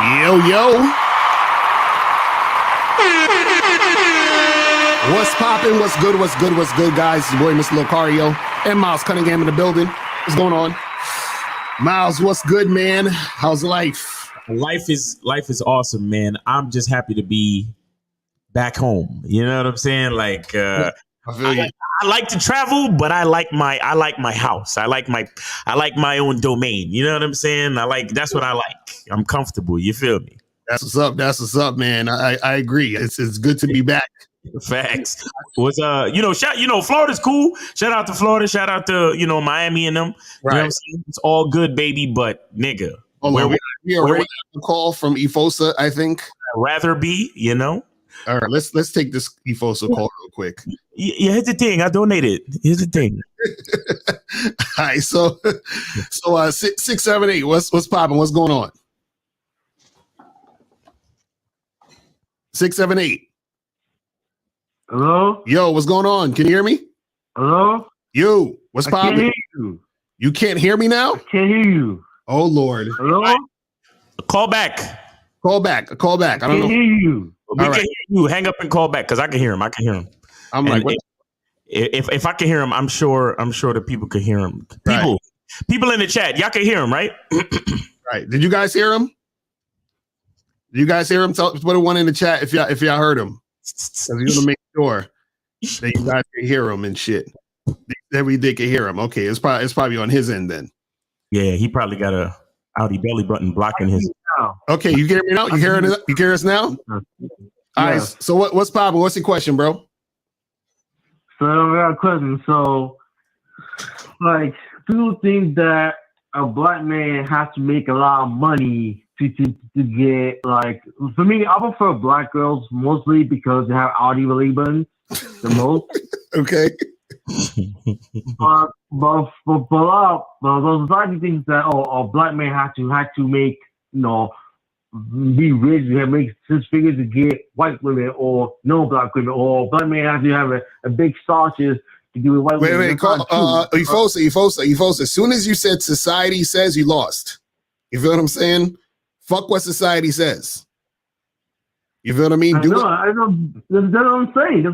Yo, yo. What's poppin'? What's good? What's good? What's good, guys? It's your boy, Mr. Locario, and Miles Cunningham in the building. What's going on? Miles, what's good, man? How's life? Life is awesome, man. I'm just happy to be back home. You know what I'm saying? Like, I like to travel, but I like my house. I like my own domain. You know what I'm saying? That's what I like. I'm comfortable. You feel me? That's what's up. That's what's up, man. I agree. It's good to be back. Facts. Florida's cool. Shout out to Florida. Shout out to, Miami and them. Right. You know what I'm saying? It's all good, baby. But nigga, we already have a call from Efosa, I think. I'd rather be, All right, let's take this Efosa call real quick. Yeah, here's the thing. I donated. Here's the thing. All right, so 678. What's popping? What's going on? 678. Hello? Yo, what's going on? Can you hear me? Hello? Yo, what's popping? I can't hear you. You can't hear me now? I can't hear you. Oh, Lord. Hello? Right. Call back. I don't know. Hear you. We can hear you. Hang up and call back because I can hear him. I'm like, what? If I can hear him, I'm sure the people can hear him. People in the chat, y'all can hear him, right? Right. Did you guys hear him? Put a one in the chat if y'all heard him. Because you're gonna make sure that you guys can hear him and shit. That we did can hear him. Okay, it's probably on his end then. Yeah, he probably got a outie belly button blocking his. Okay, you hear me now? You hear us now? Yeah. All right. So what's popping? What's your question, bro? So I got a question. So, like, people think that a black man has to make a lot of money to get, like, for me, I prefer black girls mostly because they have outie belly buttons the most. Okay. But society thinks that a black man had to make, be rich and make 6 figures to get white women or no black women, or black man has to have a big sausages to do with white women. Wait, Efosa. As soon as you said society says, you lost. You feel what I'm saying? Fuck what society says. You feel what I mean? I know. That's what I'm saying.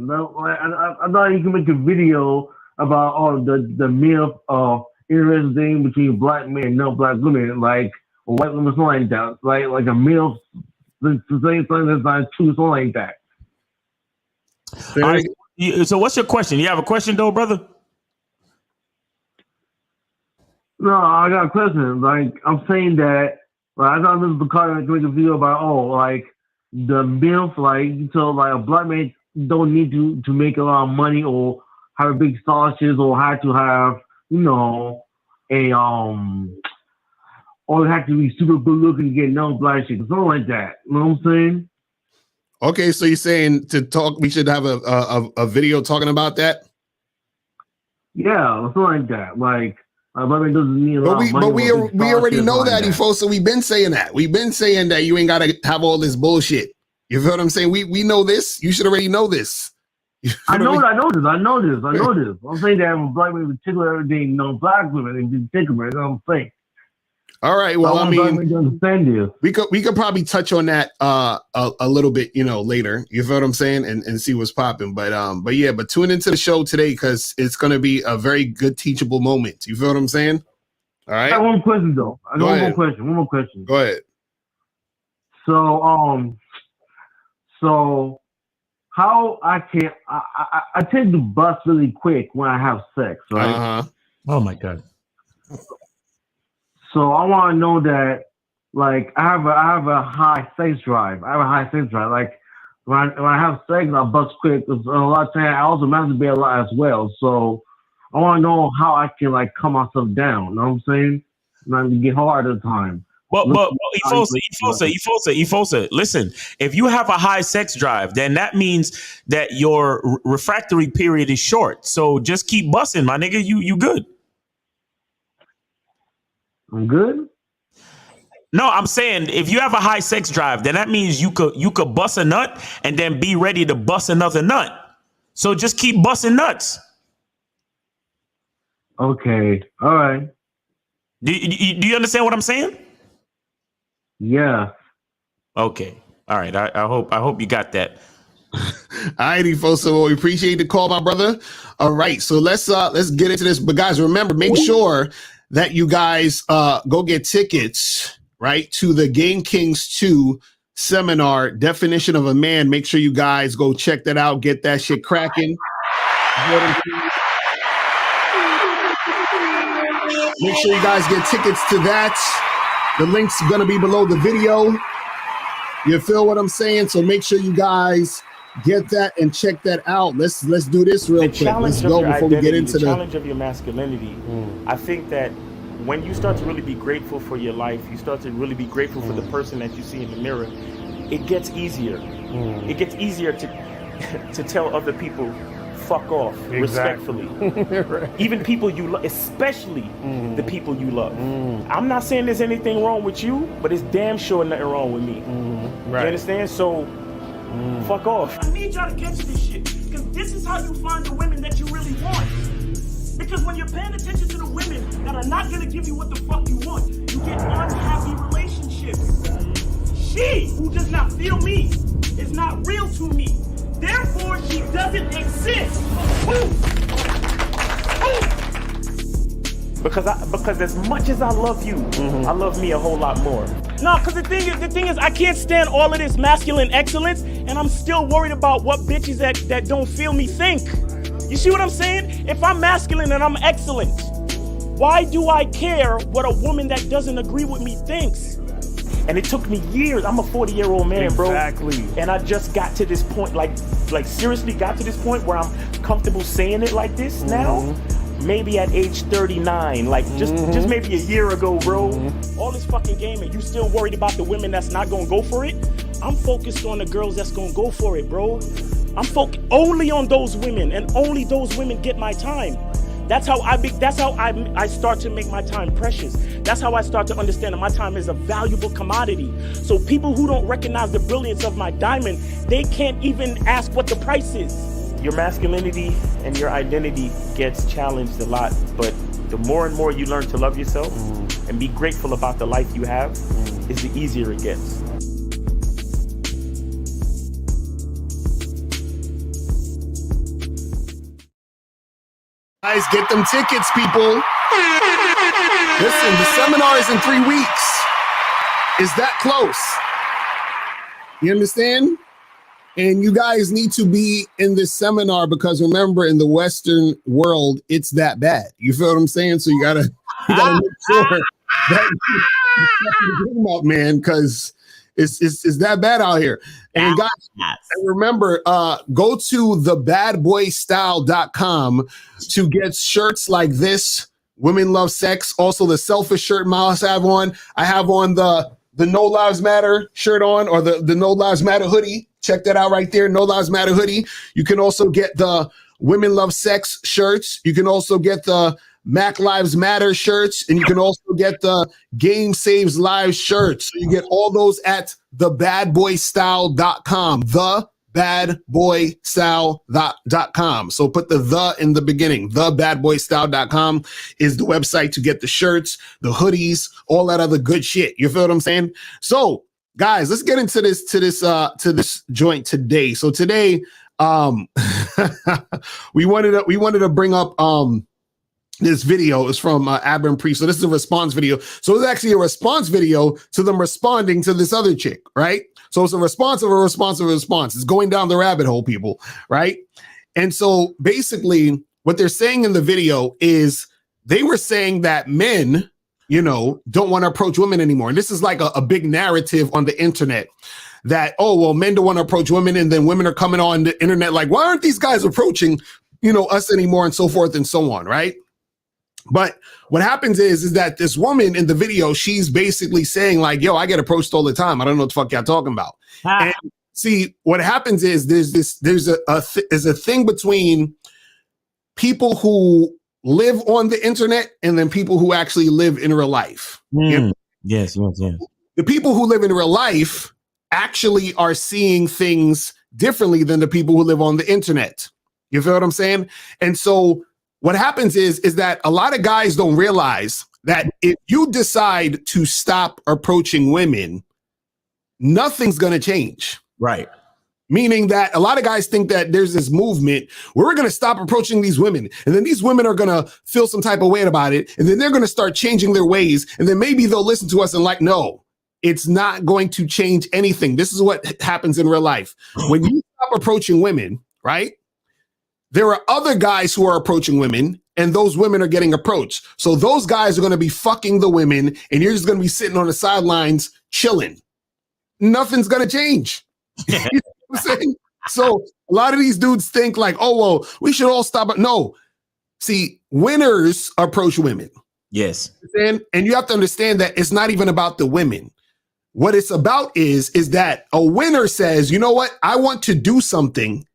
I thought you can make a video about the myth of interesting thing between black men and no black women, like or white women, something like that. Like a myth, to say something that's not true, something like that. All right, so what's your question? You have a question though, brother? No, I got a question. Like I'm saying that. I thought Mr. Bacardi can make a video about the myth, a black man don't need to make a lot of money or have a big sausage or have to have or have to be super good looking to get no black shit, something like that. You know what I'm saying? Okay, so you're saying we should have a video talking about that? Yeah, something like that. Black man doesn't need a lot of money. But we already know that, Efosa. So we've been saying that. We've been saying that you ain't got to have all this bullshit. You feel what I'm saying? We know this. You should already know this. I know this. I'm saying that I'm black women in particular, everything, black women in particular. You know what I'm saying? All right. Well, I mean, we could probably touch on that a little bit, later. You feel what I'm saying, and see what's popping. But tune into the show today because it's going to be a very good teachable moment. You feel what I'm saying? All right. I got one question though. One more question. Go ahead. So how I tend to bust really quick when I have sex, right? Uh-huh. Oh my God. So I want to know that, I have a high sex drive. Like when I have sex, I bust quick. Because a lot of times I also masturbate a lot as well. So I want to know how I can calm myself down. You know what I'm saying? Not to get hard at the time. But Efosa, listen, if you have a high sex drive, then that means that your refractory period is short. So just keep busting, my nigga. You good. I'm good? No, I'm saying if you have a high sex drive, then that means you could bust a nut and then be ready to bust another nut. So just keep busting nuts. Okay. All right. Do you understand what I'm saying? Yeah. Okay. All right. I hope you got that. Alrighty, folks. So we appreciate the call, my brother. All right, so let's get into this. But guys, remember, make sure that you guys go get tickets, right, to the Game Kings 2 seminar, Definition of a Man. Make sure you guys go check that out. Get that shit cracking. Make sure you guys get tickets to that. The link's gonna be below the video. You feel what I'm saying? So make sure you guys get that and check that out. Let's do this real quick. Let's go before we get into the challenge of your masculinity. I think that when you start to really be grateful for your life, you start to really be grateful for the person that you see in the mirror, it gets easier. It gets easier to tell other people, fuck off, respectfully. Right. Even people you love, especially the people you love. I'm not saying there's anything wrong with you, but it's damn sure nothing wrong with me. Right. You understand? So fuck off. I need y'all to catch this shit, because this is how you find the women that you really want. Because when you're paying attention to the women that are not gonna give you what the fuck you want, you get unhappy relationships. She who does not feel me is not real to me. Therefore, she doesn't exist. Because as much as I love you, I love me a whole lot more. No, because the thing is, I can't stand all of this masculine excellence, and I'm still worried about what bitches that don't feel me think. You see what I'm saying? If I'm masculine and I'm excellent, why do I care what a woman that doesn't agree with me thinks? And it took me years. I'm a 40-year-old man, bro. Exactly. And I just got to this point, like seriously got to this point where I'm comfortable saying it like this now. Maybe at age 39, like just maybe a year ago, bro. All this fucking game, and you still worried about the women that's not gonna go for it? I'm focused on the girls that's gonna go for it, bro. I'm focused only on those women, and only those women get my time. That's how I start to make my time precious. That's how I start to understand that my time is a valuable commodity. So people who don't recognize the brilliance of my diamond, they can't even ask what the price is. Your masculinity and your identity gets challenged a lot, but the more and more you learn to love yourself and be grateful about the life you have, is the easier it gets. Guys, get them tickets, people. Listen, the seminar is in 3 weeks. Is that close? You understand? And you guys need to be in this seminar, because remember, in the Western world, it's that bad. You feel what I'm saying? So you gotta make sure that you get up, man, because it's that bad out here. And guys, and remember, go to thebadboystyle.com to get shirts like this. Women love sex. Also, the selfish shirt Miles have on. I have on the No Lives Matter shirt on, or the No Lives Matter hoodie. Check that out right there. No Lives Matter hoodie. You can also get the Women Love Sex shirts. You can also get the Mac Lives Matter shirts, and you can also get the Game Saves Lives shirts. So you get all those at thebadboystyle.com. Thebadboystyle.com. So put the in the beginning. Thebadboystyle.com is the website to get the shirts, the hoodies, all that other good shit. You feel what I'm saying? So guys, let's get into this joint today. So today, we wanted to bring up this video is from Abram Priest. So this is a response video. So it's actually a response video to them responding to this other chick, right? So it's a response of a response of a response. It's going down the rabbit hole, people, right? And so basically what they're saying in the video is they were saying that men, don't want to approach women anymore. And this is like a big narrative on the internet that, oh, well, men don't want to approach women. And then women are coming on the internet like, why aren't these guys approaching, us anymore, and so forth and so on, right? But what happens is that this woman in the video, she's basically saying like, yo, I get approached all the time. I don't know what the fuck y'all talking about. And see, what happens is there's a thing between people who live on the internet and then people who actually live in real life. Yes. The people who live in real life actually are seeing things differently than the people who live on the internet. You feel what I'm saying? And so what happens is that a lot of guys don't realize that if you decide to stop approaching women, nothing's going to change. Right. Meaning that a lot of guys think that there's this movement where we're going to stop approaching these women. And then these women are going to feel some type of way about it. And then they're going to start changing their ways. And then maybe they'll listen to us and like, no, it's not going to change anything. This is what happens in real life. When you stop approaching women, right? There are other guys who are approaching women and those women are getting approached. So those guys are going to be fucking the women and you're just going to be sitting on the sidelines chilling. Nothing's going to change. You know what I'm saying? So a lot of these dudes think like, oh, well, we should all stop. No, see, winners approach women. Yes. And you have to understand that it's not even about the women. What it's about is that a winner says, you know what? I want to do something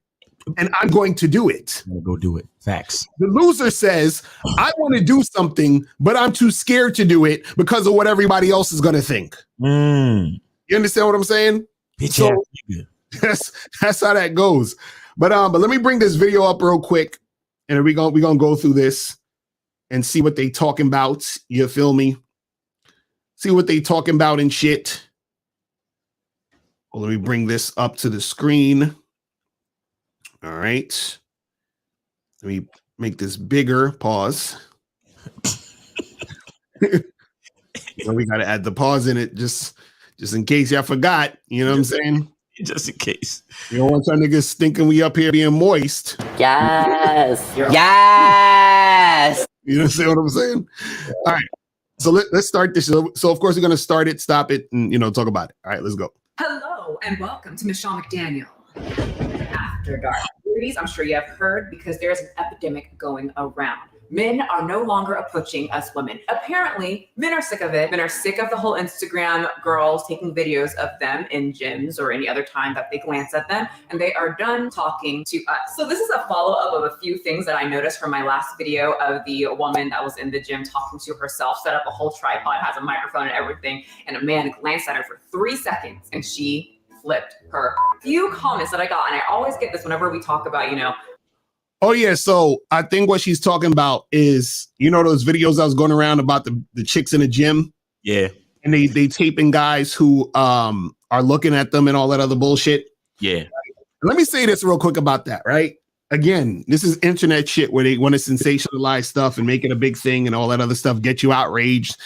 and I'm going to do it. I'm gonna go do it. Facts. The loser says, I want to do something, but I'm too scared to do it because of what everybody else is going to think. You understand what I'm saying? So that's how that goes. But let me bring this video up real quick, and we're gonna go through this and see what they talking about. You feel me? See what they talking about and shit. Well, let me bring this up to the screen. All right. Let me make this bigger. Pause. Well, we got to add the pause in it just in case y'all forgot. You know what I'm saying? Just in case. You don't want y'all niggas thinking we up here being moist. Yes. Yes. You know what I'm saying? All right. So let's start this. So of course we're going to start it, stop it, and talk about it. All right, let's go. Hello and welcome to Michelle McDaniel. After Dark. Ladies, I'm sure you have heard because there's an epidemic going around. Men are no longer approaching us women. Apparently, men are sick of it. Men are sick of the whole Instagram girls taking videos of them in gyms or any other time that they glance at them, and they are done talking to us. So this is a follow-up of a few things that I noticed from my last video of the woman that was in the gym talking to herself, set up a whole tripod, has a microphone and everything, and a man glanced at her for 3 seconds, and she flipped her. Few comments that I got, and I always get this whenever we talk about, Oh, yeah. So I think what she's talking about is, those videos that was going around about the chicks in the gym. Yeah. And they taping guys who are looking at them and all that other bullshit. Yeah. Let me say this real quick about that, right? Again, this is internet shit where they want to sensationalize stuff and make it a big thing and all that other stuff, get you outraged.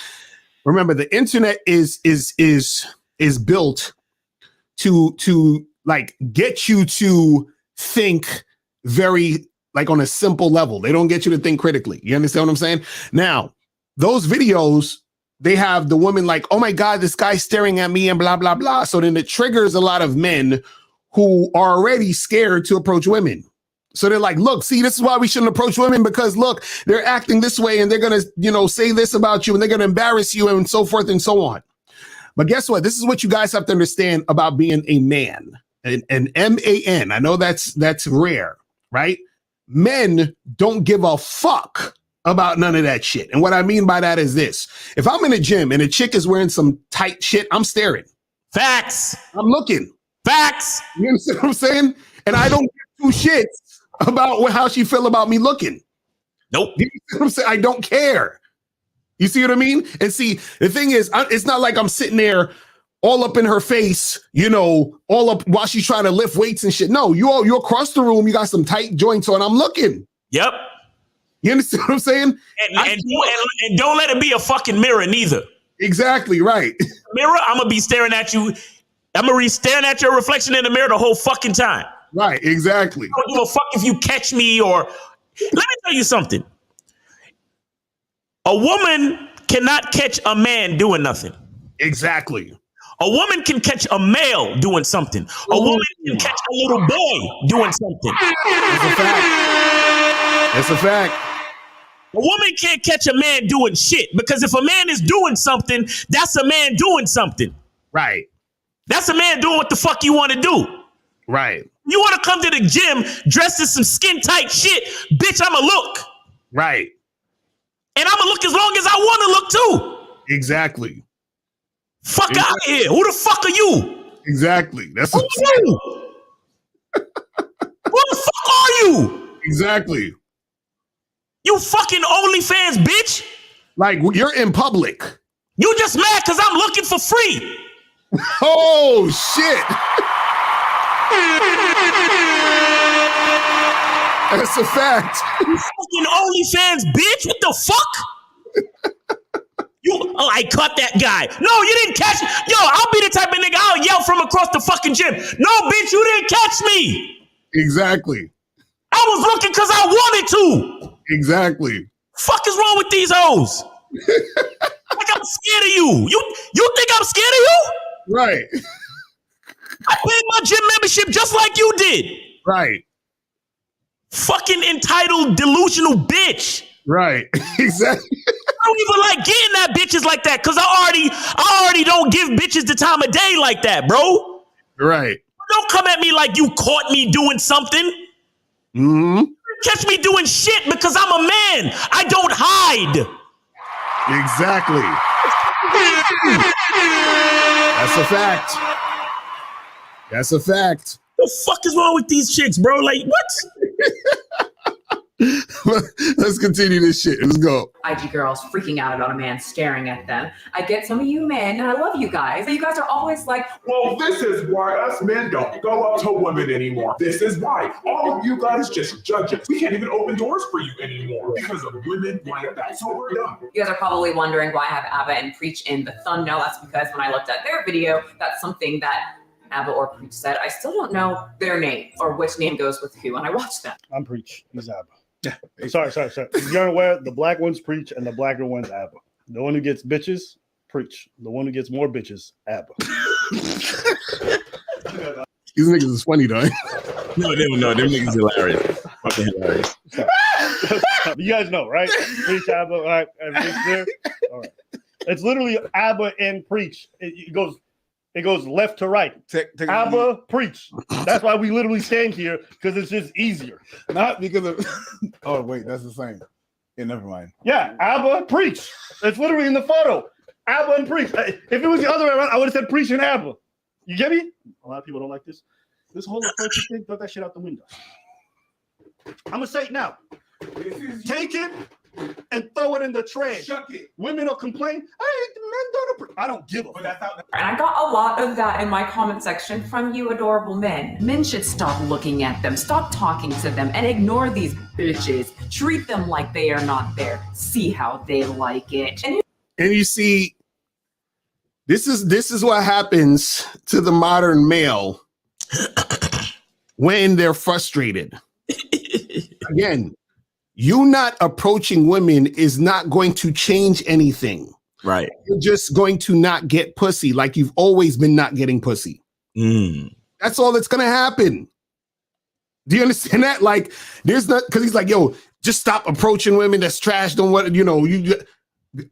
Remember, the internet is built to like get you to think very like on a simple level. They don't get you to think critically. You understand what I'm saying? Now, those videos, they have the woman like, oh my God, this guy's staring at me and blah, blah, blah. So then it triggers a lot of men who are already scared to approach women. So they're like, look, see, this is why we shouldn't approach women because look, they're acting this way and they're going to, say this about you and they're going to embarrass you and so forth and so on. But guess what? This is what you guys have to understand about being a man. An M-A-N. I know that's rare, right? Men don't give a fuck about none of that shit. And what I mean by that is this. If I'm in a gym and a chick is wearing some tight shit, I'm staring. Facts. I'm looking. Facts. You understand what I'm saying? And I don't give two shits about how she feel about me looking. Nope. You know what I'm saying? I don't care. You see what I mean? And see, the thing is, it's not like I'm sitting there all up in her face, all up while she's trying to lift weights and shit. No, you're across the room. You got some tight joints on. I'm looking. Yep. You understand what I'm saying? And don't let it be a fucking mirror neither. Exactly right. Mirror, I'm going to be staring at you. I'm going to be staring at your reflection in the mirror the whole fucking time. Right, exactly. I don't give a fuck if you catch me or... Let me tell you something. A woman cannot catch a man doing nothing. Exactly. A woman can catch a male doing something. A woman can catch a little boy doing something. That's a fact. That's a fact. A woman can't catch a man doing shit because if a man is doing something, that's a man doing something. Right. That's a man doing what the fuck you want to do. Right. You want to come to the gym dressed in some skin tight shit, bitch, I'ma look. Right. And I'ma look as long as I want to look too. Exactly. Fuck out of here. Who the fuck are you? Exactly. That's what I'm saying. Who the fuck are you? Exactly. You fucking OnlyFans bitch. Like, you're in public. You just mad because I'm looking for free. Oh shit! That's a fact. You fucking OnlyFans bitch. What the fuck? I caught that guy. No, you didn't catch me. Yo, I'll be the type of nigga I'll yell from across the fucking gym. No, bitch, you didn't catch me. Exactly. I was looking because I wanted to. Exactly. Fuck is wrong with these hoes? Like I'm scared of you. You think I'm scared of you? Right. I paid my gym membership just like you did. Right. Fucking entitled, delusional bitch. Right. Exactly. I don't even like getting at bitches like that because I already don't give bitches the time of day like that, bro. Right. Don't come at me like you caught me doing something. Mm-hmm. Catch me doing shit because I'm a man. I don't hide. Exactly. That's a fact. That's a fact. The fuck is wrong with these chicks, bro? Like, what? Let's continue this shit. Let's go. IG girls freaking out about a man staring at them. I get some of you men, and I love you guys, but you guys are always like, well, this is why us men don't go up to women anymore. This is why all of you guys just judge us. We can't even open doors for you anymore because of women like that. So we're done. You guys are probably wondering why I have ABBA and Preach in the thumbnail. That's because when I looked at their video, that's something that ABBA or Preach said. I still don't know their name or which name goes with who when I watch them. I'm Preach. He's ABBA. Yeah. Sorry. You're aware the black one's Preach and the blacker one's ABBA. The one who gets bitches, Preach. The one who gets more bitches, ABBA. These niggas is funny though. No, them niggas hilarious. Fucking hilarious. You guys know, right? Preach, ABBA, all right, everything's there. All right. It's literally ABBA and Preach. It goes left to right. ABBA, Preach. That's why we literally stand here, because it's just easier. Not because of... Oh, wait, that's the same. Yeah, never mind. Yeah, ABBA, Preach. It's literally in the photo. ABBA and Preach. If it was the other way around, I would have said Preach and ABBA. You get me? A lot of people don't like this. This whole approach thing, throw that shit out the window. I'm going to say it now. Take it and throw it in the trash. Shuck it. Women will complain. Men don't. I don't give a fuck. And I got a lot of that in my comment section from you adorable men. Men should stop looking at them, stop talking to them, and ignore these bitches. Treat them like they are not there. See how they like it. And you see, this is what happens to the modern male when they're frustrated. Again, you not approaching women is not going to change anything. Right. You're just going to not get pussy like you've always been not getting pussy. That's all that's going to happen. Do you understand that? Like, there's not, because he's like, yo, just stop approaching women. That's trash. Don't want, you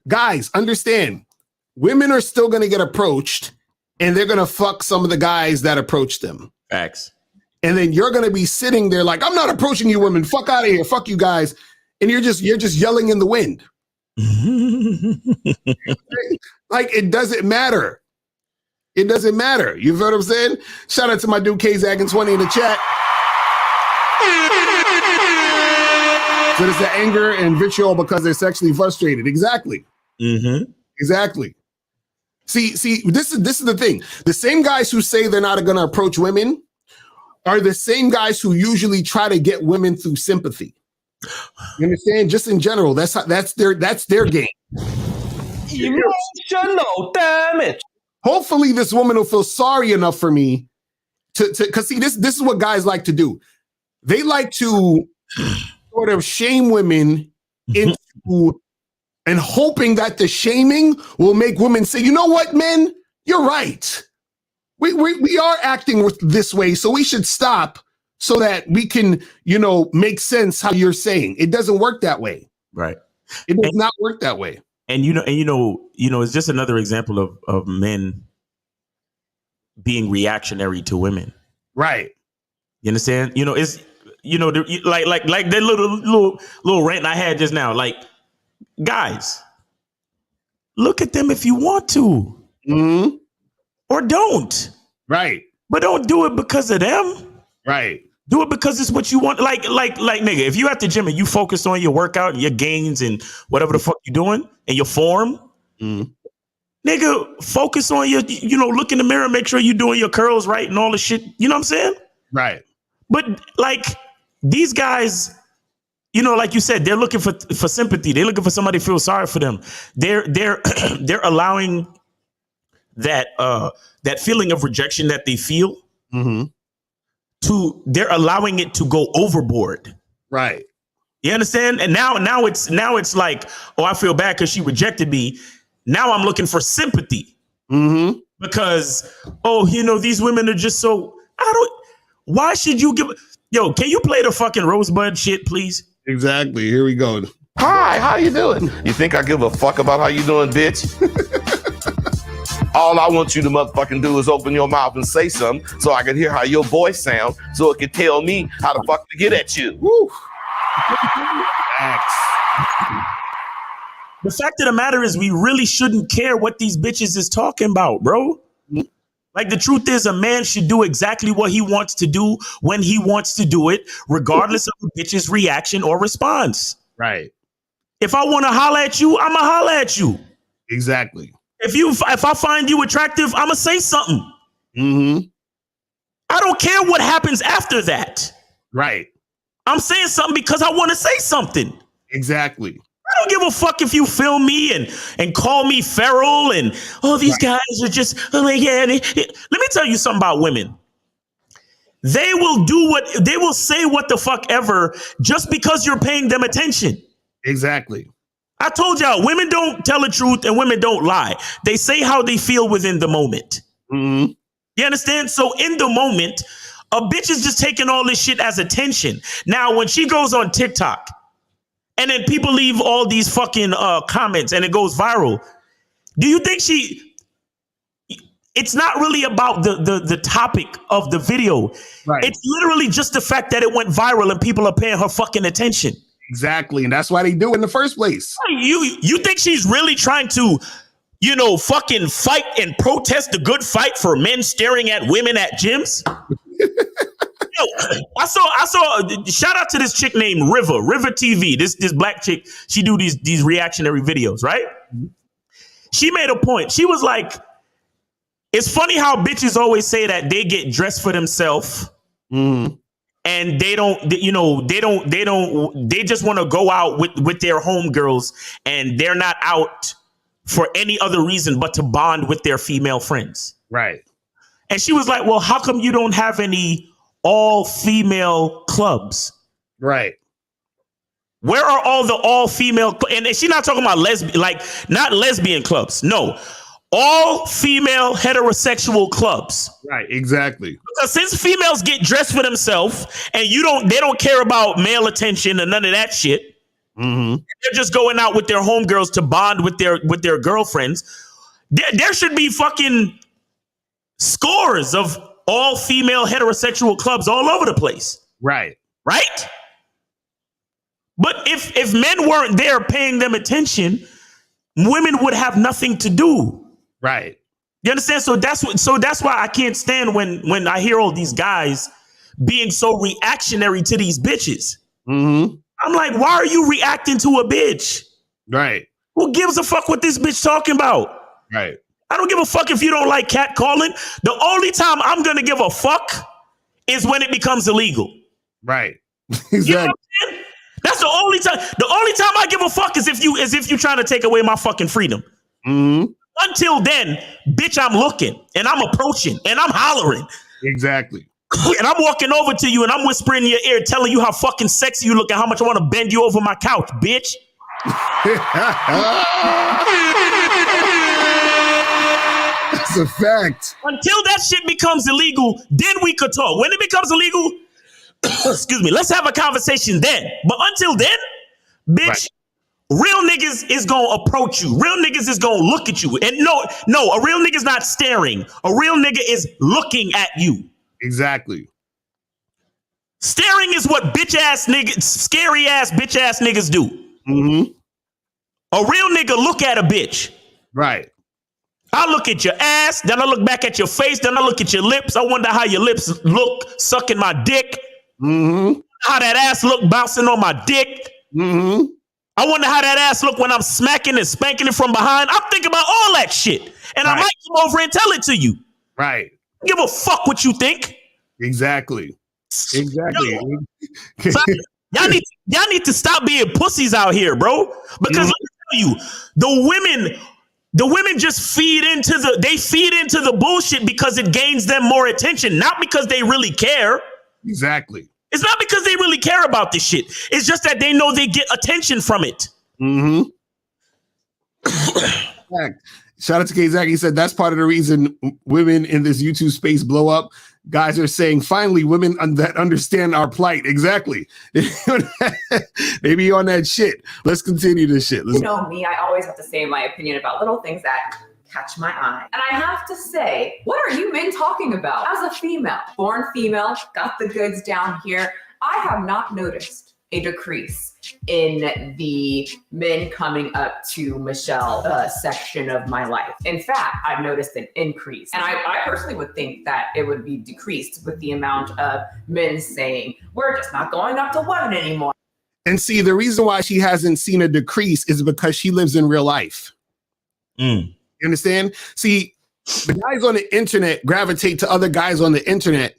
guys, understand. Women are still going to get approached and they're going to fuck some of the guys that approach them. Facts. And then you're going to be sitting there like, I'm not approaching you women. Fuck out of here. Fuck you guys. And you're just yelling in the wind. Like, it doesn't matter. It doesn't matter. You feel what I'm saying? Shout out to my dude KZaggin20 in the chat. So there's the anger and vitriol because they're sexually frustrated. Exactly. Exactly. See, this is the thing. The same guys who say they're not going to approach women are the same guys who usually try to get women through sympathy. You understand? Just in general, that's their game. Emotional damage. Hopefully, this woman will feel sorry enough for me to because see, this is what guys like to do. They like to sort of shame women into and hoping that the shaming will make women say, you know what, men, you're right. We are acting this way, so we should stop so that we can, make sense how you're saying. It doesn't work that way. Right. It does not work that way. And it's just another example of men being reactionary to women. Right. You understand? It's like that little rant I had just now. Like, guys, look at them if you want to. Or don't. Right. But don't do it because of them. Right. Do it because it's what you want. Like, nigga, if you at the gym and you focus on your workout and your gains and whatever the fuck you're doing and your form, Nigga, focus on your, look in the mirror, make sure you're doing your curls right and all the shit. You know what I'm saying? Right. But like these guys, like you said, they're looking for sympathy. They're looking for somebody to feel sorry for them. They're they're allowing that feeling of rejection that they feel they're allowing it to go overboard. Right. You understand? And now it's like, oh, I feel bad because she rejected me. Now I'm looking for sympathy because, these women are just so, why should you can you play the fucking Rosebud shit, please? Exactly. Here we go. Hi, how you doing? You think I give a fuck about how you doing, bitch? All I want you to motherfucking do is open your mouth and say something so I can hear how your voice sounds so it can tell me how the fuck to get at you. Woo. The fact of the matter is we really shouldn't care what these bitches is talking about, bro. Like the truth is a man should do exactly what he wants to do when he wants to do it, regardless of the bitch's reaction or response. Right. If I want to holler at you, I'ma holler at you. Exactly. If I find you attractive, I'ma say something. I don't care what happens after that. Right. I'm saying something because I want to say something. Exactly. I don't give a fuck if you film me and call me feral and these guys are just let me tell you something about women. They will say what the fuck ever just because you're paying them attention. Exactly. I told y'all, women don't tell the truth and women don't lie. They say how they feel within the moment. You understand? So in the moment, a bitch is just taking all this shit as attention. Now, when she goes on TikTok and then people leave all these fucking comments and it goes viral, do you think it's not really about the topic of the video. Right. It's literally just the fact that it went viral and people are paying her fucking attention. Exactly. And that's why they do it in the first place. You think she's really trying to, fucking fight and protest the good fight for men staring at women at gyms? I saw shout out to this chick named River TV. This black chick, she do these reactionary videos, right? She made a point. She was like, it's funny how bitches always say that they get dressed for themselves. And they don't, they just want to go out with their homegirls and they're not out for any other reason but to bond with their female friends. Right. And she was like, well, how come you don't have any all female clubs? Right. Where are all the all female? And she's not talking about not lesbian clubs. No. All female heterosexual clubs. Right, exactly. Because since females get dressed for themselves and they don't care about male attention and none of that shit. They're just going out with their homegirls to bond with their girlfriends. There should be fucking scores of all female heterosexual clubs all over the place. Right. Right? But if men weren't there paying them attention, women would have nothing to do. Right. You understand? So that's why I can't stand when I hear all these guys being so reactionary to these bitches. I'm like, why are you reacting to a bitch? Right. Who gives a fuck what this bitch talking about? Right. I don't give a fuck if you don't like catcalling. The only time I'm gonna give a fuck is when it becomes illegal. Right. Exactly. You know what I'm saying? That's the only time. The only time I give a fuck is if you trying to take away my fucking freedom. Until then, bitch, I'm looking and I'm approaching and I'm hollering. Exactly. And I'm walking over to you and I'm whispering in your ear, telling you how fucking sexy you look and how much I want to bend you over my couch, bitch. That's a fact. Until that shit becomes illegal, then we could talk. When it becomes illegal, excuse me, let's have a conversation then. But until then, bitch, real niggas is gonna approach you. Real niggas is gonna look at you. And no, a real nigga's not staring. A real nigga is looking at you. Exactly. Staring is what scary ass bitch ass niggas do. A real nigga look at a bitch. Right. I look at your ass, then I look back at your face, then I look at your lips. I wonder how your lips look sucking my dick. How that ass look bouncing on my dick. I wonder how that ass look when I'm smacking and spanking it from behind. I'm thinking about all that shit. And I might come over and tell it to you. Right. Give a fuck what you think. Exactly. So, y'all need to stop being pussies out here, bro. Because let me tell you, the women just feed into the bullshit because it gains them more attention, not because they really care. Exactly. It's not because they really care about this shit. It's just that they know they get attention from it. Shout out to K-Zach. He said that's part of the reason women in this YouTube space blow up. Guys are saying, finally, women that understand our plight. Exactly. They be on that shit. Let's continue this shit. You know me, I always have to say my opinion about little things that catch my eye. And I have to say, what are you men talking about? As a female, born female, got the goods down here, I have not noticed a decrease in the men coming up to Michelle section of my life. In fact, I've noticed an increase. And I personally would think that it would be decreased with the amount of men saying, we're just not going up to women anymore. And see, the reason why she hasn't seen a decrease is because she lives in real life. You understand? See, the guys on the internet gravitate to other guys on the internet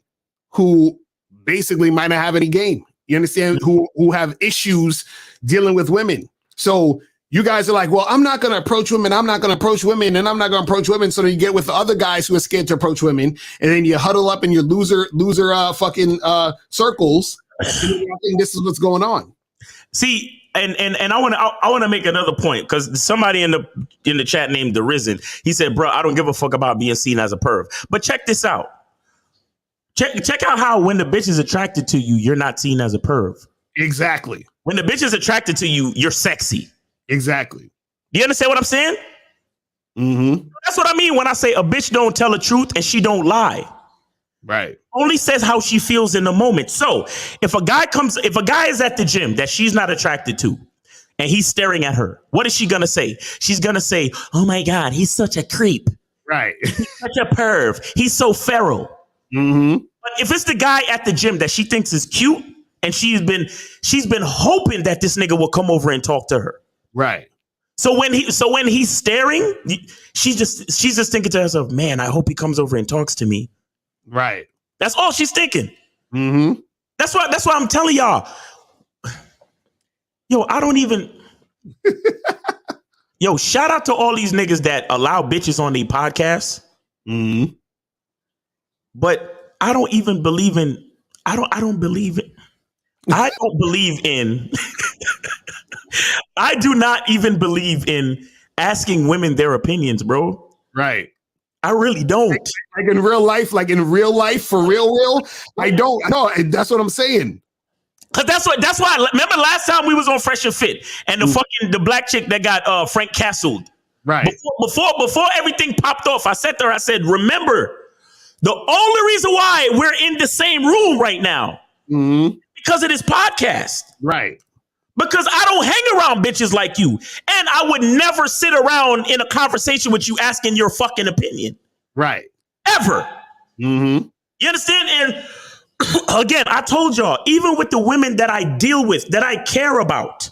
who basically might not have any game. You understand? Who have issues dealing with women. So you guys are like, well, I'm not going to approach women. I'm not going to approach women. And I'm not going to approach women. So then you get with the other guys who are scared to approach women. And then you huddle up in your loser fucking circles. And I think this is what's going on. See, and I want to make another point, because somebody in the chat named The Risen, he said, bro, I don't give a fuck about being seen as a perv. But check this out. Check out how when the bitch is attracted to you, you're not seen as a perv. Exactly. When the bitch is attracted to you, you're sexy. Exactly. Do you understand what I'm saying? That's what I mean when I say a bitch don't tell the truth and she don't lie. Right. Only says how she feels in the moment. So if a guy is at the gym that she's not attracted to and he's staring at her, what is she going to say? She's going to say, oh my God, he's such a creep. Right. He's such a perv. He's so feral. But if it's the guy at the gym that she thinks is cute and she's been hoping that this nigga will come over and talk to her. Right. So when he's staring, she's just thinking to herself, man, I hope he comes over and talks to me. Right. That's all she's thinking. That's why I'm telling y'all. Yo, I don't even. Yo, shout out to all these niggas that allow bitches on their podcasts. But I don't even believe in. I don't believe in. I don't believe in. I do not even believe in asking women their opinions, bro. Right. I really don't. Like in real life, for real. I don't. No, that's what I'm saying. Cause that's why. Remember last time we was on Fresh and Fit, and the black chick that got Frank castled. Right. Before everything popped off, I said to her, I said, remember, the only reason why we're in the same room right now, because of this podcast. Right. Because I don't hang around bitches like you. And I would never sit around in a conversation with you asking your fucking opinion. Right. Ever. You understand? And again, I told y'all, even with the women that I deal with, that I care about,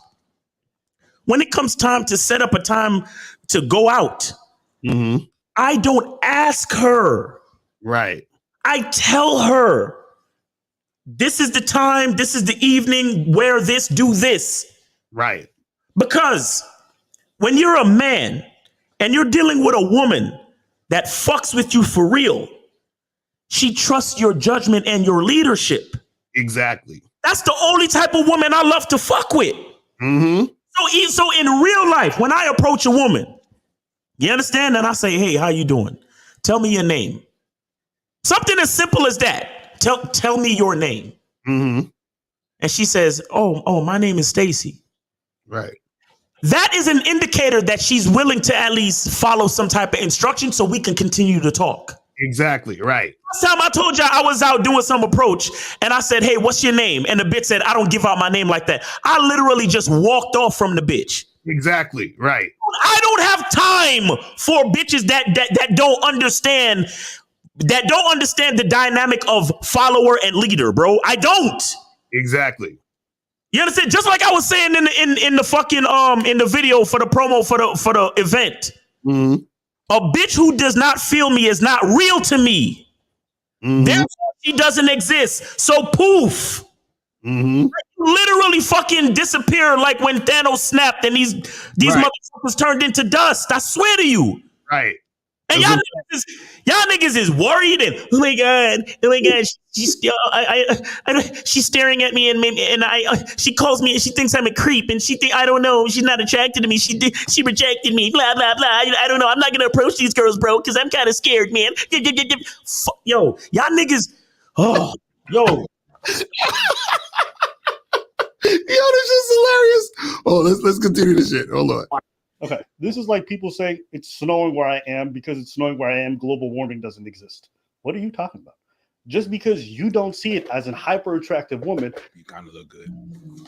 when it comes time to set up a time to go out, I don't ask her. Right. I tell her, this is the time, this is the evening, wear this, do this. Right. Because when you're a man and you're dealing with a woman that fucks with you for real, she trusts your judgment and your leadership. Exactly. That's the only type of woman I love to fuck with. So in real life, when I approach a woman, you understand? And I say, hey, how you doing? Tell me your name. Something as simple as that. Tell me your name. And she says, oh, my name is Stacy. Right. That is an indicator that she's willing to at least follow some type of instruction so we can continue to talk. Exactly. Right. Last time I told y'all I was out doing some approach and I said, hey, what's your name? And the bitch said, I don't give out my name like that. I literally just walked off from the bitch. Exactly. Right. I don't have time for bitches that don't understand. That don't understand the dynamic of follower and leader, bro. I don't. Exactly. You understand? Just like I was saying in the fucking in the video for the promo for the event. Mm-hmm. A bitch who does not feel me is not real to me. Mm-hmm. Therefore, she doesn't exist. So poof. Mm-hmm. Literally fucking disappear like when Thanos snapped and these motherfuckers turned into dust. I swear to you. Right. And y'all niggas is worried and oh my god, she's staring at me and she calls me and she thinks I'm a creep and I don't know, she's not attracted to me. She rejected me. Blah blah blah. I don't know. I'm not gonna approach these girls, bro, because I'm kind of scared, man. Yo, y'all niggas. Oh, yo. Yo, this is hilarious. Oh, let's continue this shit. Hold on. Okay, this is like people saying it's snowing where I am because it's snowing where I am. Global warming doesn't exist. What are you talking about? Just because you don't see it as a hyper attractive woman, you kind of look good.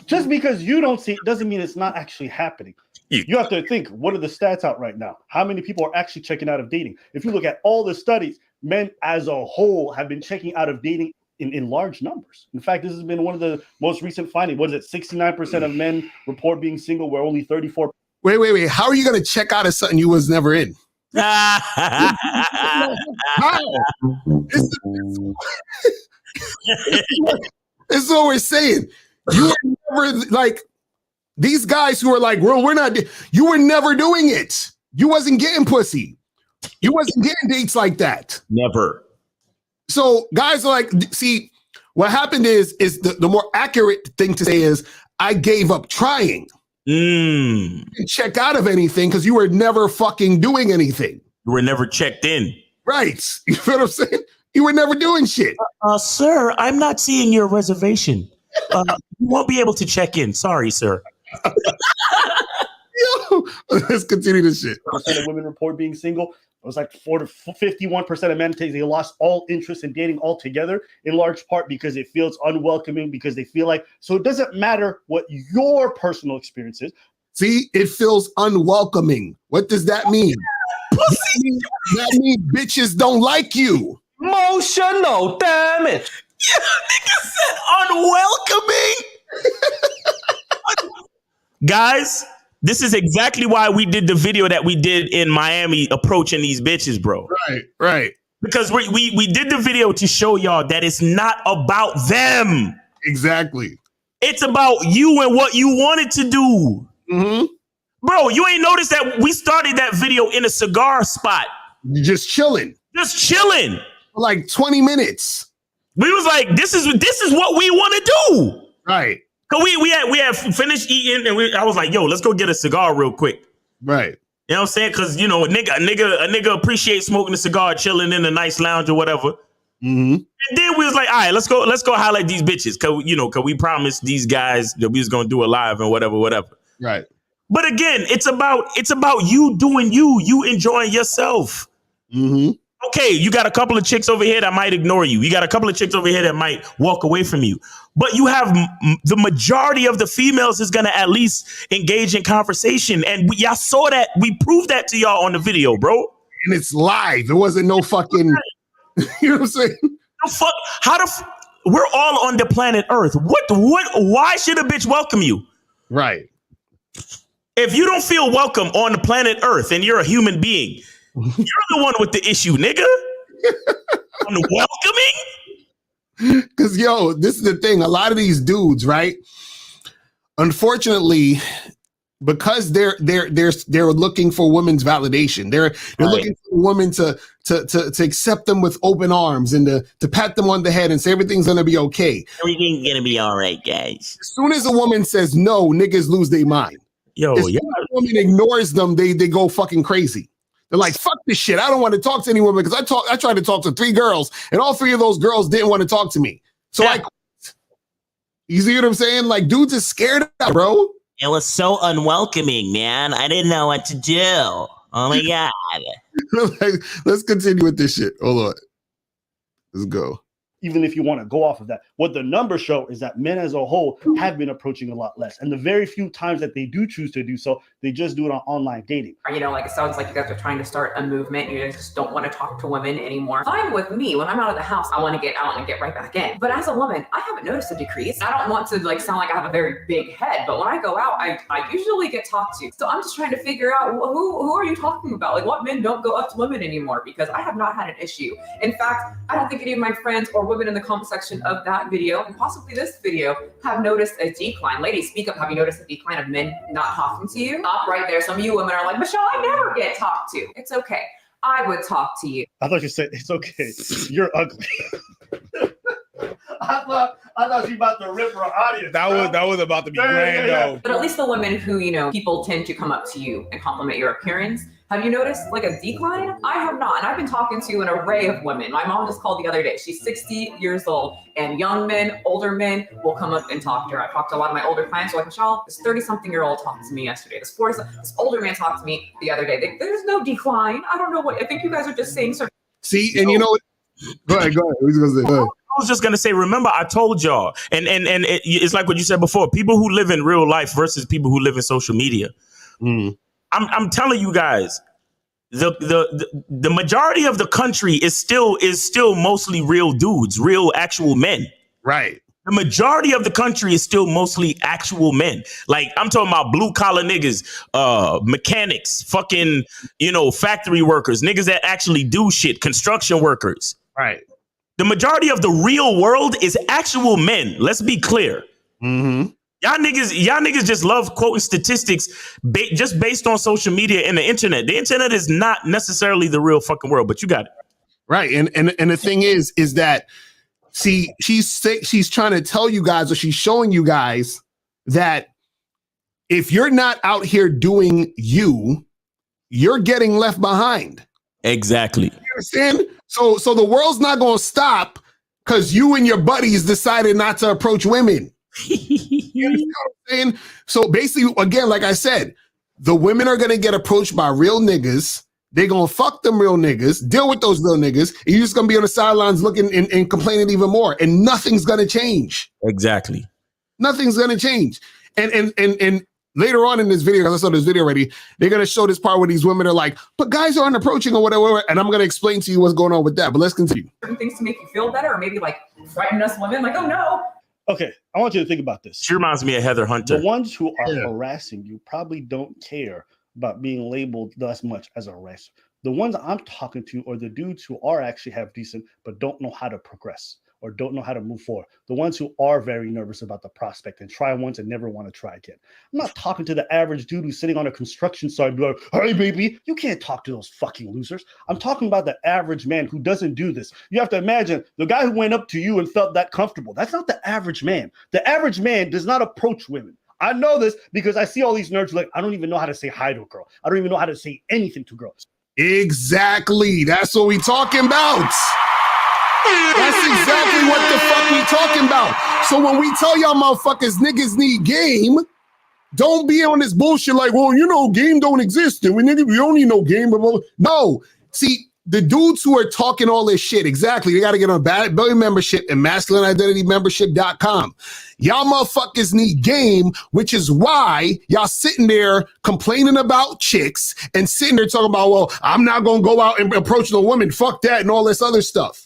Just because you don't see it doesn't mean it's not actually happening. You have to think, what are the stats out right now? How many people are actually checking out of dating? If you look at all the studies, men as a whole have been checking out of dating in large numbers. In fact, this has been one of the most recent findings. What is it? 69% of men report being single, where only 34%. Wait. How are you going to check out of something you was never in? How? This is what we're saying. You were never like these guys who are like, well, we're not. You were never doing it. You wasn't getting pussy. You wasn't getting dates like that. Never. So guys are like, see, what happened is the more accurate thing to say is I gave up trying. You didn't check out of anything because you were never fucking doing anything. You were never checked in. Right. You know what I'm saying? You were never doing shit. Sir, I'm not seeing your reservation. You won't be able to check in. Sorry, sir. Yo, let's continue this shit. Percent of women report being single. It was like 51% of men say they lost all interest in dating altogether, in large part because it feels unwelcoming, because they feel like, so it doesn't matter what your personal experience is. See, it feels unwelcoming. What does that mean? That means bitches don't like you. Emotional damage. Yeah, nigga said unwelcoming. Guys, this is exactly why we did the video that we did in Miami approaching these bitches, bro. Right. Because we did the video to show y'all that it's not about them. Exactly. It's about you and what you wanted to do. Mm-hmm. Bro, you ain't noticed that we started that video in a cigar spot. Just chilling. For like 20 minutes. We was like, this is what we want to do. Right. Cause we had finished eating and I was like, yo, let's go get a cigar real quick. Right. You know what I'm saying? Cause you know, a nigga appreciates smoking a cigar, chilling in a nice lounge or whatever. Mm-hmm. And then we was like, all right, let's go highlight these bitches. Cause we promised these guys that we was gonna do a live and whatever. Right. But again, it's about you doing you enjoying yourself. Mm-hmm. Okay, you got a couple of chicks over here that might ignore you. You got a couple of chicks over here that might walk away from you. But you have the majority of the females is going to at least engage in conversation. And y'all saw that. We proved that to y'all on the video, bro. And it's live. It wasn't no fucking, you know what I'm saying? The fuck? We're all on the planet Earth. Why should a bitch welcome you? Right. If you don't feel welcome on the planet Earth and you're a human being, you're the one with the issue, nigga. On the welcoming? Because, yo, this is the thing. A lot of these dudes, right? Unfortunately, because they're looking for women's validation. They're looking for women to accept them with open arms and to pat them on the head and say everything's gonna be okay. Everything's gonna be all right, guys. As soon as a woman says no, niggas lose their mind. Yo, as soon as a woman ignores them, they go fucking crazy. They're like, fuck this shit. I don't want to talk to any woman because I tried to talk to 3 girls and all 3 of those girls didn't want to talk to me. So I quit. You see what I'm saying? Like, dudes are scared of that, bro. It was so unwelcoming, man. I didn't know what to do. Oh my God. Let's continue with this shit. Hold on. Let's go. even if you want to go off of that. What the numbers show is that men as a whole have been approaching a lot less. And the very few times that they do choose to do so, they just do it on online dating. You know, like it sounds like you guys are trying to start a movement. You guys just don't want to talk to women anymore. Fine with me. When I'm out of the house, I want to get out and get right back in. But as a woman, I haven't noticed a decrease. I don't want to like sound like I have a very big head, but when I go out, I usually get talked to. So I'm just trying to figure out who are you talking about? Like what men don't go up to women anymore? Because I have not had an issue. In fact, I don't think any of my friends or women in the comment section of that video and possibly this video have noticed a decline. Ladies, speak up. Have you noticed a decline of men not talking to you? Stop right there. Some of you women are like, Michelle, I never get talked to. It's okay. I would talk to you. I thought you said it's okay. You're ugly. I thought she about to rip her audience. That was about to be grand though. But at least the women who, you know, people tend to come up to you and compliment your appearance. Have you noticed like a decline? I have not. And I've been talking to an array of women. My mom just called the other day. She's 60 years old and young men, older men will come up and talk to her. I talked to a lot of my older clients. Like, Michelle, this 30-something-year-old talked to me yesterday. This older man talked to me the other day. There's no decline. I don't know what, I think you guys are just saying certain. See, and you know what? Go ahead. Who's gonna say? Go ahead. I was just gonna say, remember, I told y'all, and it's like what you said before. People who live in real life versus people who live in social media. I'm telling you guys, the majority of the country is still mostly real dudes, real actual men. Right. The majority of the country is still mostly actual men. Like I'm talking about blue collar niggas, mechanics, fucking, you know, factory workers, niggas that actually do shit, construction workers. Right. The majority of the real world is actual men. Let's be clear. Mm-hmm. Y'all niggas just love quoting statistics just based on social media and the internet. The internet is not necessarily the real fucking world, but you got it. Right. And the thing is that, see, she's trying to tell you guys, or she's showing you guys that if you're not out here doing you're getting left behind. Exactly. You understand? So the world's not going to stop because you and your buddies decided not to approach women. You understand what I'm saying? So basically, again, like I said, the women are going to get approached by real niggas. They're going to fuck them real niggas, deal with those real niggas. And you're just going to be on the sidelines looking and complaining even more. And nothing's going to change. Exactly. Nothing's going to change. And later on in this video, because I saw this video already, they're going to show this part where these women are like, but guys aren't approaching or whatever. And I'm going to explain to you what's going on with that. But let's continue. Certain things to make you feel better, or maybe like frighten us women, like, oh no. Okay, I want you to think about this. She reminds me of Heather Hunter. The ones who are harassing you probably don't care about being labeled as much as a harasser. The ones I'm talking to are the dudes who are actually half decent, but don't know how to progress or don't know how to move forward. The ones who are very nervous about the prospect and try once and never want to try again. I'm not talking to the average dude who's sitting on a construction site like, hey, baby, you can't talk to those fucking losers. I'm talking about the average man who doesn't do this. You have to imagine the guy who went up to you and felt that comfortable. That's not the average man. The average man does not approach women. I know this because I see all these nerds like, I don't even know how to say hi to a girl. I don't even know how to say anything to girls. Exactly. That's what we talking about. That's exactly what the fuck we talking about. So when we tell y'all motherfuckers niggas need game, don't be on this bullshit like, well, you know, game don't exist. And we don't need no game. No. See, the dudes who are talking all this shit, exactly, they got to get on Bad Belly membership and masculineidentitymembership.com. Y'all motherfuckers need game, which is why y'all sitting there complaining about chicks and sitting there talking about, well, I'm not going to go out and approach no woman. Fuck that and all this other stuff.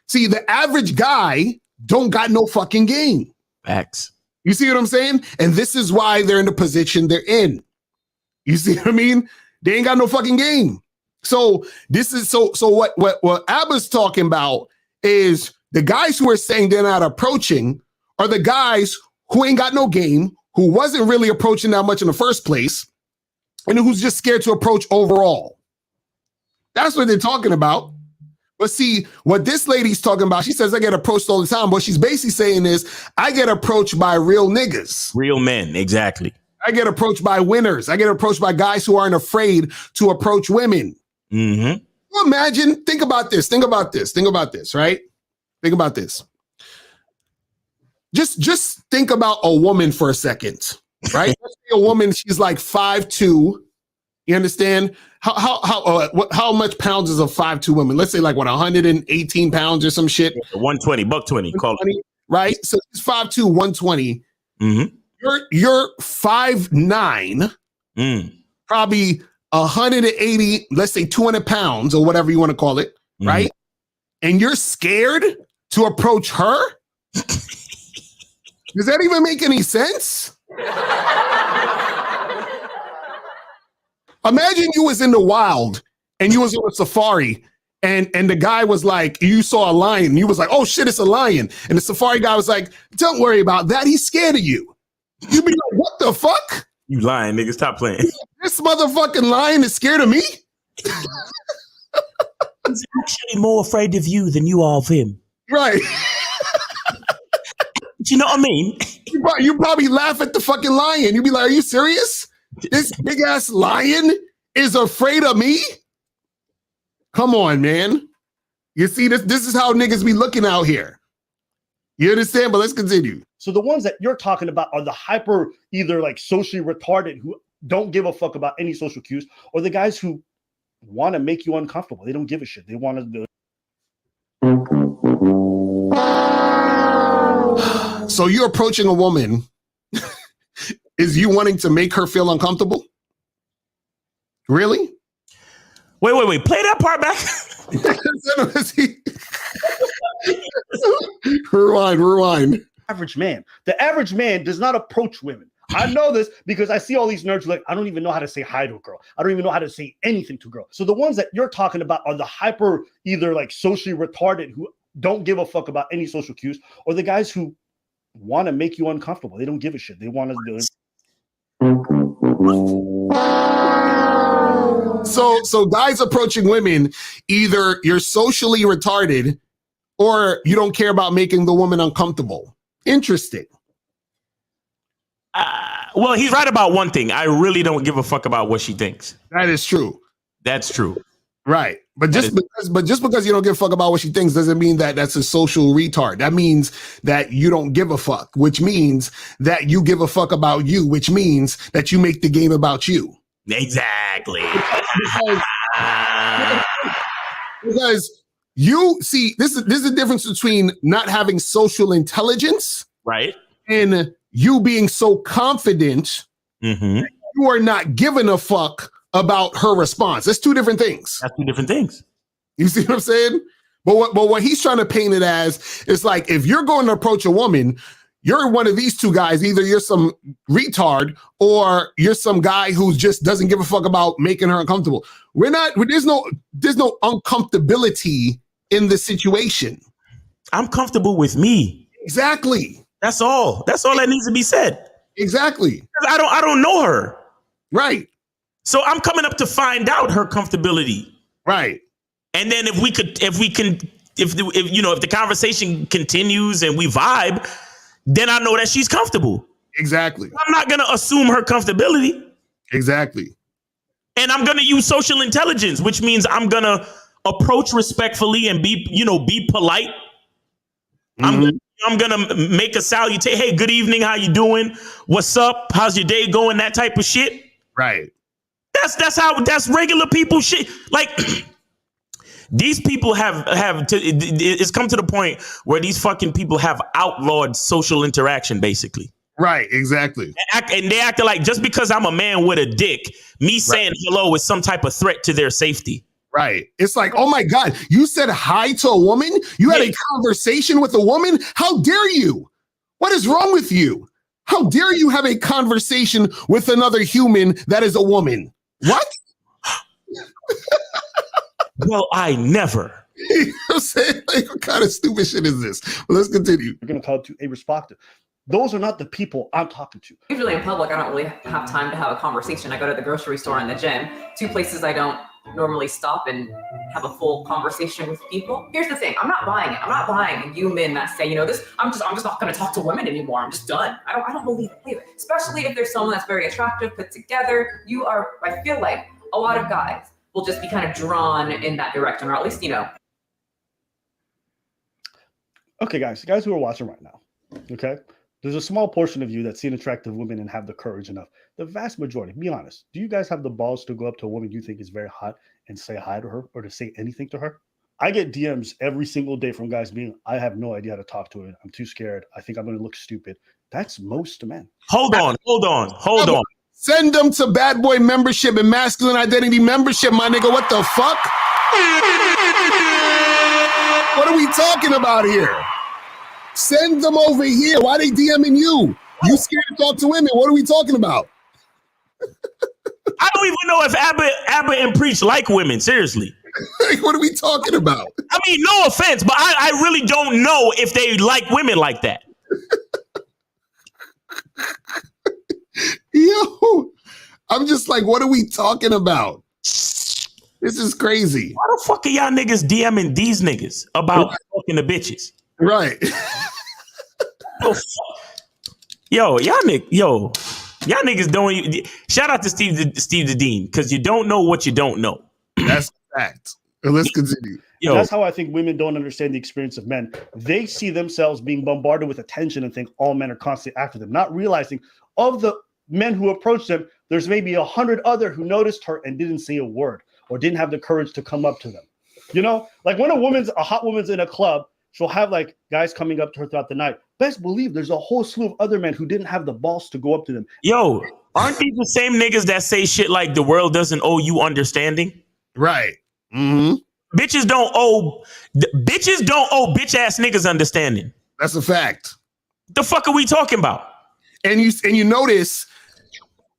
See, the average guy don't got no fucking game. Facts. You see what I'm saying? And this is why they're in the position they're in. You see what I mean? They ain't got no fucking game. So this is so what Abba's talking about is the guys who are saying they're not approaching are the guys who ain't got no game, who wasn't really approaching that much in the first place, and who's just scared to approach overall. That's what they're talking about. But see, what this lady's talking about, she says, I get approached all the time. What she's basically saying is, I get approached by real niggas. Real men, exactly. I get approached by winners. I get approached by guys who aren't afraid to approach women. Mm-hmm. Well, imagine, think about this, right? Think about this. Just think about a woman for a second, right? Let's say a woman, she's like 5'2", You understand? How much pounds is a 5'2" woman? Let's say like what, 118 pounds or some shit. 120, buck 20, call it. Right? So it's 5'2", 120. Mm-hmm. You're 5'9", probably 180, let's say 200 pounds or whatever you want to call it, right? And you're scared to approach her? Does that even make any sense? Imagine you was in the wild and you was on a safari and the guy was like, you saw a lion and you was like, oh shit, it's a lion. And the safari guy was like, don't worry about that. He's scared of you. You'd be like, what the fuck? You lying, nigga. Stop playing. This motherfucking lion is scared of me? He's actually more afraid of you than you are of him. Right. Do you know what I mean? You probably laugh at the fucking lion. You'd be like, are you serious? This big ass lion is afraid of me? Come on, man. You see, this is how niggas be looking out here. You understand? But let's continue. So the ones that you're talking about are the hyper, either like socially retarded who don't give a fuck about any social cues, or the guys who want to make you uncomfortable. They don't give a shit. They want to do it. So you're approaching a woman. Is you wanting to make her feel uncomfortable? Really? Wait. Play that part back. Rewind. Average man. The average man does not approach women. I know this because I see all these nerds like, I don't even know how to say hi to a girl. I don't even know how to say anything to a girl. So the ones that you're talking about are the hyper, either like socially retarded who don't give a fuck about any social cues, or the guys who want to make you uncomfortable. They don't give a shit. They want to do it. So guys approaching women, either you're socially retarded or you don't care about making the woman uncomfortable. Interesting. Well, he's right about one thing. I really don't give a fuck about what she thinks. That is true. That's true. Right. But just because you don't give a fuck about what she thinks doesn't mean that that's a social retard. That means that you don't give a fuck, which means that you give a fuck about you, which means that you make the game about you. Exactly. Because you see, this is the difference between not having social intelligence, right, and you being so confident that you are not giving a fuck about her response. That's two different things. That's two different things. You see what I'm saying? But what he's trying to paint it as is like, if you're going to approach a woman, you're one of these two guys. Either you're some retard or you're some guy who just doesn't give a fuck about making her uncomfortable. There's no uncomfortability in the situation. I'm comfortable with me. Exactly. That's all. That's all that needs to be said. Exactly. I don't know her. Right. So I'm coming up to find out her comfortability. Right. And then if the conversation continues and we vibe, then I know that she's comfortable. Exactly. I'm not going to assume her comfortability. Exactly. And I'm going to use social intelligence, which means I'm going to approach respectfully and be polite. I'm gonna make a salutation. Hey, good evening. How you doing? What's up? How's your day going? That type of shit. Right. That's regular people shit. Like these people it's come to the point where these fucking people have outlawed social interaction, basically. Right. Exactly. And they act like just because I'm a man with a dick, me saying hello is some type of threat to their safety. Right. It's like, oh my God, you said hi to a woman? You had a conversation with a woman? How dare you? What is wrong with you? How dare you have a conversation with another human that is a woman? What? Well, I never. You know what I'm saying? Like, what kind of stupid shit is this? Well, let's continue. You're going to call it to a responsive. Those are not the people I'm talking to. Usually in public, I don't really have time to have a conversation. I go to the grocery store and the gym, two places I don't normally stop and have a full conversation with people. Here's the thing, I'm not buying it. I'm not buying you men that say, this, I'm just not gonna talk to women anymore. I'm just done. I don't believe it. Especially if there's someone that's very attractive, put together. I feel like a lot of guys will just be kind of drawn in that direction, or at least, Okay, guys who are watching right now, okay? There's a small portion of you that see an attractive woman and have the courage enough. The vast majority, be honest, do you guys have the balls to go up to a woman you think is very hot and say hi to her or to say anything to her? I get DMs every single day from guys being, I have no idea how to talk to her. I'm too scared. I think I'm going to look stupid. That's most men. Hold on. Send them to Bad Boy membership and Masculine Identity membership, my nigga. What the fuck? What are we talking about here? Send them over here. Why are they DMing you? You scared to talk to women. What are we talking about? I don't even know if Abba and Preach like women. Seriously. What are we talking about? I mean, no offense, but I really don't know if they like women like that. Yo, I'm just like, what are we talking about? This is crazy. Why the fuck are y'all niggas DMing these niggas about fucking the bitches? Right. Y'all niggas don't. Shout out to Steve the Dean, because you don't know what you don't know. That's a fact. Let's continue. That's how I think women don't understand the experience of men. They see themselves being bombarded with attention and think all men are constantly after them, not realizing of the men who approach them, there's maybe 100 other who noticed her and didn't say a word or didn't have the courage to come up to them. You know, like when a hot woman's in a club, she'll have like guys coming up to her throughout the night. Best believe there's a whole slew of other men who didn't have the balls to go up to them. Yo, aren't these the same niggas that say shit like the world doesn't owe you understanding? Right. Mm-hmm. Bitches don't owe bitch ass niggas understanding. That's a fact. The fuck are we talking about? And you notice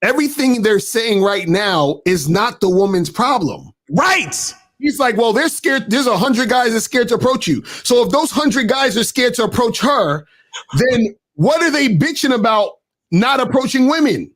everything they're saying right now is not the woman's problem. Right. He's like, well, they're scared. There's 100 guys that are scared to approach you. So if those 100 guys are scared to approach her, then what are they bitching about not approaching women?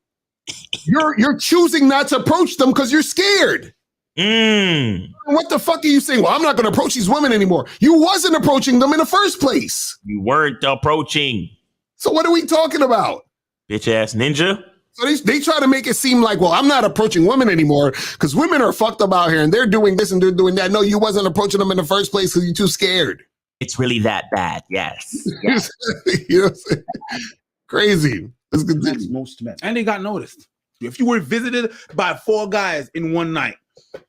You're choosing not to approach them because you're scared. What the fuck are you saying? Well, I'm not going to approach these women anymore. You wasn't approaching them in the first place. You weren't approaching. So what are we talking about? Bitch ass ninja. So they try to make it seem like, well, I'm not approaching women anymore because women are fucked up out here and they're doing this and they're doing that. No, you wasn't approaching them in the first place because you're too scared. It's really that bad. Yes. You know what I'm saying? Crazy. That's most men. And they got noticed. If you were visited by 4 guys in one night,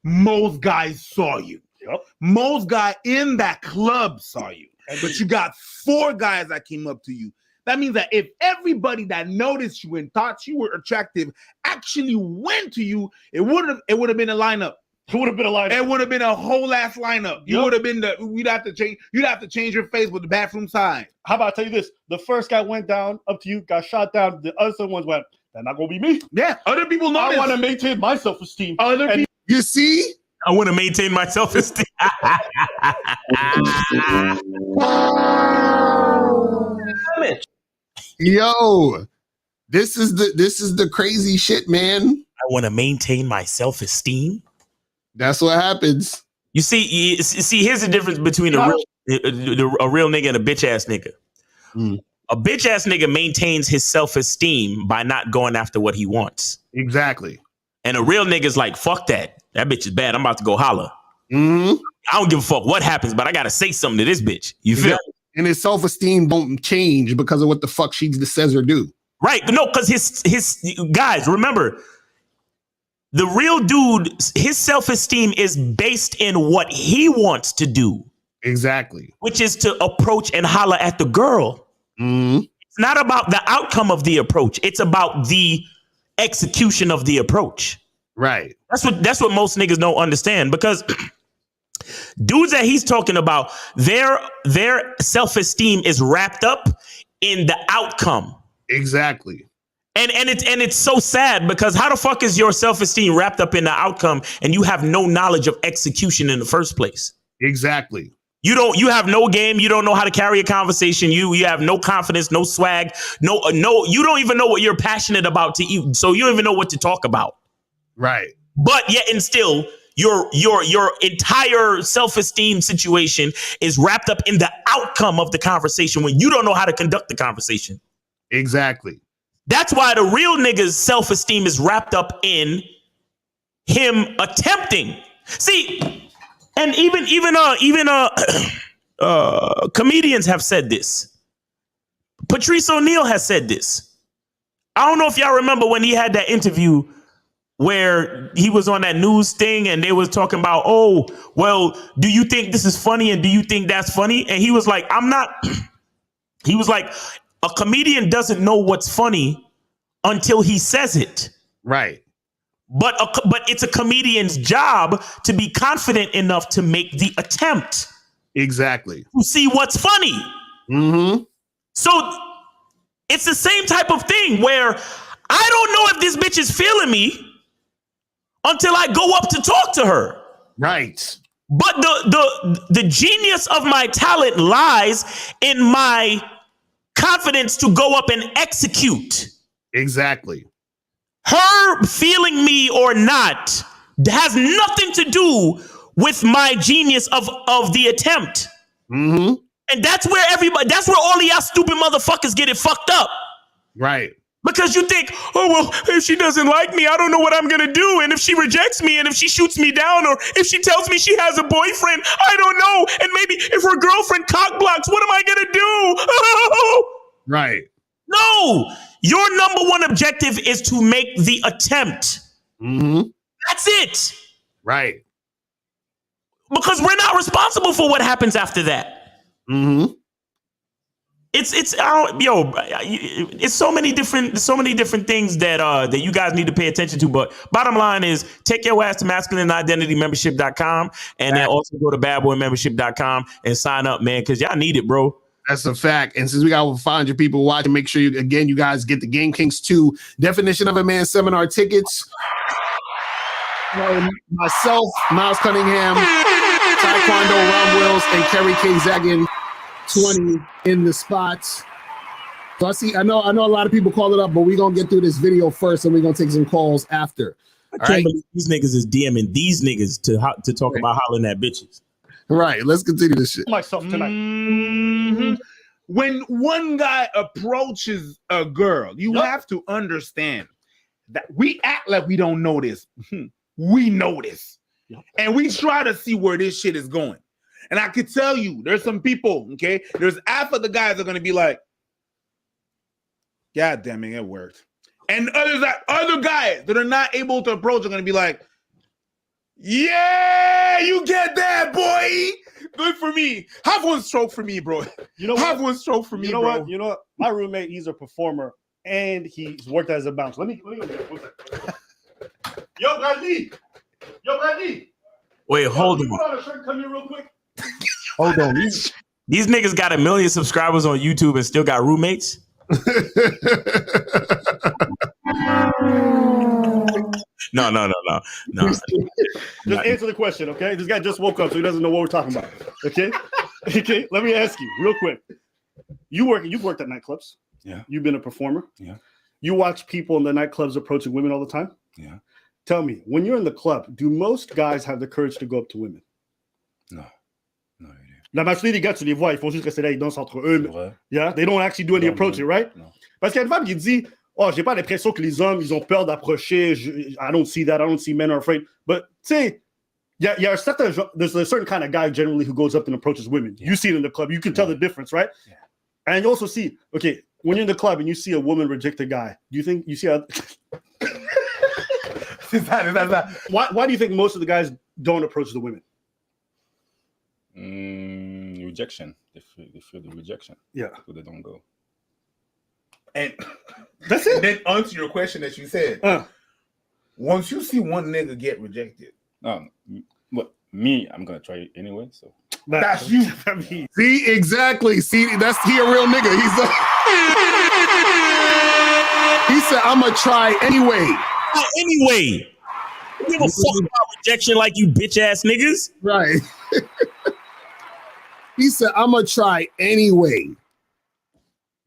most guys saw you. Yep. Most guy in that club saw you. But you got 4 guys that came up to you. That means that if everybody that noticed you and thought you were attractive actually went to you, it would have been a lineup. It would have been a lineup. It would have been a whole ass lineup. You would have been you'd have to change your face with the bathroom sign. How about I tell you this? The first guy went down up to you, got shot down. The other ones went, that's not gonna be me. Yeah, other people know. I want to maintain my self-esteem. You see? I want to maintain my self-esteem. Yo, this is the crazy shit, man. I want to maintain my self-esteem. That's what happens. You see, here's the difference between a real nigga and a bitch ass nigga. A bitch ass nigga maintains his self-esteem by not going after what he wants. Exactly. And a real nigga's like, fuck that. That bitch is bad. I'm about to go holler. Mm-hmm. I don't give a fuck what happens, but I got to say something to this bitch. You feel? And his self-esteem don't change because of what the fuck she says or do. Right. No, because his guys, remember, the real dude, his self-esteem is based in what he wants to do. Exactly. Which is to approach and holler at the girl. Mm-hmm. It's not about the outcome of the approach. It's about the execution of the approach. Right. That's what most niggas don't understand, because dudes that he's talking about, their self-esteem is wrapped up in the outcome. Exactly. And it's so sad, because how the fuck is your self-esteem wrapped up in the outcome and you have no knowledge of execution in the first place? Exactly. You have no game. You don't know how to carry a conversation. You have no confidence, no swag, no. You don't even know what you're passionate about so you don't even know what to talk about. Right. But yet and still, your entire self-esteem situation is wrapped up in the outcome of the conversation when you don't know how to conduct the conversation. Exactly. That's why the real nigga's self-esteem is wrapped up in him attempting. See. And even comedians have said this. Patrice O'Neal has said this. I don't know if y'all remember when he had that interview where he was on that news thing and they was talking about, oh, well, do you think this is funny and do you think that's funny? And he was like, I'm not. He was like, a comedian doesn't know what's funny until he says it. Right. But it's a comedian's job to be confident enough to make the attempt. Exactly. To see what's funny. Mm-hmm. So it's the same type of thing where I don't know if this bitch is feeling me until I go up to talk to her. Right. But the genius of my talent lies in my confidence to go up and execute. Exactly. Her feeling me or not has nothing to do with my genius of the attempt. Mm-hmm. And that's where all of y'all stupid motherfuckers get it fucked up. Right. Because you think, oh, well, if she doesn't like me, I don't know what I'm going to do. And if she rejects me and if she shoots me down or if she tells me she has a boyfriend, I don't know. And maybe if her girlfriend cock blocks, what am I going to do? Right. No, your number one objective is to make the attempt. Mm-hmm. That's it. Right. Because we're not responsible for what happens after that. Mm-hmm. It's so many different things that you guys need to pay attention to. But bottom line is, take your ass to masculineidentitymembership.com and then also go to badboymembership.com and sign up, man, because y'all need it, bro. That's a fact. And since we got over 500 people watching, make sure you guys get the Game Kings 2 Definition of a Man seminar tickets. Myself, Miles Cunningham, Taekwondo Ron Wills, and Kerry K. Zagan 20 in the spots. So I know a lot of people call it up, but we're gonna get through this video first and we're gonna take some calls after. I can't believe these niggas is DMing these niggas to talk about hollering at bitches. Right, let's continue this shit. Myself tonight. Mm-hmm. When one guy approaches a girl, you have to understand that we act like we don't know this. We know this. And we try to see where this shit is going. And I could tell you, there's some people, okay? There's half of the guys are going to be like, God damn it, it worked. And other guys that are not able to approach are going to be like, yeah, you get that, boy. Good for me. Have one stroke for me, bro. You know, have one stroke for me, bro. What? You know what? My roommate, he's a performer and he's worked as a bouncer. Let me go get one second. Yo, Bradley. Wait, hold on. Come here real quick. Hold on. These niggas got 1 million subscribers on YouTube and still got roommates? No. Just answer the question, okay? This guy just woke up, so he doesn't know what we're talking about. Okay? Okay, let me ask you real quick. You've worked at nightclubs. Yeah. You've been a performer. Yeah. You watch people in the nightclubs approaching women all the time? Yeah. Tell me, when you're in the club, do most guys have the courage to go up to women? No. La majorité des gars, tu les vois, ils font juste rester là, ils dansent entre eux. Yeah, they don't actually do any approaching, right? No. Parce qu'il y a une femme qui dit, oh, j'ai pas l'impression que les hommes, ils ont peur d'approcher. I don't see that. I don't see men are afraid. But, tu sais, there's a certain kind of guy generally who goes up and approaches women. Yeah. You see it in the club. You can tell the difference, right? Yeah. And you also see, okay, when you're in the club and you see a woman reject a guy, do you think you see a... Why do you think most of the guys don't approach the women? Rejection. They feel the rejection. Yeah. So they don't go. And that's it. Then answer your question that you said. Once you see one nigga get rejected. But me, I'm going to try it anyway. So that's you. See, exactly. See, he a real nigga. He said, I'm going to try anyway. Anyway. You give a fuck about rejection like you bitch ass niggas. Right. He said, I'm going to try anyway.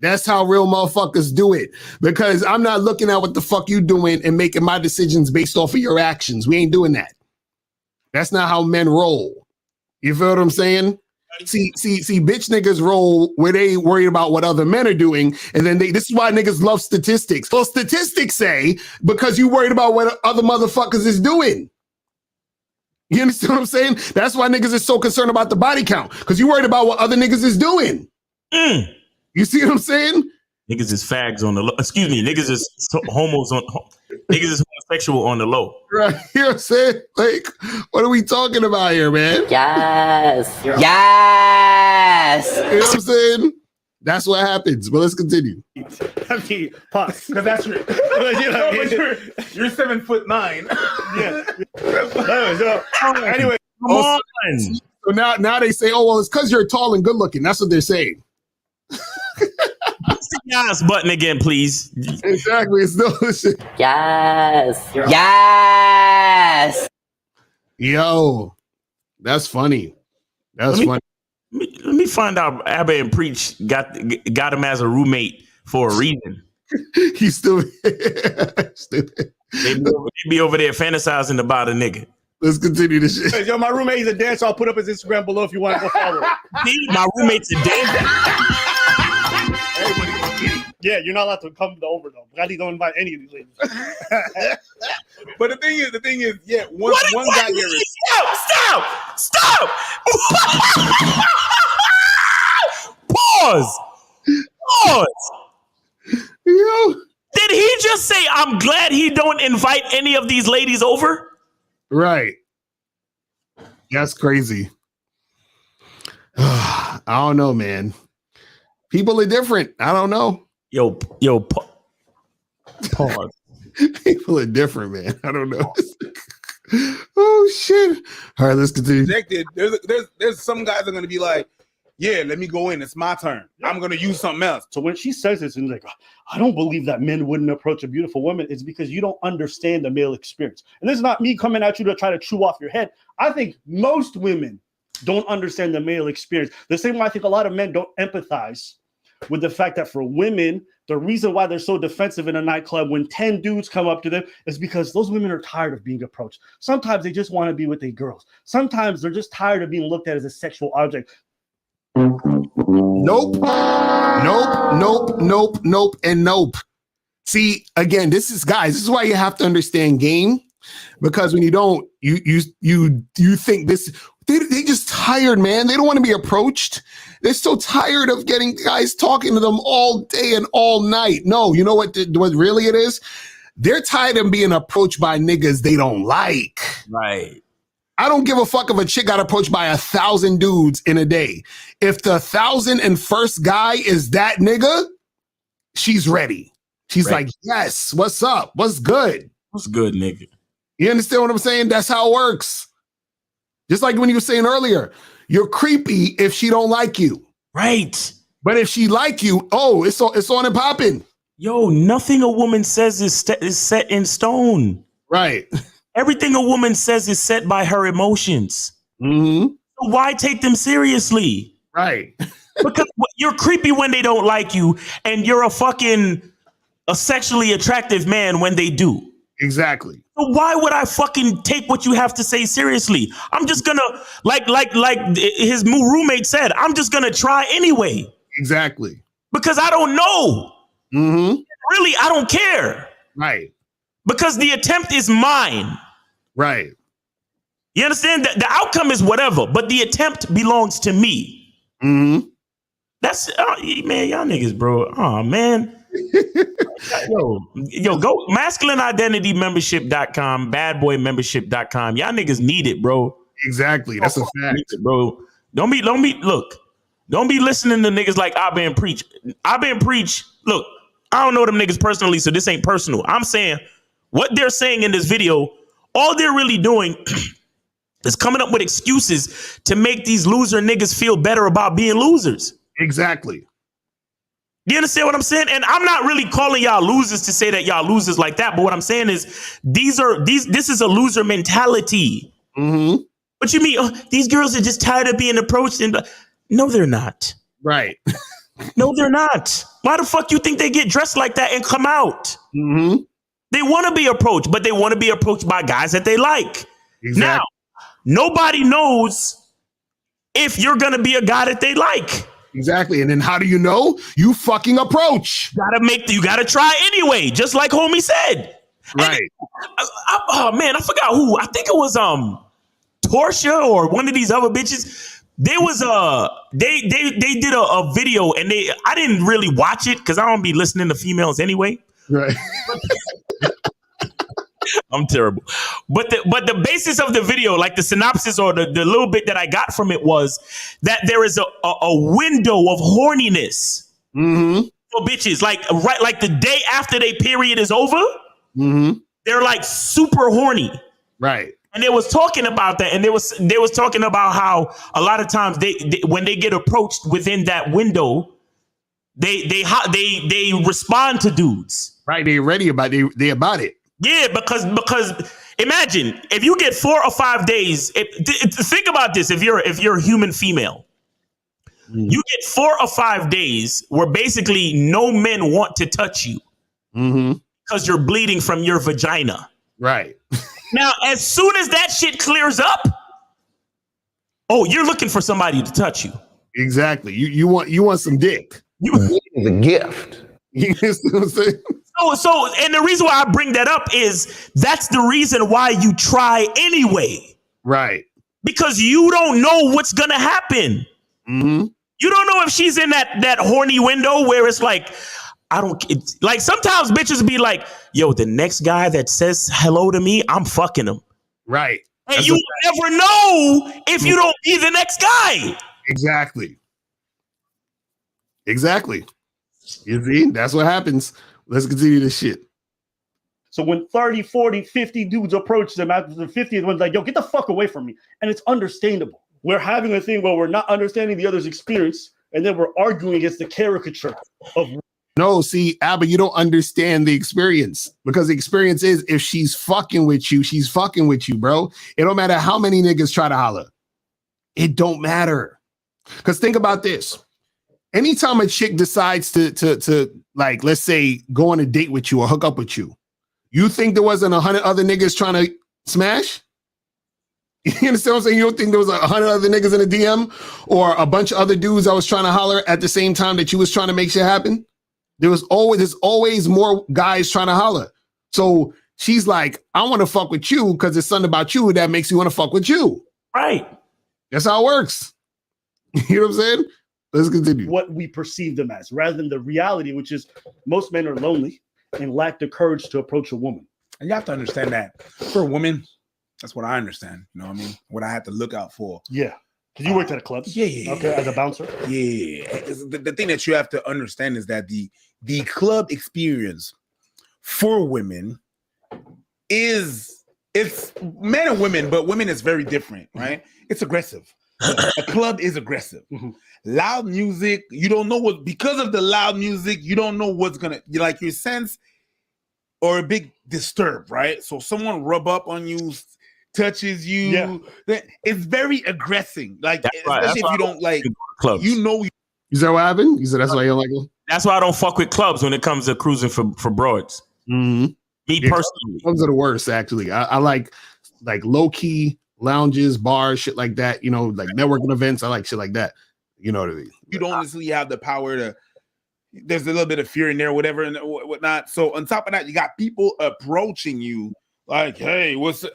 That's how real motherfuckers do it. Because I'm not looking at what the fuck you doing and making my decisions based off of your actions. We ain't doing that. That's not how men roll. You feel what I'm saying? See, bitch niggas roll where they worried about what other men are doing. And then this is why niggas love statistics. Well, statistics say because you worried about what other motherfuckers is doing. You understand what I'm saying? That's why niggas is so concerned about the body count. Because you worried about what other niggas is doing. You You see what I'm saying? Niggas is fags on the low. Excuse me, niggas is homos on. Niggas is homosexual on the low. Right. You know what I'm saying? Like, what are we talking about here, man? Yes. Yes. You know what I'm saying? That's what happens. But let's continue. I mean, pause. Because that's your, you're 7'9". Yeah. Anyway, come on. So now they say, oh, well, it's because you're tall and good looking. That's what they're saying. Yes, button again, please. Exactly. It's no shit. Yes. Yes. Yo, that's funny. That's funny. Let me find out. Abba and Preach got him as a roommate for a reason. He's still stupid. They be over there fantasizing about a nigga. Let's continue this shit. Hey, yo, my roommate is a dancer. I'll put up his Instagram below if you want to go follow. See, my roommate's a dancer. Yeah, you're not allowed to come over though. Glad you don't invite any of these ladies. But the thing is, yeah, one guy there is. Stop! Pause. Yo. Did he just say, I'm glad he don't invite any of these ladies over? Right. That's crazy. I don't know, man. People are different. I don't know. Yo, pause. People are different, man. I don't know. Oh shit! All right, let's continue. There's some guys that are gonna be like, yeah, let me go in. It's my turn. I'm gonna use something else. So when she says this and like, I don't believe that men wouldn't approach a beautiful woman, it's because you don't understand the male experience. And this is not me coming at you to try to chew off your head. I think most women don't understand the male experience. The same way I think a lot of men don't empathize with the fact that for women, the reason why they're so defensive in a nightclub when 10 dudes come up to them is because those women are tired of being approached. Sometimes they just want to be with their girls. Sometimes they're just tired of being looked at as a sexual object. Nope, and nope. See, again, this is why you have to understand game, because when you don't, you think this. They just tired, man. They don't want to be approached. They're so tired of getting guys talking to them all day and all night. No, you know what really it is? They're tired of being approached by niggas they don't like. Right. I don't give a fuck if a chick got approached by 1,000 dudes in a day. If the 1,001st guy is that nigga, she's ready. She's like, yes, what's up? What's good? What's good, nigga? You understand what I'm saying? That's how it works. Just like when you were saying earlier, you're creepy if she don't like you. Right. But if she like you, oh, it's on and popping. Yo, nothing a woman says is set in stone. Right. Everything a woman says is set by her emotions. Mm-hmm. So why take them seriously? Right. Because you're creepy when they don't like you, and you're a sexually attractive man when they do. Exactly. So why would I fucking take what you have to say seriously? I'm just gonna, like his roommate said, I'm just gonna try anyway. Exactly. Because I don't know. Mm-hmm. Really, I don't care. Right. Because the attempt is mine. Right. You understand? The outcome is whatever, but the attempt belongs to me. Mm-hmm. That's, man, y'all niggas, bro. Oh, man. Yo, go masculineidentitymembership.com, badboymembership.com. Y'all niggas need it, bro. Exactly. That's a fact. Bro. Don't be listening to niggas like Abba and Preach. Abba and Preach, look, I don't know them niggas personally, so this ain't personal. I'm saying what they're saying in this video, all they're really doing is coming up with excuses to make these loser niggas feel better about being losers. Exactly. You understand what I'm saying? And I'm not really calling y'all losers to say that y'all losers like that. But what I'm saying is this is a loser mentality. Mm-hmm. What you mean? Oh, these girls are just tired of being approached. No, they're not. Right. No, they're not. Why the fuck you think they get dressed like that and come out? Mm-hmm. They want to be approached, but they want to be approached by guys that they like. Exactly. Now, nobody knows if you're going to be a guy that they like. Exactly. And then how do you know? You fucking approach. You gotta try anyway, just like homie said. Right. Oh man, I forgot who. I think it was Torsia or one of these other bitches. There was they did a video, and I didn't really watch it because I don't be listening to females anyway. Right. I'm terrible. But the basis of the video, like the synopsis or the little bit that I got from it, was that there is a window of horniness for bitches. Like the day after their period is over, they're like super horny. Right. And they was talking about that, and they was talking about how a lot of times they when they get approached within that window, they respond to dudes. Right. They ready about they about it. Yeah, because imagine if you get 4 or 5 days. Think about this: if you're a human female, you get 4 or 5 days where basically no men want to touch you because you're bleeding from your vagina. Right. Now, as soon as that shit clears up, you're looking for somebody to touch you. Exactly. You want some dick. It's a gift. You know what I'm saying? So, and the reason why I bring that up is that's the reason why you try anyway. Right. Because you don't know what's gonna happen. You don't know if she's in that horny window where it's like, like sometimes bitches be like, yo, the next guy that says hello to me, I'm fucking him. Right. And you never know if you don't be the next guy. Exactly. You see, that's what happens. Let's continue this shit. So when 30, 40, 50 dudes approach them after the 50th one's like, yo, get the fuck away from me. And it's understandable. We're having a thing where we're not understanding the other's experience, and then we're arguing against the caricature of. No, see, Abba, you don't understand the experience, because the experience is if she's fucking with you, she's fucking with you, bro. It don't matter how many niggas try to holler. It don't matter. Because think about this. Anytime a chick decides to like, let's say, go on a date with you or hook up with you, you think there wasn't 100 other niggas trying to smash? You understand what I'm saying? You don't think there was 100 other niggas in a DM or a bunch of other dudes that was trying to holler at the same time that you was trying to make shit happen? There's always more guys trying to holler. So she's like, I want to fuck with you because there's something about you that makes you want to fuck with you. Right. That's how it works. You know what I'm saying? Let's continue. What we perceive them as, rather than the reality, which is most men are lonely and lack the courage to approach a woman. And you have to understand that for a woman, that's what I understand. You know what I mean? What I had to look out for. Yeah. Because you worked at a club. Yeah. Okay, as a bouncer. Yeah. The thing that you have to understand is that the club experience for women it's men and women, but women is very different, right? It's aggressive. A club is aggressive. Loud music, you don't know because of the loud music, you don't know what's gonna, like your sense or a big disturb, right? So someone rub up on you, touches you, it's very aggressive. Like, especially if you don't like clubs. You know. Is that what happened? You said that's why you don't like it? That's why I don't fuck with clubs when it comes to cruising for broads. Me personally. Clubs are the worst, actually. I like low key lounges, bars, shit like that. You know, like networking events. I like shit like that. You know what I mean? You don't necessarily have the power to. There's a little bit of fear in there, whatever and whatnot. So on top of that, you got people approaching you like, "Hey, what's?"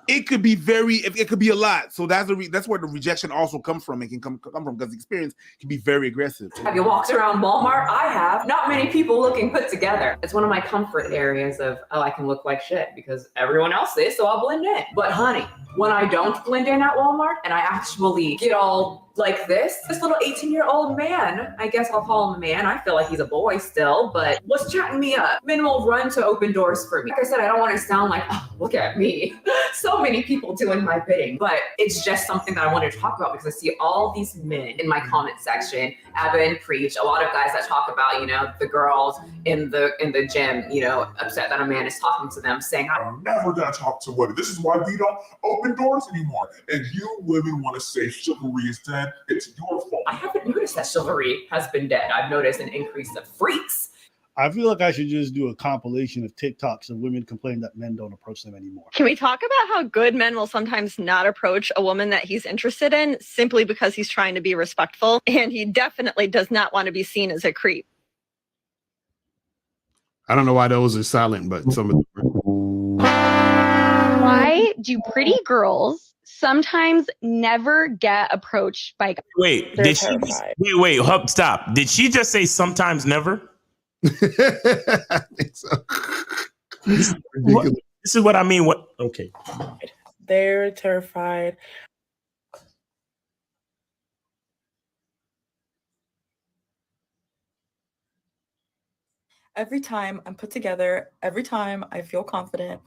It could be it could be a lot. So that's where the rejection also comes from. It can come from because the experience can be very aggressive. Have you walked around Walmart? I have. Not many people looking put together. It's one of my comfort areas of, I can look like shit because everyone else is, so I'll blend in. But honey, when I don't blend in at Walmart and I actually get all like this little 18-year-old man, I guess I'll call him a man. I feel like he's a boy still, but what's chatting me up? Men will run to open doors for me. Like I said, I don't want to sound like, oh, look at me. So many people doing my bidding, but it's just something that I wanted to talk about because I see all these men in my comment section, Evan, Preach, a lot of guys that talk about, the girls in the gym, upset that a man is talking to them saying, I'm never gonna talk to women. This is why we don't open doors anymore. And you women want to say chivalry is dead. It's your fault. I haven't noticed that chivalry has been dead. I've noticed an increase of freaks. I feel like I should just do a compilation of TikToks of women complaining that men don't approach them anymore. Can we talk about how good men will sometimes not approach a woman that he's interested in simply because he's trying to be respectful, and he definitely does not want to be seen as a creep? I don't know why those are silent, but some of them. Why do pretty girls sometimes never get approached by guys. Wait, They're did she wait, stop. Did she just say sometimes never? I think so. This is what I mean. What? Okay. They're terrified. Every time I'm put together, every time I feel confident,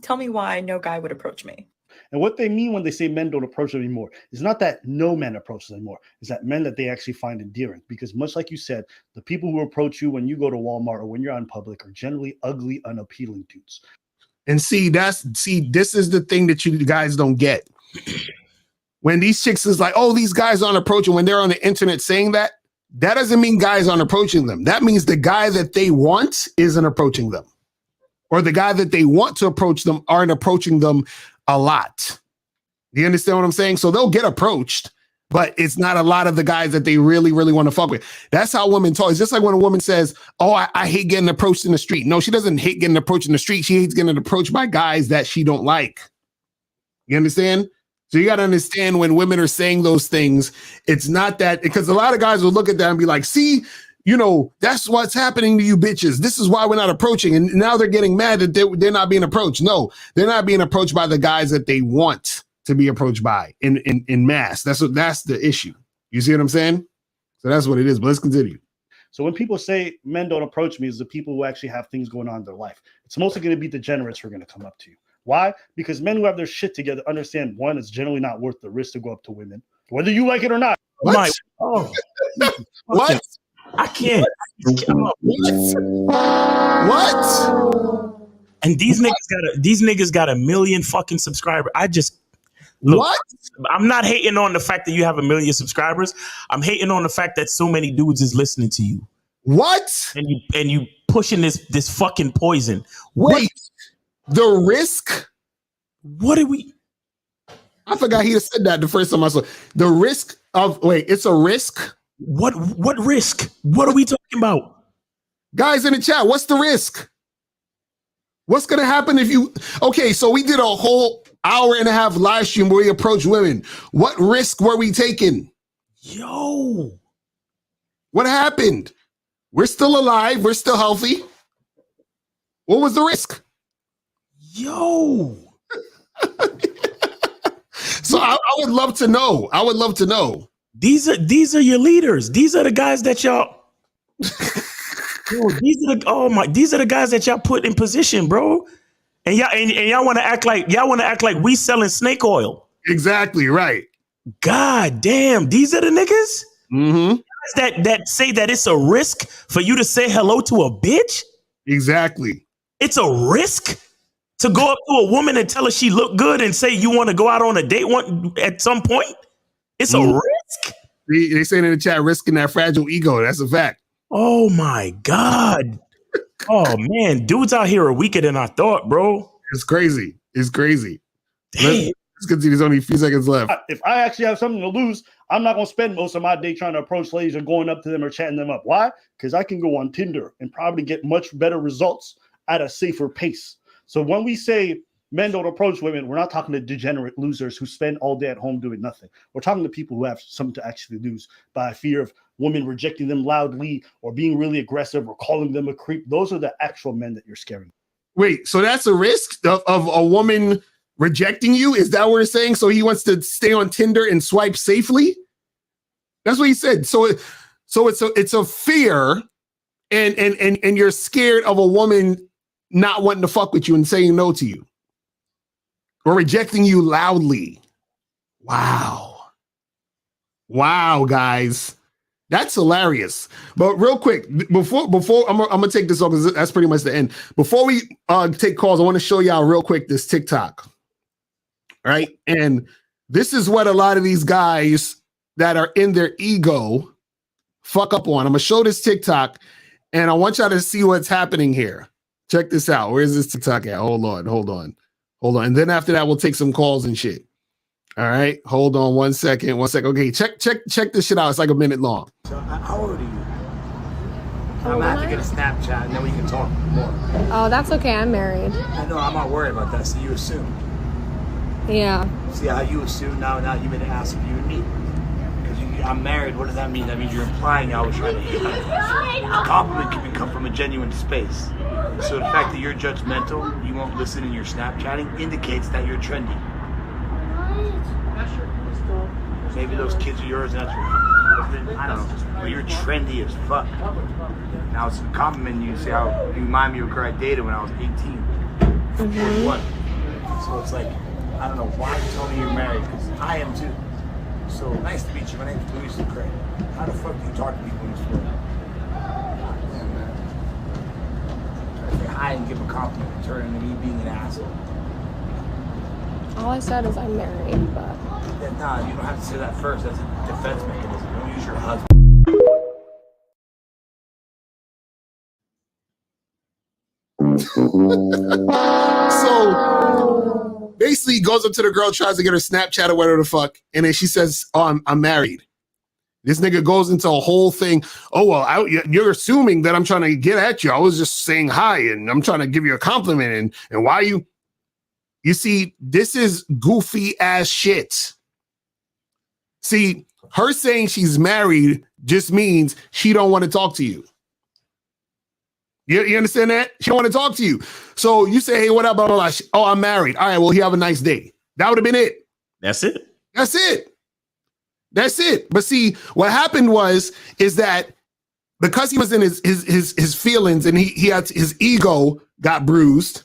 tell me why no guy would approach me. And what they mean when they say men don't approach them anymore is not that no men approach them anymore. It's that men that they actually find endearing. Because much like you said, the people who approach you when you go to Walmart or when you're out in public are generally ugly, unappealing dudes. And this is the thing that you guys don't get. When these chicks is like, oh, these guys aren't approaching, when they're on the internet saying that doesn't mean guys aren't approaching them. That means the guy that they want isn't approaching them. Or the guy that they want to approach them aren't approaching them a lot. Do you understand what I'm saying? So they'll get approached, but it's not a lot of the guys that they really, really want to fuck with. That's how women talk. It's just like when a woman says, oh, I hate getting approached in the street. No, she doesn't hate getting approached in the street. She hates getting approached by guys that she don't like. You understand? So you got to understand when women are saying those things, it's not that, because a lot of guys will look at that and be like, see, you know, that's what's happening to you bitches. This is why we're not approaching. And now they're getting mad that they're not being approached. No, they're not being approached by the guys that they want to be approached by in mass. That's the issue. You see what I'm saying? So that's what it is. But let's continue. So when people say men don't approach me, it's the people who actually have things going on in their life. It's mostly going to be degenerates who are going to come up to you. Why? Because men who have their shit together understand, one, it's generally not worth the risk to go up to women, whether you like it or not. What? What? I can't. What? And these niggas got a million fucking subscribers. I just look. What? I'm not hating on the fact that you have a million subscribers. I'm hating on the fact that so many dudes is listening to you. What? And you pushing this fucking poison. What? Wait, the risk? What did we? I forgot he said that the first time I saw the risk of. Wait, it's a risk. What risk? What are we talking about? Guys in the chat, what's the risk? What's going to happen if you... Okay, so we did a whole hour and a half live stream where we approached women. What risk were we taking? Yo. What happened? We're still alive. We're still healthy. What was the risk? Yo. So I would love to know. I would love to know. These are your leaders. These are the guys that y'all... Yo, these are the guys that y'all put in position, bro. And y'all want to act like we selling snake oil. Exactly right. God damn, these are the niggas Mm-hmm. that say that it's a risk for you to say hello to a bitch. Exactly. It's a risk to go up to a woman and tell her she look good and say you want to go out on a date at some point. It's a risk. They saying in the chat, risking that fragile ego. That's a fact. Oh my God. Oh man, dudes out here are weaker than I thought, bro. It's crazy. It's crazy. Damn. Let's continue. There's only a few seconds left. If I actually have something to lose, I'm not going to spend most of my day trying to approach ladies and going up to them or chatting them up. Why? Because I can go on Tinder and probably get much better results at a safer pace. So when we say men don't approach women, we're not talking to degenerate losers who spend all day at home doing nothing. We're talking to people who have something to actually lose by fear of women rejecting them loudly or being really aggressive or calling them a creep. Those are the actual men that you're scaring. Wait, so that's a risk of a woman rejecting you? Is that what it's saying? So he wants to stay on Tinder and swipe safely? That's what he said. So it's a fear, and you're scared of a woman not wanting to fuck with you and saying no to you or rejecting you loudly. Wow, guys. That's hilarious. But real quick, before I'm gonna take this off because that's pretty much the end. Before we take calls, I want to show y'all real quick this TikTok. All right, and this is what a lot of these guys that are in their ego fuck up on. I'm gonna show this TikTok, and I want y'all to see what's happening here. Check this out. Where's this TikTok at? Hold on. And then after that, we'll take some calls and shit. All right, hold on one second. Okay, check this shit out. It's like a minute long. So how old are you? I'm gonna have to get a Snapchat and then we can talk more. Oh, that's okay. I'm married. I know, I'm not worried about that, so you assume. Yeah. See how you assume now you made an ass of you and me. Because I'm married, what does that mean? That means you're implying I was trying to hit on you. A compliment can come from a genuine space. So the fact that you're judgmental, you won't listen in your Snapchatting, indicates that you're trendy. Maybe those kids are yours, and that's your husband. I don't know. But you're trendy as fuck. Now it's a compliment you say how you remind me of a girl I dated when I was 18. 41. So it's like, I don't know why you told me you're married, because I am too. So nice to meet you. My name's Luis Craig. How the fuck do you talk to people in this world? Yeah, man. Try to say hi and give a compliment and turn into me being an asshole. All I said is I'm married, but. Yeah, nah, you don't have to say that first. That's a defense mechanism. Don't use your husband. So basically, he goes up to the girl, tries to get her Snapchat or whatever the fuck, and then she says, "Oh, I'm married." This nigga goes into a whole thing. Oh, well, you're assuming that I'm trying to get at you. I was just saying hi, and I'm trying to give you a compliment, and why you? You see, this is goofy ass shit. See, her saying she's married just means she don't want to talk to you. You understand that? She don't want to talk to you. So you say, hey, what up, blah, blah, blah. Oh, I'm married. All right, well, you have a nice day. That would have been it. That's it. That's it. That's it. But see, what happened is that because he was in his feelings and he had his ego got bruised,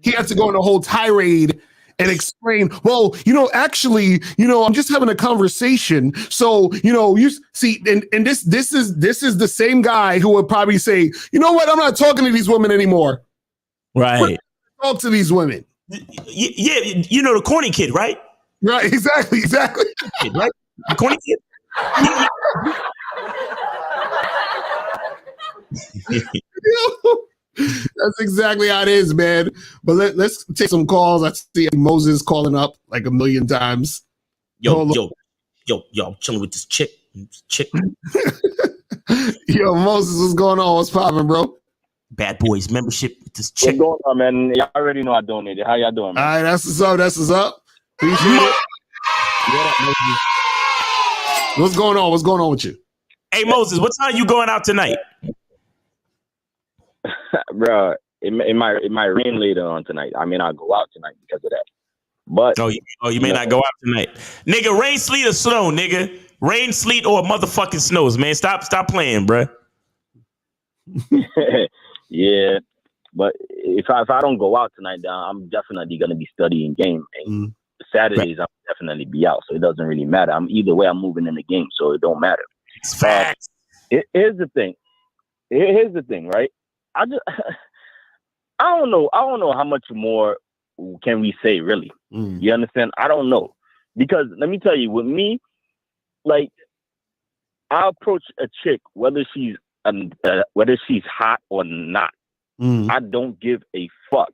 he had to go on a whole tirade and explain, well, actually, I'm just having a conversation. So, you see, and this is the same guy who would probably say, you know what, I'm not talking to these women anymore. Right. Talk to these women. Yeah, the corny kid, right? Right, exactly. Right? The corny kid. That's exactly how it is, man. But let's take some calls. I see Moses calling up like a million times. Yo, I'm chilling with this chick. Yo, Moses, what's going on? What's popping, bro? Bad Boys membership with this chick. What's going on, man? Y'all already know I donated. How y'all doing, man? All right, that's what's up. Appreciate it. What's going on? What's going on with you? Hey, Moses, what time you going out tonight? Bro, it might rain later on tonight. I may not go out tonight because of that. But you may not go out tonight, nigga. Rain, sleet, or snow, nigga. Rain, sleet, or motherfucking snows, man. Stop playing, bro. Yeah, but if I don't go out tonight, then I'm definitely gonna be studying game. And Saturdays I'll definitely be out, so it doesn't really matter. Either way, I'm moving in the game, so it don't matter. It's facts. Here's the thing. Here's the thing, right? I don't know how much more can we say, really. You understand? I don't know, because let me tell you, with me, like, I approach a chick whether she's hot or not. I don't give a fuck.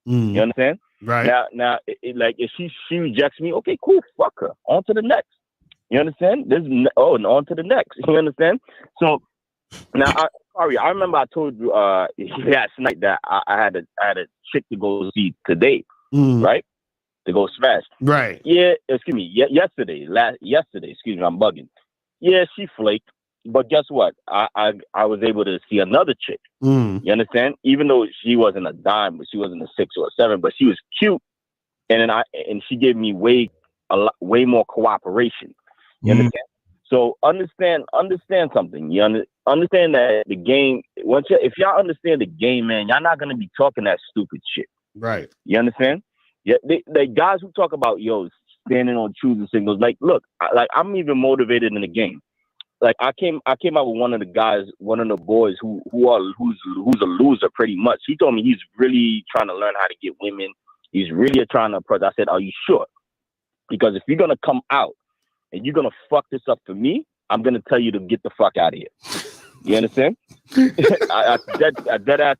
You understand? Right. Now, like, if she rejects me, okay, cool, fuck her. On to the next. You understand? On to the next. You understand? So now, I remember I told you last night that I had a chick to go see today, right? To go smash. Right. Yeah, excuse me. Yesterday, excuse me, I'm bugging. Yeah, she flaked. But guess what? I was able to see another chick. You understand? Even though she wasn't a dime, but she wasn't a 6 or a 7, but she was cute, and she gave me way more cooperation. You understand? So understand something. You understand that the game. If y'all understand the game, man, y'all not gonna be talking that stupid shit. Right. You understand? Yeah. The guys who talk about standing on truths and signals. Like, look, I'm even motivated in the game. Like, I came out with one of the guys, one of the boys who's a loser pretty much. He told me he's really trying to learn how to get women. He's really trying to approach. I said, are you sure? Because if you're gonna come out and you're gonna fuck this up for me, I'm gonna tell you to get the fuck out of here. You understand? I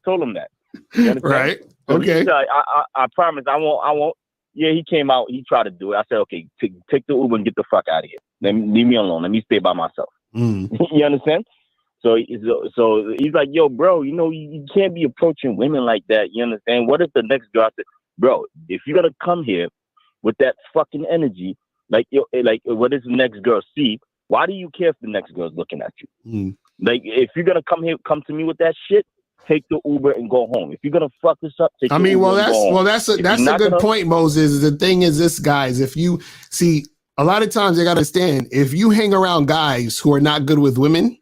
told him that. You understand? Right. So Okay. I promise I won't. Yeah, he came out. He tried to do it. I said, okay, take the Uber and get the fuck out of here. Leave me alone. Let me stay by myself. You understand? So he's like, yo, bro, you can't be approaching women like that. You understand? What if the next girl said, bro, if you're gonna come here with that fucking energy, like what does the next girl see? Why do you care if the next girl's looking at you? Like, if you're gonna come to me with that shit, take the Uber and go home. If you're gonna fuck this up, take the Uber and go home. That's a good point, Moses. The thing is this, guys, if you see, a lot of times they gotta understand, if you hang around guys who are not good with women,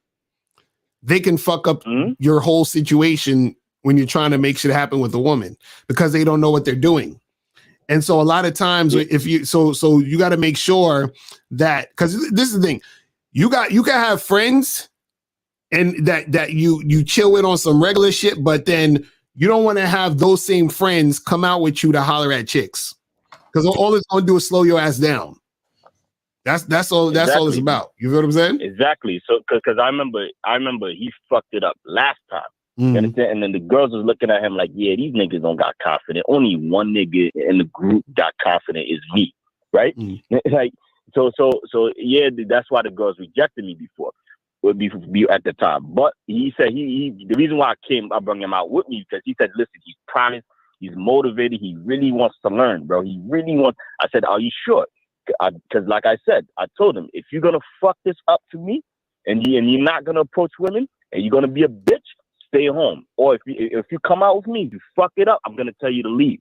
they can fuck up your whole situation when you're trying to make shit happen with a woman, because they don't know what they're doing. And so a lot of times if you, so you got to make sure that, because this is the thing, you can have friends and that you chill with on some regular shit, but then you don't want to have those same friends come out with you to holler at chicks, because all it's going to do is slow your ass down. That's all it's about. You know what I'm saying? Exactly. So because I remember he fucked it up last time. You understand? And then the girls was looking at him like, yeah, these niggas don't got confident. Only one nigga in the group got confident, is me, right? Like, so yeah, that's why the girls rejected me before, would be at the time. But he said the reason why I brought him out with me, because he said, listen, he's promised, he's motivated, he really wants to learn, bro. He really wants. I said, are you sure? Because like I said, I told him, if you're gonna fuck this up to me, and you're not gonna approach women, and you're gonna be a bitch, stay home. Or if you come out with me, you fuck it up, I'm gonna tell you to leave.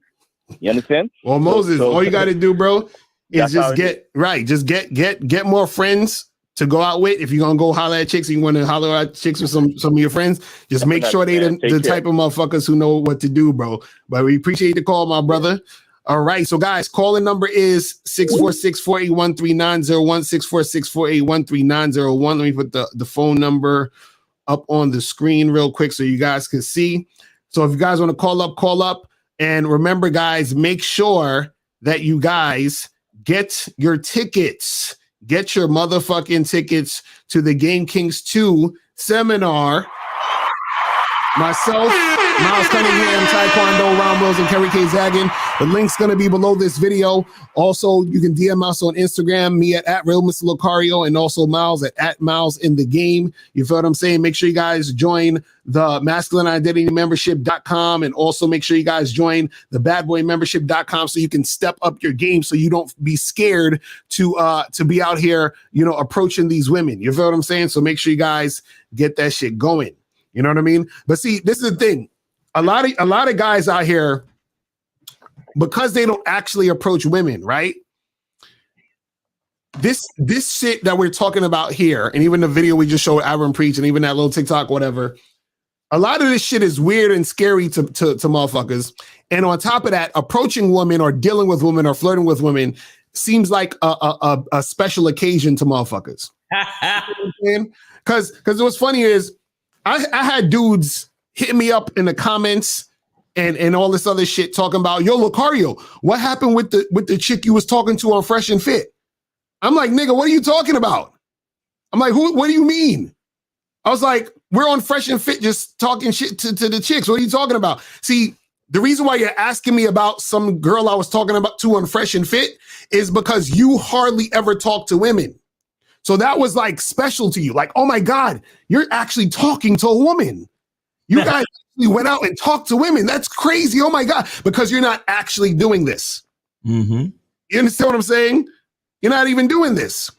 You understand? Well, Moses, all you got to do, bro, is just get more friends to go out with. If you're gonna go holler at chicks, and you want to holler at chicks with some of your friends, just make sure they the type of motherfuckers who know what to do, bro. But we appreciate the call, my brother. All right, so guys, calling number is 646-481-3901, 646-481-3901. Let me put the phone number up on the screen real quick so you guys can see. So if you guys want to call up. And remember, guys, make sure that you guys get your tickets. Get your motherfucking tickets to the Game Kings 2 seminar. Myself, Miles Cunningham, Taekwondo, Ron Wills, and Kerry K. Zaggin. The link's going to be below this video. Also, you can DM us on Instagram, me at Real Mr. Lucario, and also Miles at Miles in the Game. You feel what I'm saying? Make sure you guys join the masculineidentitymembership.com, and also make sure you guys join the badboymembership.com so you can step up your game, so you don't be scared to be out here, approaching these women. You feel what I'm saying? So make sure you guys get that shit going. You know what I mean? But see, this is the thing. A lot of guys out here, because they don't actually approach women, right? This shit that we're talking about here, and even the video we just showed Aaron Preach, and even that little TikTok, whatever, a lot of this shit is weird and scary to motherfuckers. And on top of that, approaching women or dealing with women or flirting with women seems like a special occasion to motherfuckers. Because what's funny is, I had dudes hit me up in the comments and all this other shit talking about, yo, Lucario, what happened with the chick you was talking to on Fresh and Fit? I'm like, nigga, what are you talking about? I'm like, what do you mean? I was like, we're on Fresh and Fit just talking shit to the chicks. What are you talking about? See, the reason why you're asking me about some girl I was talking about to on Fresh and Fit is because you hardly ever talk to women. So that was like special to you. Like, oh my God, you're actually talking to a woman. You guys actually went out and talked to women. That's crazy. Oh my God. Because you're not actually doing this. You understand what I'm saying? You're not even doing this.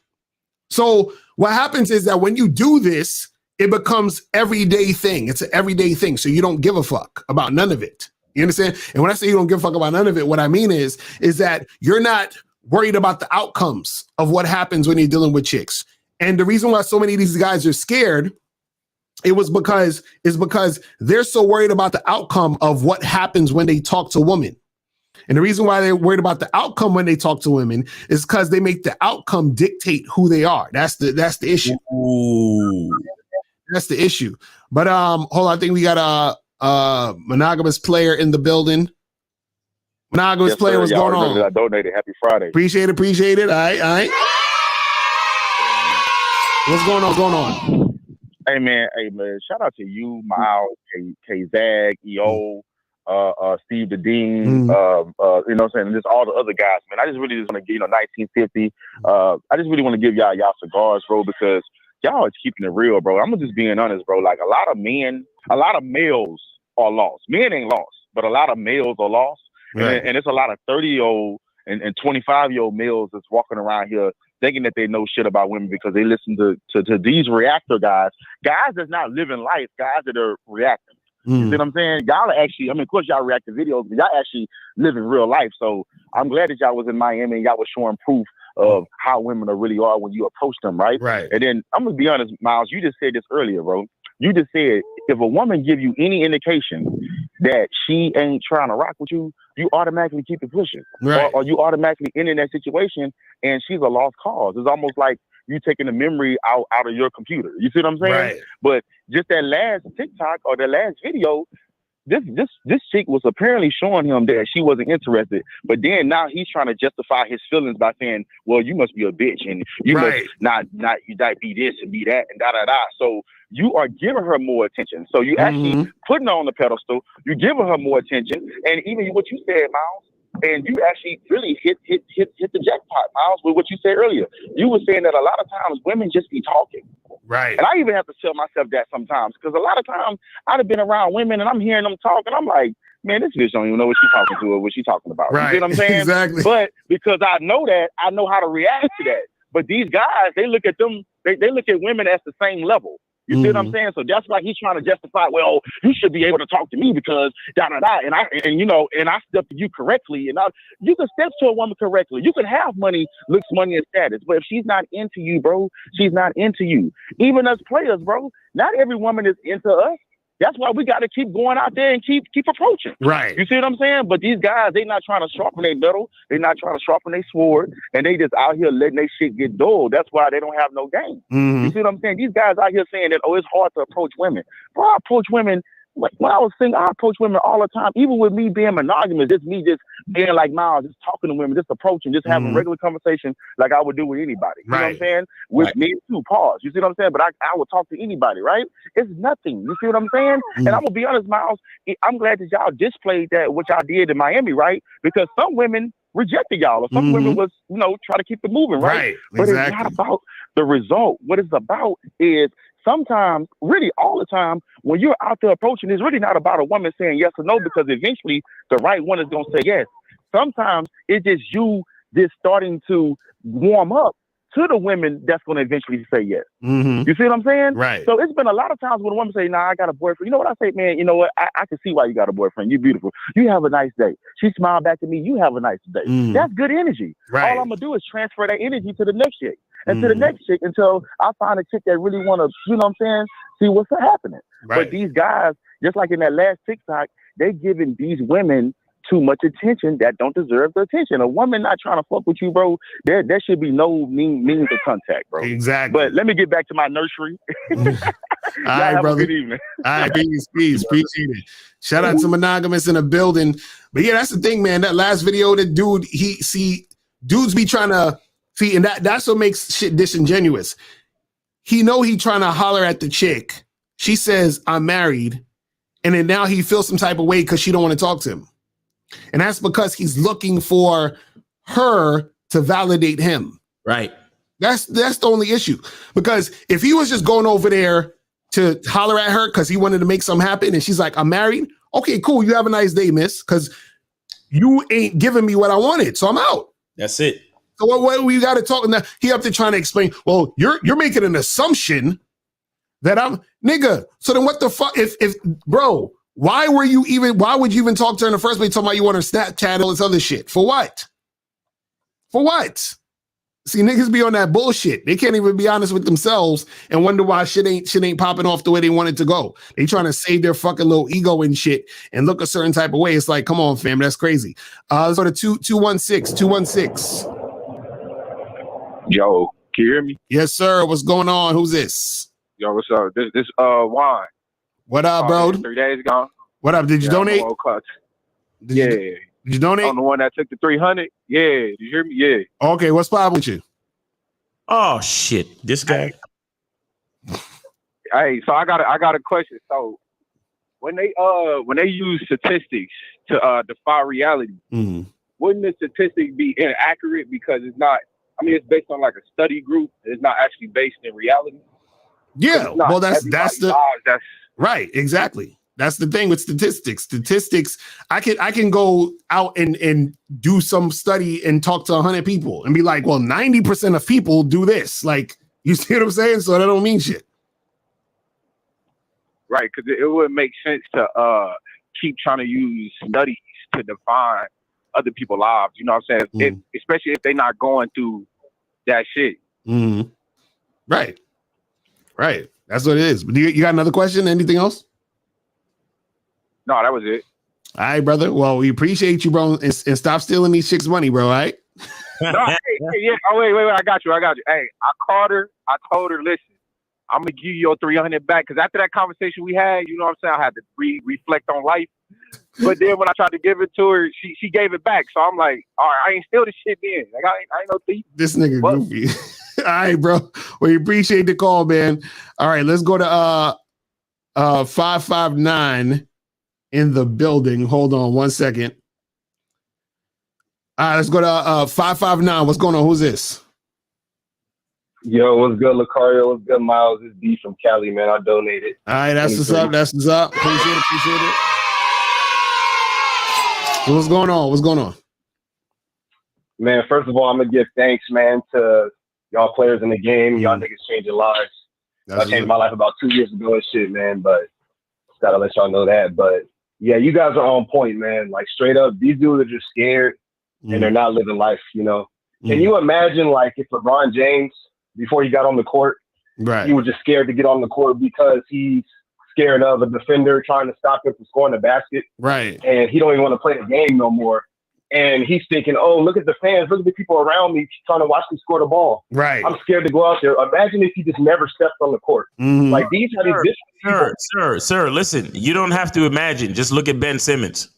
So what happens is that when you do this, it becomes everyday thing. It's an everyday thing. So you don't give a fuck about none of it. You understand? And when I say you don't give a fuck about none of it, what I mean is that you're not worried about the outcomes of what happens when you're dealing with chicks. And the reason why so many of these guys are scared is because they're so worried about the outcome of what happens when they talk to women. And the reason why they're worried about the outcome when they talk to women is because they make the outcome dictate who they are. That's the issue. That's the issue. But hold on, I think we got a monogamous player in the building. Monogamous player, what's going on? I donated. Happy Friday. Appreciate it. All right. What's going on? Hey man. Shout out to you, Miles, K Zag, EO, Steve the Dean, you know what I'm saying, and just all the other guys, man. I just really want to give 1950. I just really want to give y'all cigars, bro, because y'all is keeping it real, bro. I'm just being honest, bro. Like a lot of males are lost. Men ain't lost, but a lot of males are lost. Right. And it's a lot of 30-year-old and 25-year-old males that's walking around here thinking that they know shit about women because they listen to these reactor guys that's not living life, guys that are reacting. You see what I'm saying? Y'all are actually, I mean, of course y'all react to videos, but y'all actually live in real life. So I'm glad that y'all was in Miami and y'all was showing proof of how women really are when you approach them, right? Right. And then I'm gonna be honest, Miles, you just said this earlier, bro. You just said if a woman give you any indication that she ain't trying to rock with you, you automatically keep it pushing. Right. Or you automatically end in that situation and she's a lost cause. It's almost like you taking the memory out of your computer. You see what I'm saying? Right. But just that last TikTok or the last video, this chick was apparently showing him that she wasn't interested, but then now he's trying to justify his feelings by saying, well, you must be a bitch and you must not you might be this and be that and da. So you are giving her more attention. So you actually putting her on the pedestal, you're giving her more attention, and even what you said, Miles, and you actually really hit the jackpot, Miles, with what you said earlier. You were saying that a lot of times women just be talking. Right. And I even have to tell myself that sometimes, because a lot of times I'd have been around women and I'm hearing them talk and I'm like, man, this bitch don't even know what she's talking to or what she's talking about. Right. You see what I'm saying? Exactly. But because I know that, I know how to react to that. But these guys, they look at them, they look at women as the same level. You see what I'm saying? So that's why he's trying to justify, well, you should be able to talk to me because da. And I step to you correctly. And you can step to a woman correctly. You can have money, looks, money, and status. But if she's not into you, bro, she's not into you. Even as players, bro, not every woman is into us. That's why we got to keep going out there and keep approaching. Right. You see what I'm saying? But these guys, they not trying to sharpen their metal. They not trying to sharpen their sword. And they just out here letting their shit get dull. That's why they don't have no game. You see what I'm saying? These guys out here saying that, oh, it's hard to approach women. Bro, I approach women. When I was single, I approach women all the time. Even with me being monogamous, just me just being like Miles, just talking to women, just approaching, just having regular conversation like I would do with anybody. You know what I'm saying? With me too, pause. You see what I'm saying? But I would talk to anybody, right? It's nothing. You see what I'm saying? And I'm gonna be honest, Miles, I'm glad that y'all displayed that, what y'all did in Miami, right? Because some women rejected y'all, or some women was, try to keep it moving, right? But it's not about the result. What it's about is sometimes, really all the time, when you're out there approaching, it's really not about a woman saying yes or no, because eventually the right one is going to say yes. Sometimes it's just you just starting to warm up to the women that's going to eventually say yes. You see what I'm saying? Right. So it's been a lot of times when a woman say, nah, I got a boyfriend. You know what I say, man? You know what? I can see why you got a boyfriend. You're beautiful. You have a nice day. She smiled back at me. You have a nice day. That's good energy. Right. All I'm going to do is transfer that energy to the next chick. And to the next chick until I find a chick that really want to, you know what I'm saying, see what's happening. Right. But these guys, just like in that last TikTok, they giving these women too much attention that don't deserve the attention. A woman not trying to fuck with you, bro, there should be no means of contact, bro. Exactly. But let me get back to my nursery. All right, brother. Good evening. All right, peace. Appreciate it. Shout out to Monogamous in the building. But yeah, that's the thing, man. That last video, the dude, dudes be trying to see, and that's what makes shit disingenuous. He trying to holler at the chick. She says, I'm married. And then now he feels some type of way because she don't want to talk to him. And that's because he's looking for her to validate him. Right. That's the only issue. Because if he was just going over there to holler at her because he wanted to make something happen and she's like, I'm married. Okay, cool. You have a nice day, miss. Because you ain't giving me what I wanted. So I'm out. That's it. So what we got to talk now? He up there trying to explain, well, you're making an assumption that I'm nigga. So then what the fuck if bro, why would you even talk to her in the first place talking about you want her Snapchat, all this other shit? For what? For what? See, niggas be on that bullshit. They can't even be honest with themselves and wonder why shit ain't popping off the way they want it to go. They trying to save their fucking little ego and shit and look a certain type of way. It's like, come on, fam, that's crazy. Let's go to 216. Yo, can you hear me? Yes, sir. What's going on? Who's this? Yo, what's up? This Juan. What up, bro? 3 days ago. What up? Did you donate? Did you donate? I'm the one that took the 300. Yeah. Did you hear me? Yeah. Okay, what's poppin' with you? Oh shit. This guy. Hey, so I got a question. So when they use statistics to defy reality, wouldn't the statistic be inaccurate because it's not? I mean, it's based on like a study group. It's not actually based in reality. Yeah. Well, that's right. Exactly. That's the thing with statistics. Statistics, I can go out and do some study and talk to 100 people and be like, well, 90% of people do this. Like, you see what I'm saying? So that don't mean shit. Right, because it wouldn't make sense to keep trying to use studies to define other people's lives. You know what I'm saying? Especially if they're not going through that shit. Mm-hmm. Right. That's what it is. But you got another question? Anything else? No, that was it. All right, brother. Well, we appreciate you, bro, and stop stealing these chicks' money, bro. All right? No, yeah. Oh, wait. I got you. Hey, I called her. I told her, listen, I'm gonna give you your 300 back. Because after that conversation we had, you know what I'm saying, I had to reflect on life. But then when I tried to give it to her, she gave it back. So I'm like, all right, I ain't steal the shit then. Like I ain't no thief. This nigga goofy. All right, bro. We appreciate the call, man. All right, let's go to 559 in the building. Hold on 1 second. All right, let's go to 559. What's going on? Who's this? Yo, what's good, Lucario? What's good, Miles? It's D from Cali, man. I donated. All right, that's what's up. Appreciate it. So what's going on? Man, first of all, I'm going to give thanks, man, to y'all players in the game. Y'all niggas changing lives. I changed my life about 2 years ago and shit, man, but just got to let y'all know that. But, yeah, you guys are on point, man. Like, straight up, these dudes are just scared, and they're not living life, you know? Can you imagine, like, if LeBron James, before he got on the court, he was just scared to get on the court because he's scared of a defender trying to stop him from scoring the basket. Right. And he don't even want to play the game no more. And he's thinking, oh, look at the fans, look at the people around me trying to watch me score the ball. Right. I'm scared to go out there. Imagine if he just never stepped on the court. Like these are these Sir, listen, you don't have to imagine. Just look at Ben Simmons.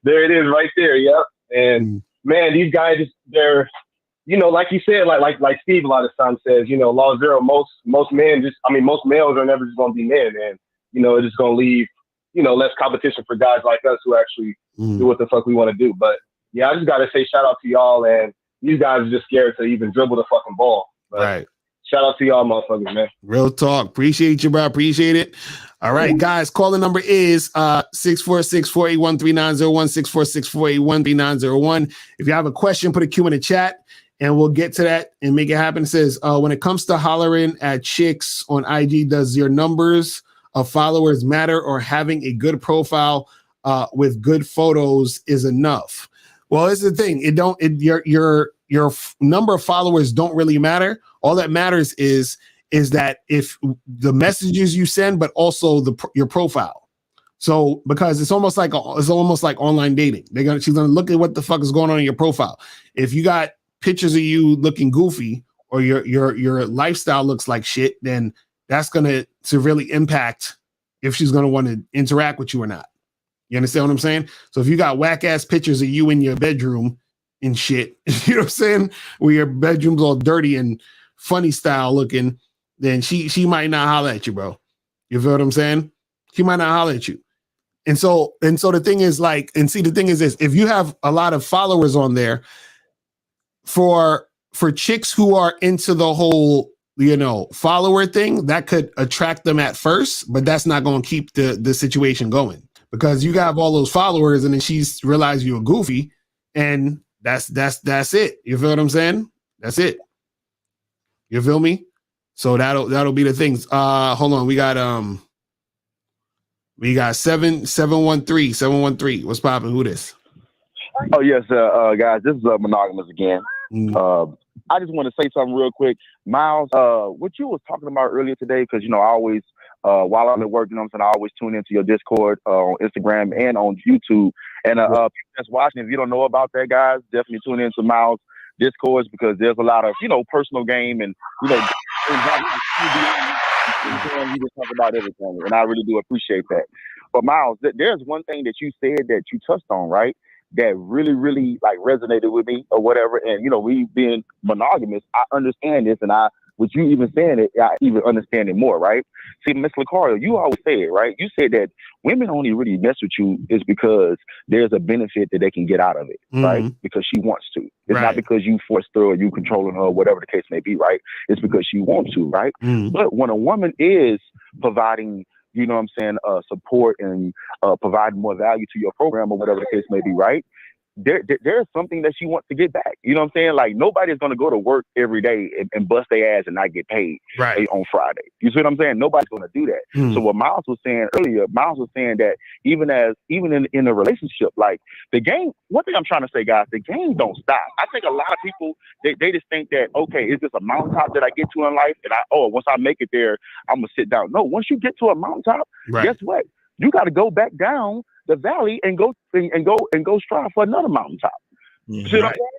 There it is right there. Yep. And man, these guys, they're, you know, like you said, like Steve a lot of times says, you know, law zero, most males are never just going to be men. And, you know, it's just going to leave, you know, less competition for guys like us who actually do what the fuck we want to do. But yeah, I just got to say shout out to y'all. And you guys are just scared to even dribble the fucking ball. But right. Shout out to y'all motherfuckers, man. Real talk. Appreciate you, bro. Appreciate it. All right, guys. Calling number is 646-481-3901, 646-481-3901. If you have a question, put a Q in the chat and we'll get to that and make it happen. It says, when it comes to hollering at chicks on IG, does your numbers of followers matter, or having a good profile with good photos is enough? Well, it's the thing. Your number of followers don't really matter. All that matters is that if the messages you send, but also your profile. So because it's almost like online dating. She's gonna look at what the fuck is going on in your profile. If you got pictures of you looking goofy, or your lifestyle looks like shit, then that's gonna severely impact if she's gonna want to interact with you or not. You understand what I'm saying? So if you got whack ass pictures of you in your bedroom and shit, you know what I'm saying, where your bedroom's all dirty and funny style looking, then she might not holler at you, bro. You feel what I'm saying? She might not holler at you. And so the thing is the thing is this: if you have a lot of followers on there, for chicks who are into the whole, you know, follower thing, that could attract them at first, but that's not going to keep the situation going, because you have all those followers and then she's realized you're goofy, and that's it. You feel what I'm saying? That's it. You feel me? So that'll be the things. Hold on. We got 713. What's popping? Who this? Oh yes, guys. This is Monogamous again. I just want to say something real quick, Miles. What you was talking about earlier today, because you know I always, while I'm at work, you know what I'm saying, I always tune into your Discord on Instagram and on YouTube. And people that's watching, if you don't know about that, guys, definitely tune into Miles Discords, because there's a lot of, you know, personal game and, you know, you just talk about everything, and I really do appreciate that. But Miles, there's one thing that you said that you touched on, right, that really, really like resonated with me or whatever. And you know, we being monogamous, I understand this, and I with you even saying it, I even understand it more, right? See, Miss Lucario, you always say it, right? You said that women only really mess with you is because there's a benefit that they can get out of it, right? Because she wants to. It's not because you forced her or you controlling her or whatever the case may be, right? It's because she wants to, right? But when a woman is providing, you know what I'm saying, support and providing more value to your program or whatever the case may be, right? There's something that she wants to get back. You know what I'm saying? Like, nobody's going to go to work every day and bust their ass and not get paid on Friday. You see what I'm saying? Nobody's going to do that. So what Miles was saying earlier, Miles was saying that even in a relationship, like the game, one thing I'm trying to say, guys, the game don't stop. I think a lot of people, they just think that, okay, is this a mountaintop that I get to in life? And once I make it there, I'm going to sit down. No, once you get to a mountaintop, guess what? You got to go back down the valley and go strive for another mountaintop. You see what I'm saying?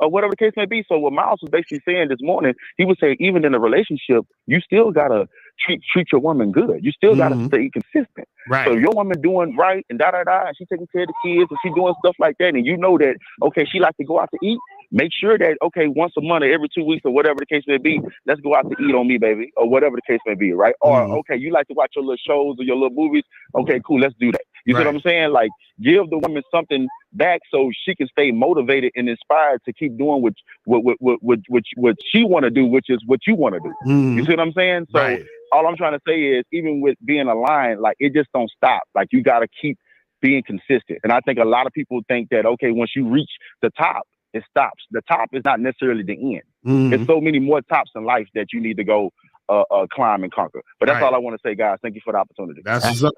Or whatever the case may be. So what Miles was basically saying this morning, he was saying even in a relationship, you still gotta treat your woman good. You still gotta stay consistent. So if your woman doing right and and she taking care of the kids and she doing stuff like that, and you know that, okay, she like to go out to eat, make sure that, okay, once a month or every 2 weeks or whatever the case may be, let's go out to eat on me, baby, or whatever the case may be, right? Or, okay, you like to watch your little shows or your little movies, okay, cool, let's do that. You see what I'm saying? Like, give the woman something back so she can stay motivated and inspired to keep doing what she want to do, which is what you want to do. You see what I'm saying? So all I'm trying to say is, even with being aligned, like, it just don't stop. Like, you got to keep being consistent. And I think a lot of people think that, okay, once you reach the top, it stops. The top is not necessarily the end. There's so many more tops in life that you need to go climb and conquer. But that's all I want to say, guys. Thank you for the opportunity. That's what's up.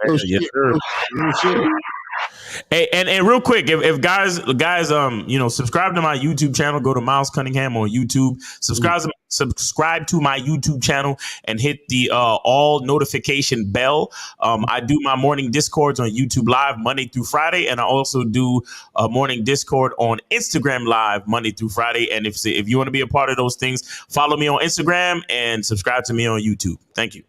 Hey, and real quick, if guys, you know, subscribe to my YouTube channel. Go to Miles Cunningham on YouTube. Subscribe to my YouTube channel and hit the all notification bell. I do my morning discords on YouTube Live Monday through Friday, and I also do a morning Discord on Instagram Live Monday through Friday. And if you want to be a part of those things, follow me on Instagram and subscribe to me on YouTube. Thank you.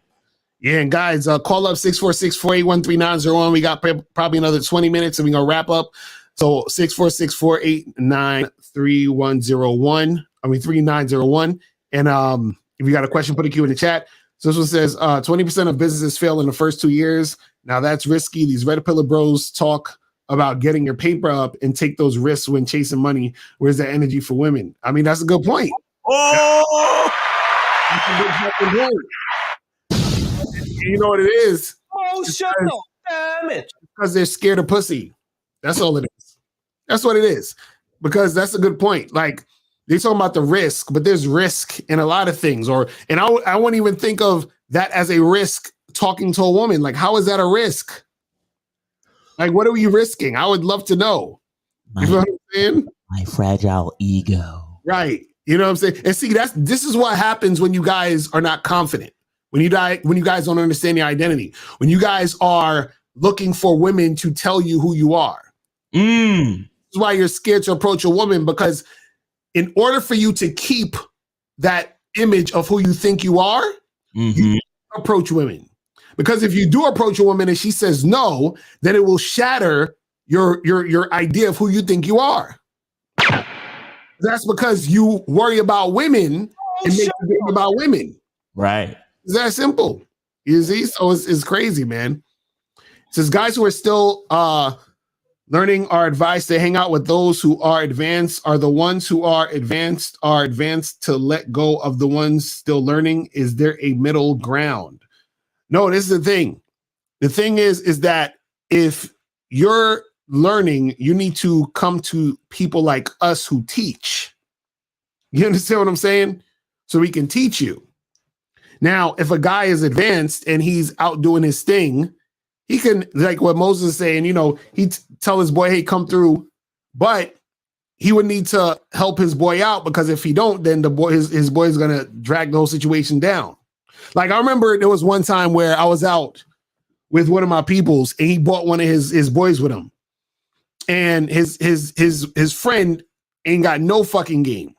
Yeah, and guys, call up 646-481-3901. We got probably another 20 minutes and we're going to wrap up. So 646-489-3101. 3901. And if you got a question, put a Q in the chat. So this one says 20% of businesses fail in the first 2 years. Now that's risky. These red pillar bros talk about getting your paper up and take those risks when chasing money. Where's that energy for women? I mean, that's a good point. Oh, that's a good fucking point. You know what it is? Emotional damage. Because they're scared of pussy. That's all it is. That's what it is. Because that's a good point. Like, they're talking about the risk, but there's risk in a lot of things. And I wouldn't even think of that as a risk talking to a woman. Like, how is that a risk? Like, what are we risking? I would love to know. You know what I'm saying? My fragile ego. Right. You know what I'm saying? And see, this is what happens when you guys are not confident. When you guys don't understand your identity, when you guys are looking for women to tell you who you are. This is why you're scared to approach a woman, because in order for you to keep that image of who you think you are, you approach women. Because if you do approach a woman and she says no, then it will shatter your idea of who you think you are. That's because you worry about women and make you think about women. Right. It's that simple. You see? So it's crazy, man. It says guys who are still learning are advised to hang out with those who are advanced. Are the ones who are advanced to let go of the ones still learning? Is there a middle ground? No, this is the thing. The thing is that if you're learning, you need to come to people like us who teach. You understand what I'm saying? So we can teach you. Now, if a guy is advanced and he's out doing his thing, he can, like what Moses is saying, you know, he'd tell his boy, hey, come through. But he would need to help his boy out, because if he don't, then his boy is going to drag the whole situation down. Like, I remember there was one time where I was out with one of my peoples and he brought one of his boys with him. And his friend ain't got no fucking game.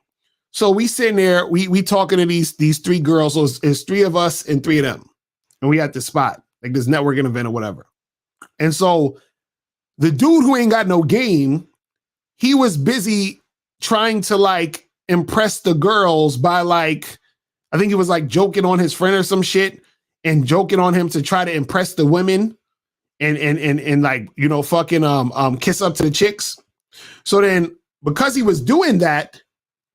So we sitting there, we talking to these three girls. So it's three of us and three of them. And we at the spot, like this networking event or whatever. And so the dude who ain't got no game, he was busy trying to like impress the girls by like I think he was like joking on his friend or some shit and joking on him to try to impress the women and like, you know, fucking kiss up to the chicks. So then because he was doing that,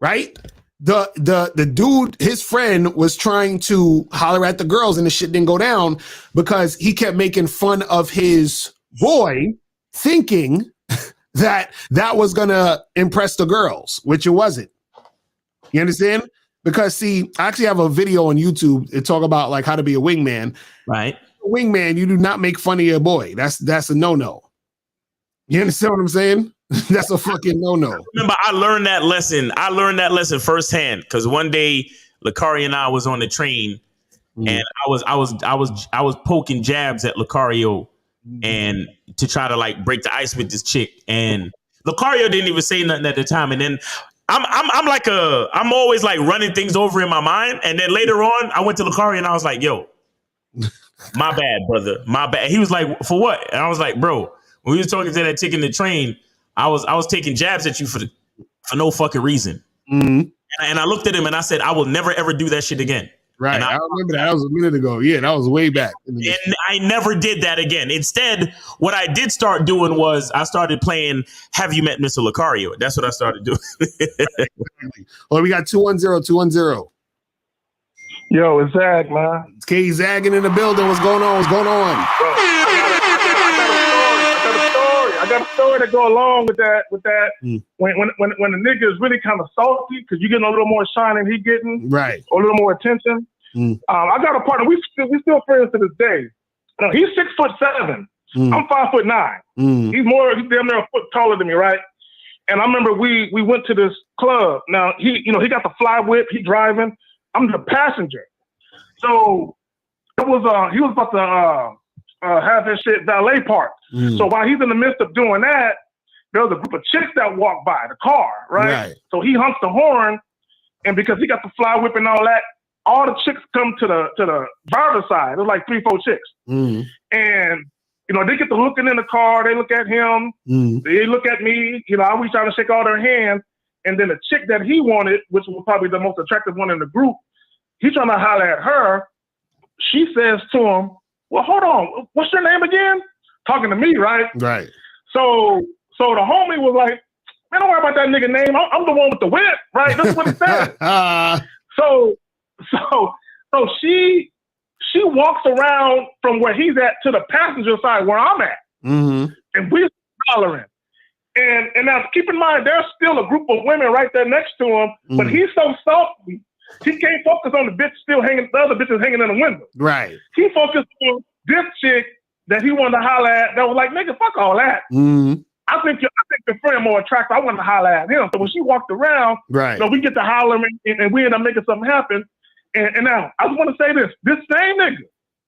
right? The dude, his friend, was trying to holler at the girls and the shit didn't go down because he kept making fun of his boy, thinking that was gonna impress the girls, which it wasn't. You understand? Because see, I actually have a video on YouTube that talk about like how to be a wingman. Right. A wingman, you do not make fun of your boy. That's a no-no. You understand what I'm saying? That's a fucking no-no. Remember, I learned that lesson. Firsthand because one day, Lucario and I was on the train, and I was poking jabs at Lucario, and to try to like break the ice with this chick, and Lucario didn't even say nothing at the time, and then I'm always like running things over in my mind, and then later on, I went to Lucario and I was like, "Yo, my bad, brother, my bad." He was like, "For what?" And I was like, "Bro, when we was talking to that chick in the train, I was taking jabs at you for no fucking reason." And I looked at him and I said, "I will never ever do that shit again." Right. I remember that. That was a minute ago. Yeah, that was way back. And I never did that again. Instead, what I did start doing was I started playing Have You Met Mr. Lucario? That's what I started doing. Well, we got 210-210. Yo, it's Zag, man. It's K Zagging in the building. What's going on? I got a story to go along with that. When the nigga is really kind of salty because you're getting a little more shine than he getting, right? Or a little more attention. I got a partner. We still friends to this day. No, he's 6'7". I'm 5'9". He's damn near a foot taller than me, right? And I remember we went to this club. Now he got the fly whip. He driving. I'm the passenger. So it was he was about to have his shit valet parked. So while he's in the midst of doing that, there was a group of chicks that walked by the car, right? So he honks the horn, and because he got the fly whip and all that, all the chicks come to the driver's side. There's like 3-4 chicks, and they get to looking in the car. They look at him. They look at me. I was trying to shake all their hands, and then the chick that he wanted, which was probably the most attractive one in the group, he's trying to holler at her. She says to him, "Well, hold on. What's your name again?" Talking to me, right? Right. So the homie was like, "Man, don't worry about that nigga name. I'm the one with the whip, right?" That's what he said. So she walks around from where he's at to the passenger side where I'm at, and we're hollering. And now keep in mind, there's still a group of women right there next to him, but he's so salty, he can't focus on the bitch still hanging. The other bitch is hanging in the window. Right. He focused on this chick that he wanted to holler at. That was like, nigga, fuck all that. I think your friend more attractive. I wanted to holler at him. So when she walked around, right, we get to hollering and we end up making something happen. And now I just want to say this same nigga,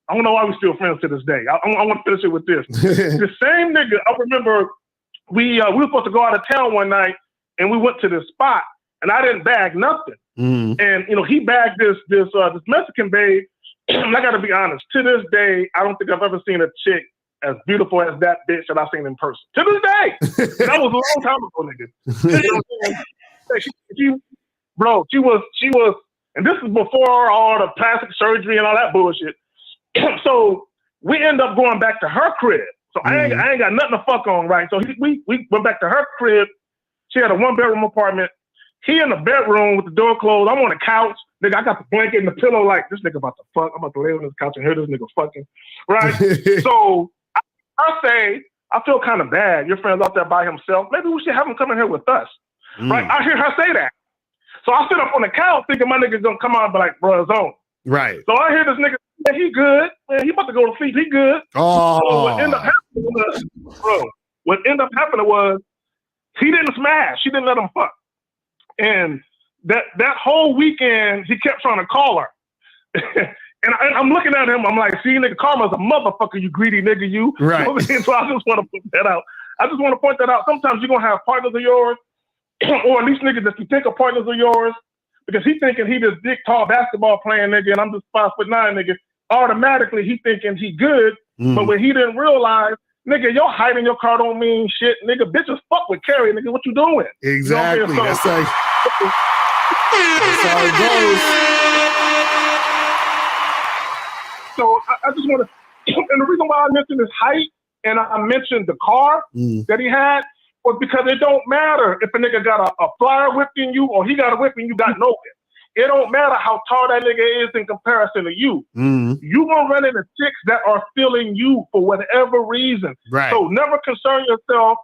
I don't know why we still friends to this day. I want to finish it with this. The same nigga, I remember we were supposed to go out of town one night and we went to this spot and I didn't bag nothing. And he bagged this Mexican babe. And I gotta be honest, to this day, I don't think I've ever seen a chick as beautiful as that bitch that I've seen in person. To this day. And that was a long time ago, nigga. She was, and this is before all the plastic surgery and all that bullshit. So we end up going back to her crib. So I ain't got nothing to fuck on, right? So we went back to her crib. She had a 1-bedroom apartment. He in the bedroom with the door closed. I'm on the couch. Nigga, I got the blanket and the pillow like, this nigga about to fuck. I'm about to lay on this couch and hear this nigga fucking. Right? So I say, I feel kind of bad. Your friend's out there by himself. Maybe we should have him come in here with us. Right? I hear her say that. So I sit up on the couch thinking my nigga's gonna come out and be like, bro, it's on. Right. So I hear this nigga, man, he good. Man, he about to go to sleep. He good. Oh. So what ended up happening was, he didn't smash. She didn't let him fuck. And that whole weekend, he kept trying to call her. And I'm looking at him, I'm like, see, nigga, karma's a motherfucker, you greedy nigga, you. Right. So I just want to point that out. Sometimes you're going to have partners of yours, or at least niggas that you think are partners of yours, because he thinking he this big, tall basketball playing nigga, and I'm just 5'9" nigga. Automatically, he thinking he good, but what he didn't realize, nigga, your height in your car don't mean shit. Nigga, bitches fuck with Carrie, nigga. What you doing? Exactly. You know what I mean? That's how it goes. So I just want to, and the reason why I mentioned his height and I mentioned the car that he had was because it don't matter if a nigga got a flyer whip in you or he got a whip and you got no whip. It don't matter how tall that nigga is in comparison to you. You gonna run into chicks that are feeling you for whatever reason. Right. So never concern yourself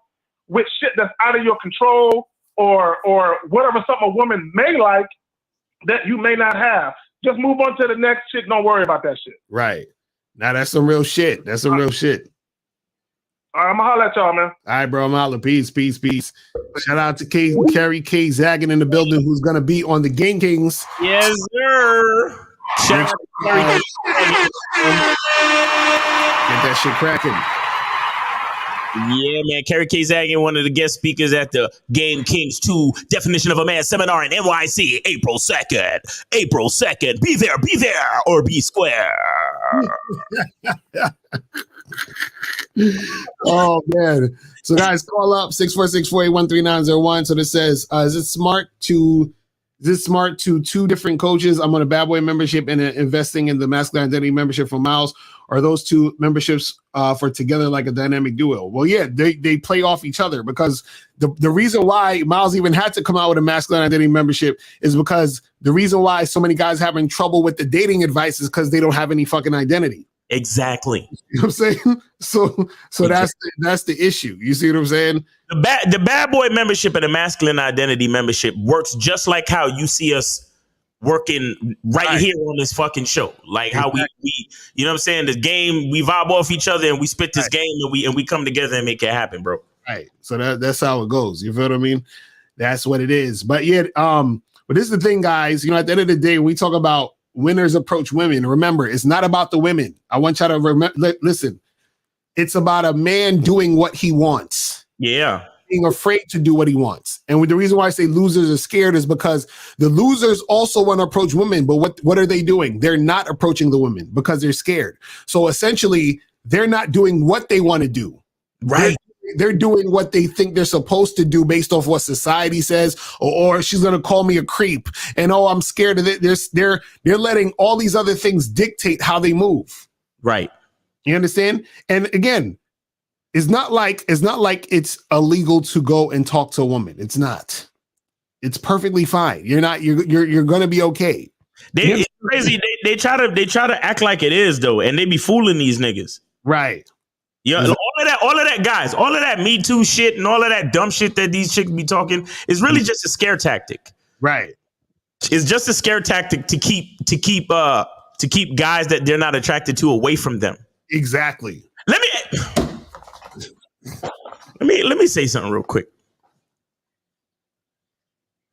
with shit that's out of your control or whatever something a woman may like that you may not have. Just move on to the next shit. Don't worry about that shit. Right. Now that's some real shit. That's some real shit. All right, I'm gonna holler at y'all, man. All right, bro. I'm out. Peace. Shout out to Carrie K. Zagging in the building, who's gonna be on the Game Kings. Yes, sir. Shout out to Carrie K. Get that shit cracking. Yeah, man. Carrie K. Zagging, one of the guest speakers at the Game Kings 2 Definition of a Man seminar in NYC, April 2nd. April 2nd. Be there, or be square. Oh man. So guys, call up 646-481-3901. So this says, is it smart to two different coaches? I'm on a Bad Boy membership and investing in the Masculine Identity membership for Miles. Are those two memberships for together like a dynamic duo? Well, yeah, they play off each other, because the reason why Miles even had to come out with a Masculine Identity membership is because the reason why so many guys having trouble with the dating advice is because they don't have any fucking identity. Exactly. You know what I'm saying? So that's the issue. You see what I'm saying? The Bad Boy membership and the Masculine Identity membership works just like how you see us working right here on this fucking show. Like how we you know what I'm saying? The game, we vibe off each other and we spit this game and we come together and make it happen, bro. Right. So that's how it goes. You feel what I mean? That's what it is. But yeah, but this is the thing, guys. You know, at the end of the day, when we talk about winners approach women, remember, it's not about the women. I want y'all to listen. It's about a man doing what he wants. Yeah. Being afraid to do what he wants. And the reason why I say losers are scared is because the losers also want to approach women, but what are they doing? They're not approaching the women because they're scared. So essentially, they're not doing what they want to do. Right. They're doing what they think they're supposed to do based off what society says, or she's going to call me a creep, and I'm scared of it. They're letting all these other things dictate how they move. Right. You understand? And again, it's not like it's illegal to go and talk to a woman. It's not. It's perfectly fine. You're going to be okay. It's crazy. They try to act like it is though, and they be fooling these niggas. Right. Yeah, all of that, guys, all of that Me Too shit and all of that dumb shit that these chicks be talking is really just a scare tactic. Right. It's just a scare tactic to keep guys that they're not attracted to away from them. Exactly. Let me say something real quick.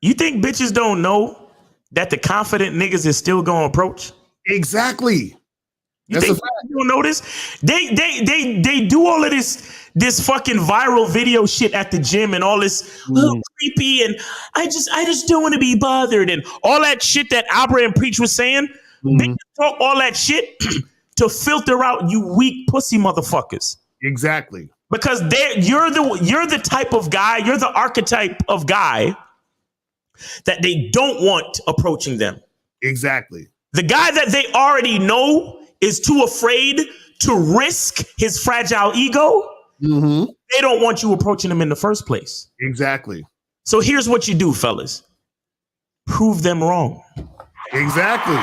You think bitches don't know that the confident niggas is still gonna approach? Exactly. You think you don't notice? They do all of this fucking viral video shit at the gym and all this creepy and I just don't want to be bothered and all that shit that Albert and Preach was saying. They talk all that shit to filter out you weak pussy motherfuckers. Exactly. Because you're the type of guy, you're the archetype of guy that they don't want approaching them. Exactly. The guy that they already know is too afraid to risk his fragile ego. They don't want you approaching him in the first place. Exactly. So here's what you do, fellas. Prove them wrong. Exactly.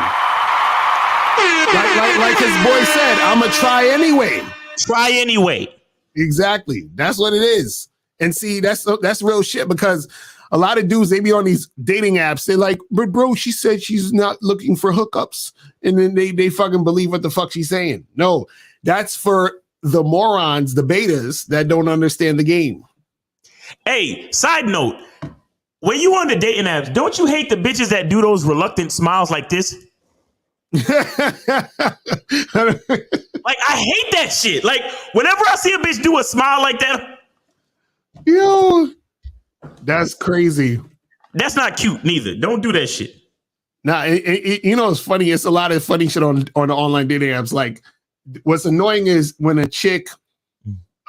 Like his boy said, I'm going to try anyway. Try anyway. Exactly. That's what it is. And see, that's real shit, because a lot of dudes, they be on these dating apps. They're like, but bro, she said she's not looking for hookups. And then they fucking believe what the fuck she's saying. No, that's for the morons, the betas that don't understand the game. Hey, side note, when you on the dating apps, don't you hate the bitches that do those reluctant smiles like this? Like, I hate that shit. Like, whenever I see a bitch do a smile like that, yo, that's crazy. That's not cute neither. Don't do that shit. Nah, you know, it's funny. It's a lot of funny shit on the online dating apps. Like, what's annoying is when a chick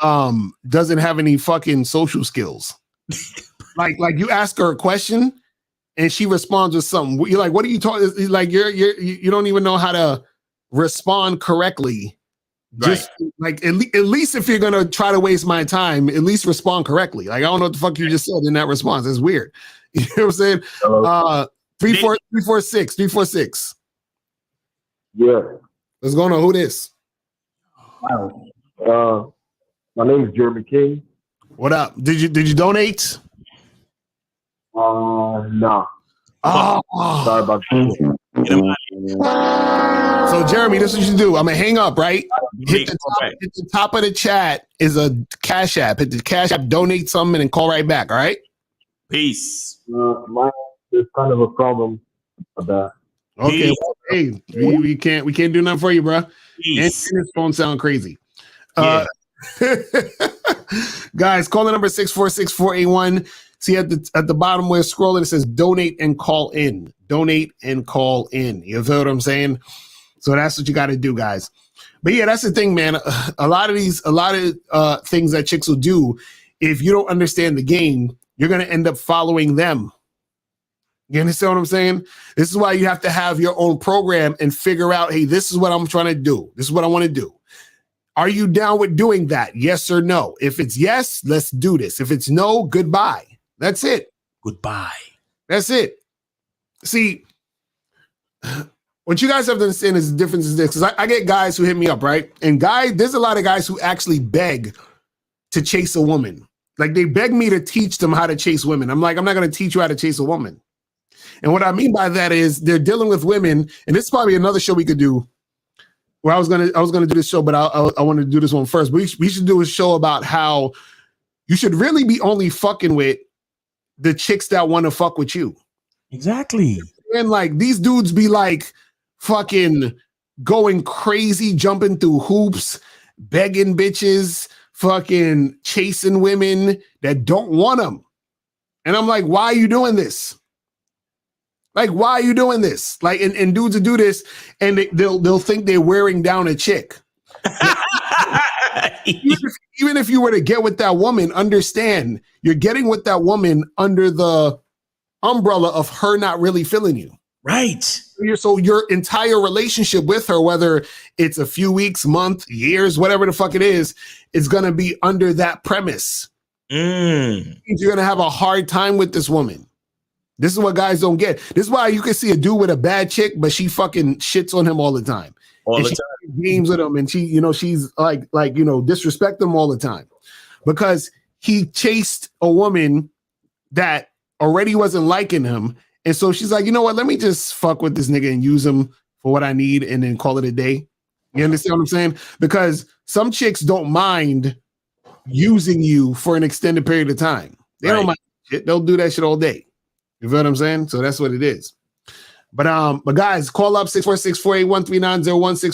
doesn't have any fucking social skills. like you ask her a question and she responds with something. You're like, what are you talking? Like you don't even know how to respond correctly. Just like at least if you're gonna try to waste my time, at least respond correctly. Like I don't know what the fuck you just said in that response. It's weird. You know what I'm saying? 346. Yeah. What's going on? Who this? Wow. My name is Jeremy King. What up? Did you donate? Nah. Oh. Sorry about that. So Jeremy, this is what you do. I'm gonna hang up, right? Hit the top of the chat is a Cash App. Hit the Cash App, donate something, and call right back. All right. Peace. There's kind of a problem with that. Okay. Well, hey, we can't do nothing for you, bro. And his phone sound crazy. Guys, call the number 646-481. See at the bottom where it's scrolling, it says donate and call in. Donate and call in. You feel what I'm saying? So that's what you got to do, guys. But yeah, that's the thing, man. A lot of things that chicks will do, if you don't understand the game, you're going to end up following them. You understand what I'm saying? This is why you have to have your own program and figure out, hey, this is what I'm trying to do. This is what I want to do. Are you down with doing that? Yes or no? If it's yes, let's do this. If it's no, goodbye. That's it. Goodbye. That's it. See, what you guys have to understand is the difference is this. Because I get guys who hit me up, right? And there's a lot of guys who actually beg to chase a woman. Like they beg me to teach them how to chase women. I'm like, I'm not going to teach you how to chase a woman. And what I mean by that is they're dealing with women, and this is probably another show we could do. Well, I was gonna do this show, but I wanted to do this one first. But we should do a show about how you should really be only fucking with the chicks that want to fuck with you. Exactly. And like these dudes be like fucking going crazy, jumping through hoops, begging bitches, fucking chasing women that don't want them. And I'm like, why are you doing this? Like, why are you doing this? Like, and dudes will do this, and they'll think they're wearing down a chick. even if you were to get with that woman, understand you're getting with that woman under the umbrella of her not really feeling you. Right. So your entire relationship with her, whether it's a few weeks, month, years, whatever the fuck it is gonna be under that premise. You're gonna have a hard time with this woman. This is what guys don't get. This is why you can see a dude with a bad chick, but she fucking shits on him all the time. She plays games with him, and she's like, disrespect him all the time. Because he chased a woman that already wasn't liking him. And so she's like, you know what? Let me just fuck with this nigga and use him for what I need and then call it a day. You understand what I'm saying? Because some chicks don't mind using you for an extended period of time. They don't mind shit. They'll do that shit all day. You feel what I'm saying? So that's what it is. But guys, call up 646-481-3901,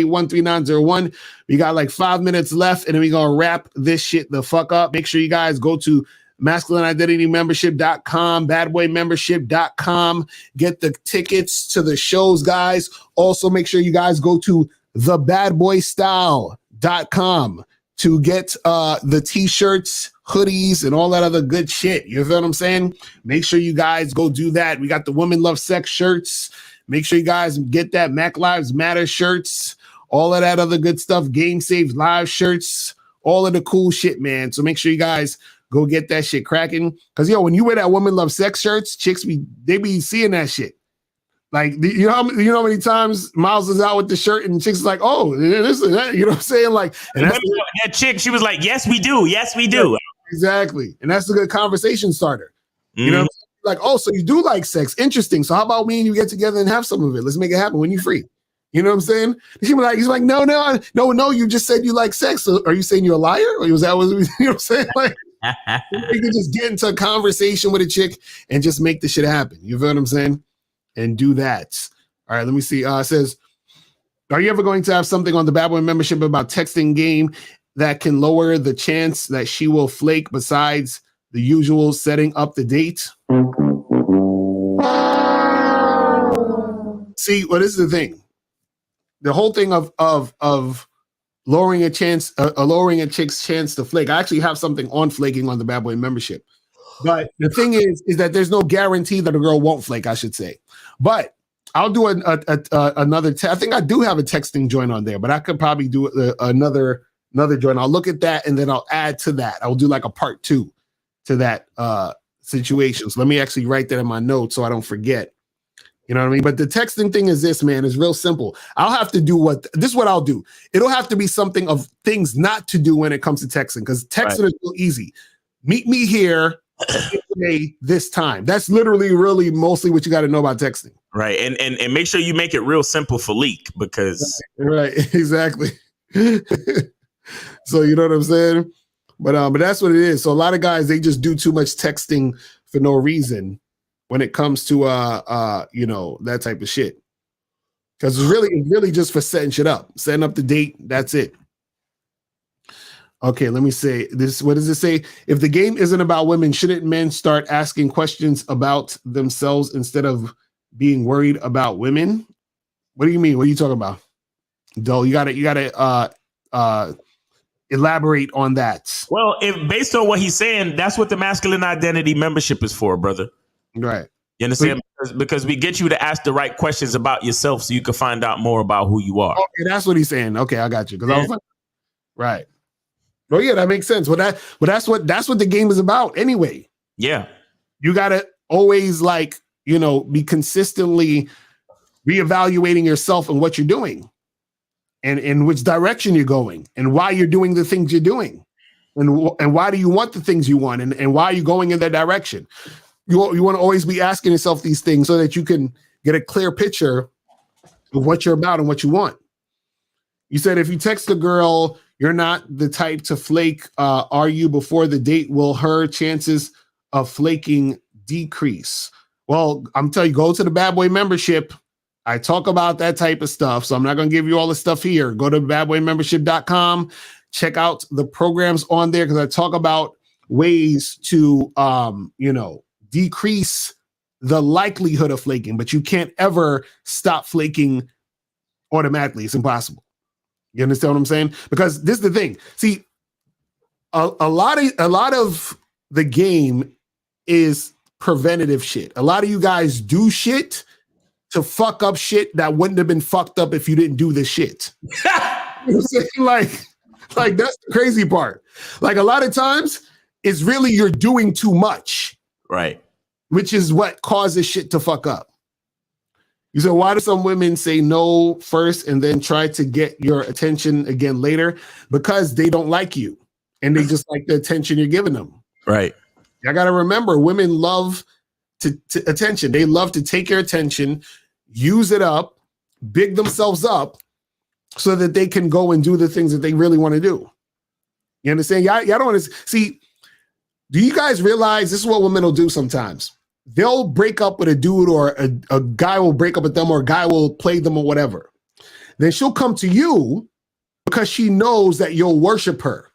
646-481-3901. We got like 5 minutes left, and then we're gonna wrap this shit the fuck up. Make sure you guys go to masculineidentitymembership.com, badboymembership.com. Get the tickets to the shows, guys. Also, make sure you guys go to thebadboystyle.com to get the t-shirts, hoodies, and all that other good shit. You feel what I'm saying? Make sure you guys go do that. We got the Women Love Sex shirts. Make sure you guys get that Mac Lives Matter shirts, all of that other good stuff, Game Saves Live shirts, all of the cool shit, man. So make sure you guys go get that shit cracking. Because, when you wear that Women Love Sex shirts, chicks they be seeing that shit. Like, you know how many times Miles is out with the shirt and chicks is like, oh, this and that. You know what I'm saying? Like, and that's that chick, she was like, yes, we do. Yes, we do. Exactly. And that's a good conversation starter. You know, like, oh, so you do like sex. Interesting. So how about me and you get together and have some of it? Let's make it happen when you're free. You know what I'm saying? He's like, no, you just said you like sex. So are you saying you're a liar? Or was that what you know what I'm saying? Like, you can just get into a conversation with a chick and just make the shit happen. You feel what I'm saying? And do that. All right, let me see. It says, are you ever going to have something on the Bad Boy membership about texting game that can lower the chance that she will flake besides the usual setting up the date? See, well, this is the thing. The whole thing of lowering a chick's chance to flake. I actually have something on flaking on the Bad Boy membership. But the thing is that there's no guarantee that a girl won't flake, I should say. But I'll do another. I think I do have a texting joint on there, but I could probably do another joint. I'll look at that and then I'll add to that. I'll do like a part 2 to that situation. So let me actually write that in my notes so I don't forget. You know what I mean? But the texting thing is this, man, is real simple. I'll have to do this is what I'll do. It'll have to be something of things not to do when it comes to texting, because texting is real easy. Meet me here this time. That's literally really mostly what you got to know about texting. Right. And make sure you make it real simple for leak, because right, exactly. So you know what I'm saying? But that's what it is. So a lot of guys, they just do too much texting for no reason when it comes to that type of shit. Because it's really just for setting shit up. Setting up the date, that's it. Okay, let me say this. What does it say? If the game isn't about women, shouldn't men start asking questions about themselves instead of being worried about women? What do you mean? What are you talking about? Dole, you gotta elaborate on that. Well, if based on what he's saying, that's what the masculine identity membership is for, brother. Right. You understand? Because we get you to ask the right questions about yourself so you can find out more about who you are. Okay, that's what he's saying. Okay, I got you. Because I was like, right. Oh yeah, that makes sense. But that's what the game is about anyway. Yeah. You gotta always be consistently reevaluating yourself and what you're doing, and in which direction you're going, and why you're doing the things you're doing, and why do you want the things you want, and why are you going in that direction. You want to always be asking yourself these things so that you can get a clear picture of what you're about and what you want. You said if you text a girl, you're not the type to flake. Are you before the date? Will her chances of flaking decrease? Well, I'm telling you, go to the Bad Boy membership. I talk about that type of stuff. So I'm not going to give you all the stuff here. Go to badboymembership.com. Check out the programs on there, because I talk about ways to, decrease the likelihood of flaking, but you can't ever stop flaking automatically. It's impossible. You understand what I'm saying? Because this is the thing. See, a lot of the game is preventative shit. A lot of you guys do shit to fuck up shit that wouldn't have been fucked up if you didn't do this shit. You know what I'm saying? Like that's the crazy part. Like a lot of times it's really you're doing too much. Right. Which is what causes shit to fuck up. You said, why do some women say no first and then try to get your attention again later? Because they don't like you and they just like the attention you're giving them. Right. I got to remember, women love to attention. They love to take your attention, use it up, big themselves up so that they can go and do the things that they really want to do. You understand? Y'all don't want to see. Do you guys realize this is what women will do sometimes? They'll break up with a dude, or a guy will break up with them, or a guy will play them or whatever. Then she'll come to you because she knows that you'll worship her.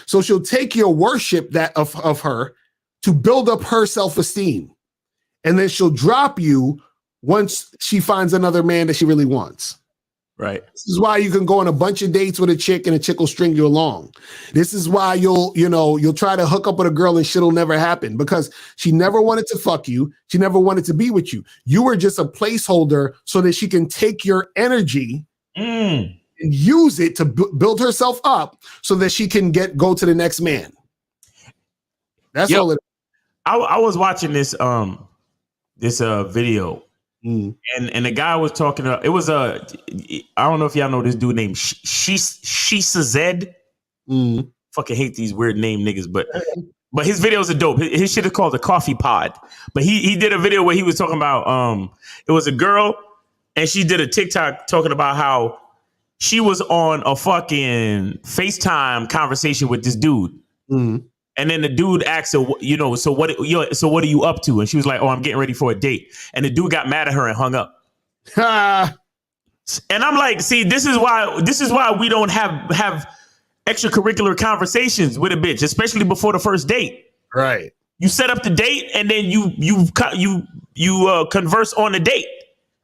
So she'll take your worship of her to build up her self-esteem. And then she'll drop you once she finds another man that she really wants. Right. This is why you can go on a bunch of dates with a chick and a chick will string you along. This is why you'll try to hook up with a girl and shit'll never happen, because she never wanted to fuck you. She never wanted to be with you. You were just a placeholder so that she can take your energy and use it to build herself up so that she can go to the next man. That's all it is. I was watching this video. And the guy was talking. It was I don't know if y'all know this dude named Shisa Zed. Fucking hate these weird name niggas, but his videos are dope. His shit is called the Coffee Pod. But he did a video where he was talking about it was a girl and she did a TikTok talking about how she was on a fucking FaceTime conversation with this dude. And then the dude asked her, so what are you up to? And she was like, oh, I'm getting ready for a date. And the dude got mad at her and hung up. And I'm like, see, this is why we don't have extracurricular conversations with a bitch, especially before the first date. Right. You set up the date and then you converse on the date.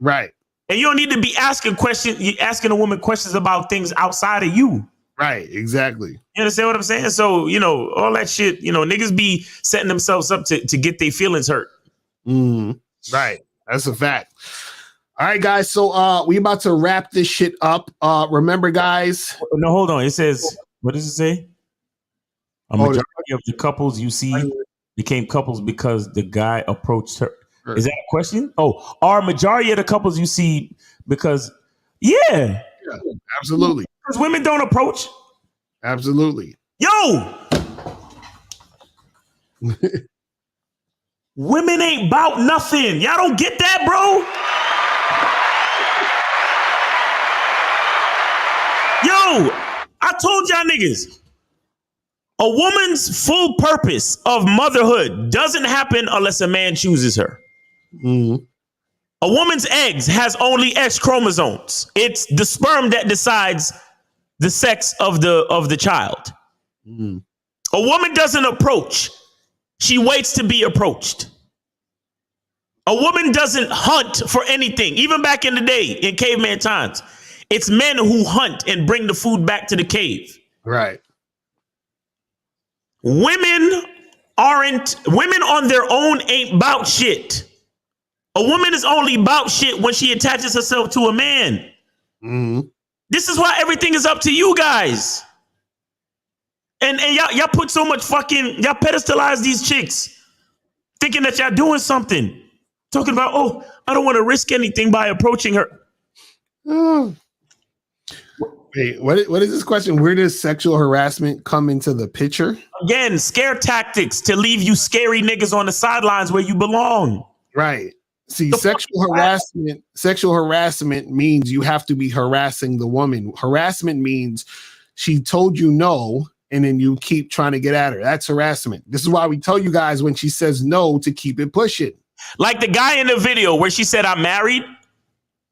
Right. And you don't need to be asking a woman questions about things outside of you. Right, exactly. You understand what I'm saying? So, all that shit, niggas be setting themselves up to get their feelings hurt. Right. That's a fact. All right, guys. So we about to wrap this shit up. Remember, guys. No, hold on. It says, what does it say? A majority of the couples you see became couples because the guy approached her. Is that a question? Oh, are majority of the couples you see because yeah, absolutely. Because women don't approach. Absolutely. Yo. Women ain't about nothing. Y'all don't get that, bro? Yo, I told y'all niggas, a woman's full purpose of motherhood doesn't happen unless a man chooses her. Mm-hmm. A woman's eggs has only X chromosomes. It's the sperm that decides the sex of the child. Mm-hmm. A woman doesn't approach. She waits to be approached. A woman doesn't hunt for anything. Even back in the day, in caveman times, it's men who hunt and bring the food back to the cave. Right. Women on their own ain't about shit. A woman is only about shit when she attaches herself to a man. Mm-hmm. This is why everything is up to you guys. And y'all put so much y'all pedestalize these chicks, thinking that y'all doing something. Talking about, oh, I don't want to risk anything by approaching her. Oh. Wait, what is this question? Where does sexual harassment come into the picture? Again, scare tactics to leave you scary niggas on the sidelines where you belong. Right. See, sexual harassment means you have to be harassing the woman. Harassment means she told you no, and then you keep trying to get at her. That's harassment. This is why we tell you guys when she says no to keep it pushing. Like the guy in the video where she said, I'm married.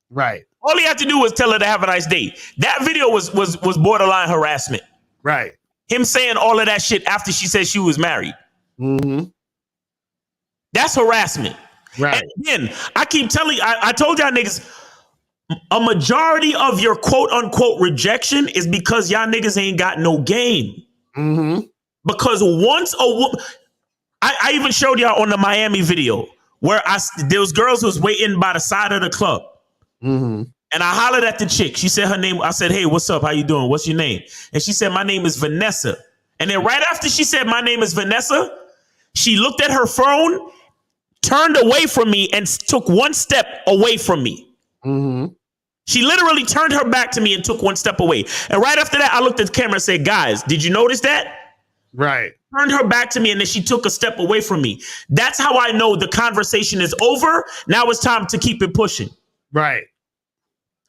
Right. All he had to do was tell her to have a nice day. That video was borderline harassment. Right. Him saying all of that shit after she said she was married. Mm-hmm. That's harassment. Right. And again, I keep telling you, I told y'all niggas, a majority of your quote unquote rejection is because y'all niggas ain't got no game. Mm-hmm. Because once a woman, I even showed y'all on the Miami video where there was girls who was waiting by the side of the club. Mm-hmm. And I hollered at the chick. She said her name. I said, hey, what's up? How you doing? What's your name? And she said, my name is Vanessa. And then right after she said, my name is Vanessa, she looked at her phone, turned away from me, and took one step away from me. Mm-hmm. She literally turned her back to me and took one step away. And right after that, I looked at the camera and said, guys, did you notice that? Right. Turned her back to me, and then she took a step away from me. That's how I know the conversation is over. Now it's time to keep it pushing. Right.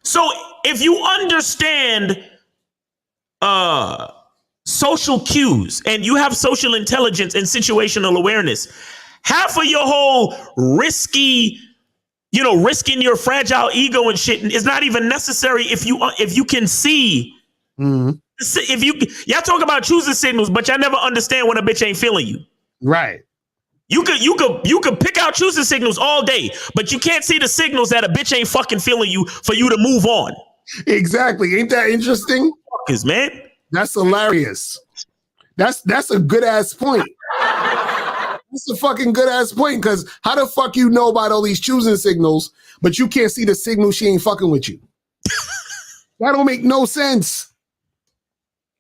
So if you understand social cues and you have social intelligence and situational awareness, half of your whole risking your fragile ego and shit is not even necessary if you can see. Mm-hmm. Y'all talk about choosing signals, but y'all never understand when a bitch ain't feeling you. Right. You could pick out choosing signals all day, but you can't see the signals that a bitch ain't fucking feeling you for you to move on. Exactly. Ain't that interesting? Fuckers, man. That's hilarious. That's a good ass point. That's a fucking good ass point, because how the fuck you know about all these choosing signals, but you can't see the signal she ain't fucking with you? That don't make no sense.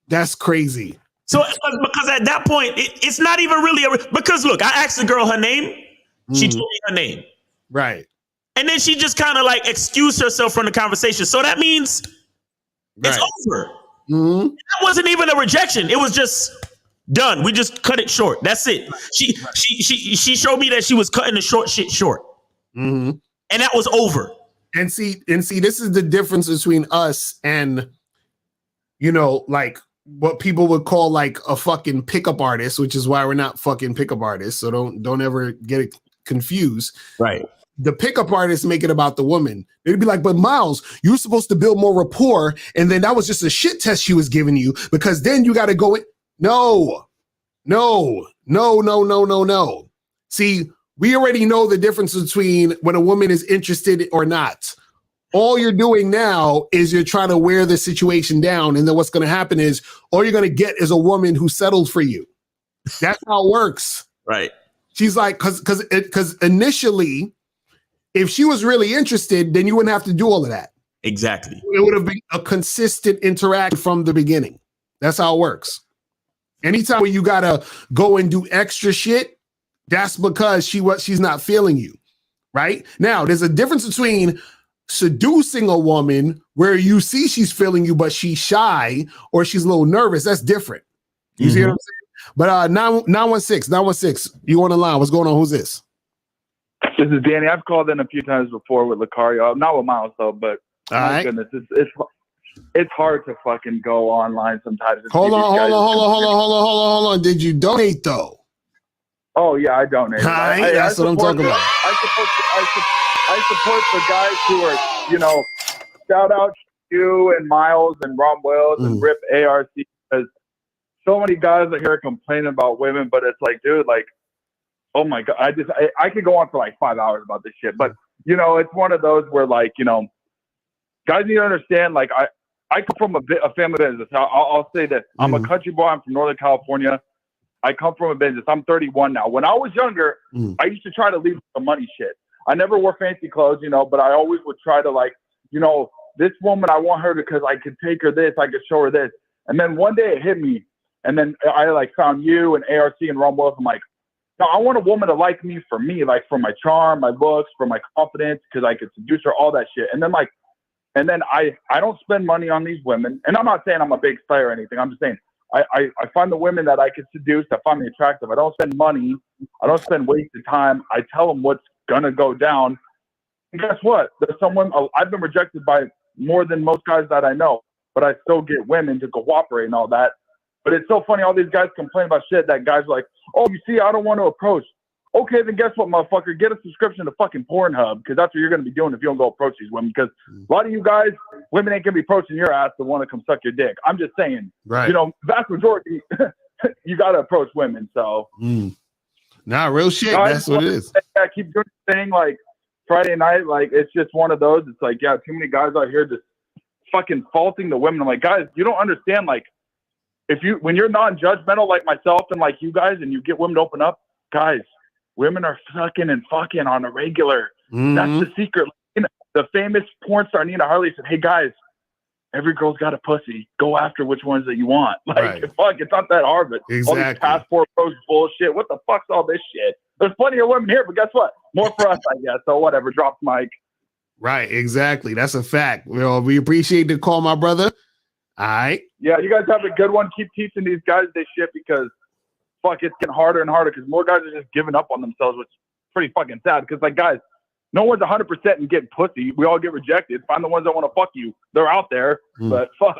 That's crazy. So, because at that point, it's not even really because look, I asked the girl her name. She told me her name. Right. And then she just kind of like excused herself from the conversation. So that means it's over. Mm-hmm. That wasn't even a rejection. It was just done. We just cut it short. That's it. She showed me that she was cutting the short shit short. Mm-hmm. And that was over. And see, this is the difference between us and, like what people would call like a fucking pickup artist, which is why we're not fucking pickup artists. So don't ever get it confused. Right. The pickup artists make it about the woman. They'd be like, but Miles, you're supposed to build more rapport. And then that was just a shit test she was giving you, because then you got to go in. No. See, we already know the difference between when a woman is interested or not. All you're doing now is you're trying to wear the situation down. And then what's going to happen is all you're going to get is a woman who settled for you. That's how it works. Right. She's like, because initially If she was really interested, then you wouldn't have to do all of that. Exactly. It would have been a consistent interaction from the beginning. That's how it works. Anytime when you gotta go and do extra shit, that's because she's not feeling you. Right? Now, there's a difference between seducing a woman where you see she's feeling you, but she's shy or she's a little nervous. That's different. You see what I'm saying? But 916, you on the line. What's going on? Who's this? This is Danny. I've called in a few times before with Lucario. Not with Miles though, but my goodness, it's hard to fucking go online sometimes. Hold on. Did you donate though? Oh yeah, I donated. That's what I'm talking about. I support the guys who are, you know, shout out to you and Miles and Ron Wells and Rip ARC, because so many guys are here complaining about women, but it's like, dude, like, oh my God, I could go on for like 5 hours about this shit. But, you know, it's one of those where, like, you know, guys need to understand, like, I come from a family business. I'll say this. I'm a country boy. I'm from Northern California. I come from a business. I'm 31 now. When I was younger, I used to try to leave the money shit. I never wore fancy clothes, you know, but I always would try to, like, you know, this woman, I want her because I could take her this, I could show her this. And then one day it hit me. And then I, like, found you and ARC and Ron Wells. I'm like, no, I want a woman to like me for me, like, for my charm, my looks, for my confidence, because I could seduce her, all that shit. And then, like, I don't spend money on these women. And I'm not saying I'm a big star or anything. I'm just saying I find the women that I can seduce that find me attractive. I don't spend money. I don't spend wasted time. I tell them what's gonna go down. And guess what? There's someone I've been rejected by more than most guys that I know, but I still get women to cooperate and all that. But it's so funny, all these guys complain about shit that guys are like, oh, you see, I don't want to approach. Okay, then guess what, motherfucker? Get a subscription to fucking Pornhub, because that's what you're going to be doing if you don't go approach these women. Because a lot of you guys, women ain't going to be approaching your ass to want to come suck your dick. I'm just saying, right? You know, vast majority, you got to approach women. So, nah, real shit. That's what it is. I keep doing the thing, like Friday night, like it's just one of those. It's like, yeah, too many guys out here just fucking faulting the women. I'm like, guys, you don't understand. Like, when you're non-judgmental like myself and like you guys, and you get women to open up, guys. Women are sucking and fucking on a regular. That's the secret. You know, the famous porn star Nina Harley said, hey guys, every girl's got a pussy. Go after which ones that you want. Like, fuck, it's not that hard, but all these passport pros bullshit. What the fuck's all this shit? There's plenty of women here, but guess what? More for us, I guess. So whatever, drop the mic. Right, exactly. That's a fact. Well, we appreciate the call, my brother. All right. Yeah, you guys have a good one. Keep teaching these guys this shit, because fuck, it's getting harder and harder, because more guys are just giving up on themselves, which is pretty fucking sad. Because, like, guys, no one's 100% in getting pussy. We all get rejected. Find the ones that want to fuck you. They're out there, but fuck.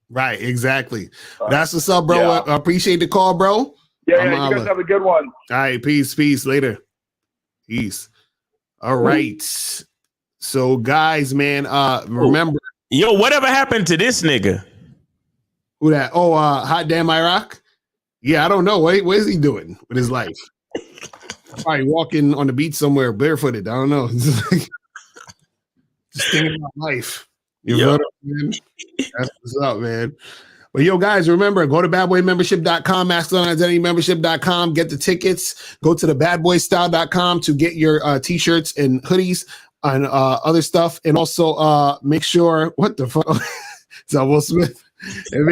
Right, exactly. That's what's up, bro. Yeah. I appreciate the call, bro. Yeah, you guys have a good one. All right, peace. Later. Peace. All right. So, guys, man, remember. Yo, whatever happened to this nigga? Who that? Oh, Hot Damn Iraq? Yeah, I don't know. What is he doing with his life? Probably walking on the beach somewhere barefooted. I don't know. Just thinking about life. You know what I mean? That's what's up, man. But yo, guys, remember, go to badboymembership.com, masculineidentitymembership.com, get the tickets. Go to the badboystyle.com to get your t-shirts and hoodies and other stuff. And also make sure, what the fuck? Is that Will Smith? And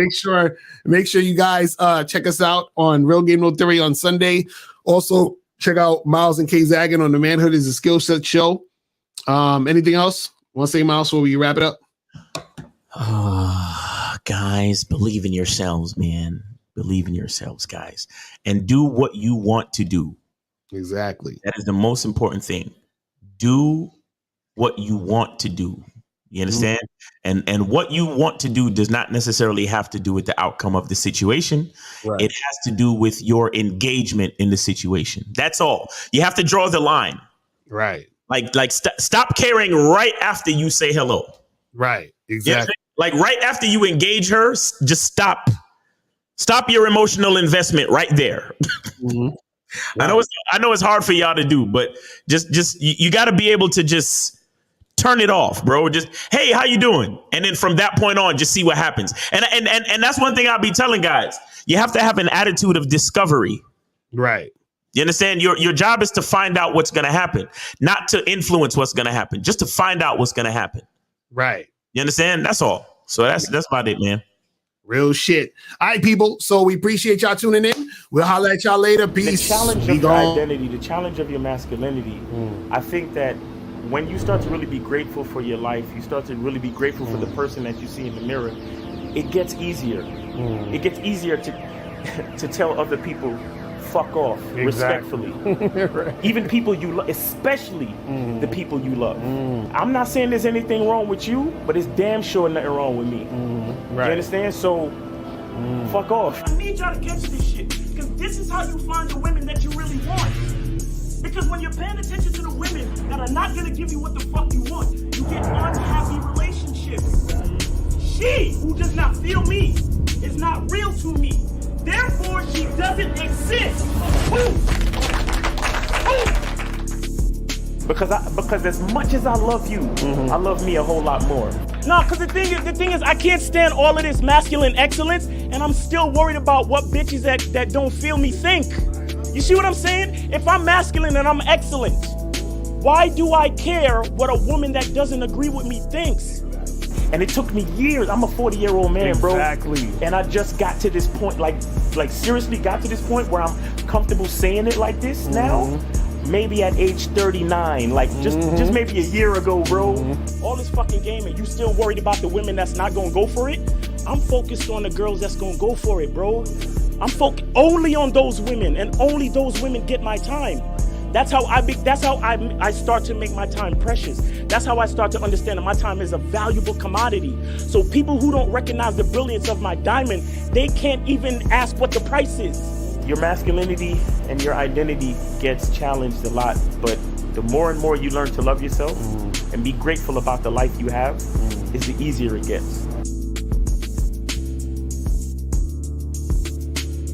make sure you guys check us out on Real Game No Theory on Sunday. Also, check out Miles and K Zaggin on the Manhood is a Skill Set show. Anything else? Want to say, Miles, before we wrap it up? Guys, believe in yourselves, man. Believe in yourselves, guys. And do what you want to do. Exactly. That is the most important thing. Do what you want to do. You understand? And what you want to do does not necessarily have to do with the outcome of the situation. Right. It has to do with your engagement in the situation. That's all. You have to draw the line. Right. Like stop caring right after you say hello. Right. Exactly. Like right after you engage her, just stop your emotional investment right there. Mm-hmm. Right. I know it's hard for y'all to do, but just you got to be able to just turn it off, bro. Just, hey, how you doing? And then from that point on, just see what happens. And that's one thing I'll be telling guys. You have to have an attitude of discovery. Right. You understand? Your job is to find out what's going to happen, not to influence what's going to happen, just to find out what's going to happen. Right. You understand? That's all. So that's about it, man. Real shit. All right, people. So we appreciate y'all tuning in. We'll holler at y'all later. Peace. The challenge of your identity, the challenge of your masculinity. I think that when you start to really be grateful for your life, you start to really be grateful for the person that you see in the mirror, it gets easier. It gets easier to tell other people, fuck off, respectfully. Right. Even people you love, especially the people you love. I'm not saying there's anything wrong with you, but it's damn sure nothing wrong with me. Right. You understand? So, fuck off. I need y'all to catch this shit, because this is how you find the women that you really want. Because when you're paying attention to the women that are not gonna give you what the fuck you want, you get unhappy relationships. She who does not feel me is not real to me. Therefore, she doesn't exist. Because as much as I love you, I love me a whole lot more. No, because the thing is, I can't stand all of this masculine excellence, and I'm still worried about what bitches that don't feel me think. You see what I'm saying? If I'm masculine and I'm excellent, why do I care what a woman that doesn't agree with me thinks? And it took me years. I'm a 40-year-old man, bro. Exactly. And I just got to this point, like seriously got to this point where I'm comfortable saying it like this now. Maybe at age 39, like just maybe a year ago, bro. All this fucking game, and you still worried about the women that's not gonna go for it? I'm focused on the girls that's gonna go for it, bro. I'm focused only on those women, and only those women get my time. That's how I start to make my time precious. That's how I start to understand that my time is a valuable commodity. So people who don't recognize the brilliance of my diamond, they can't even ask what the price is. Your masculinity and your identity gets challenged a lot, but the more and more you learn to love yourself and be grateful about the life you have, is the easier it gets.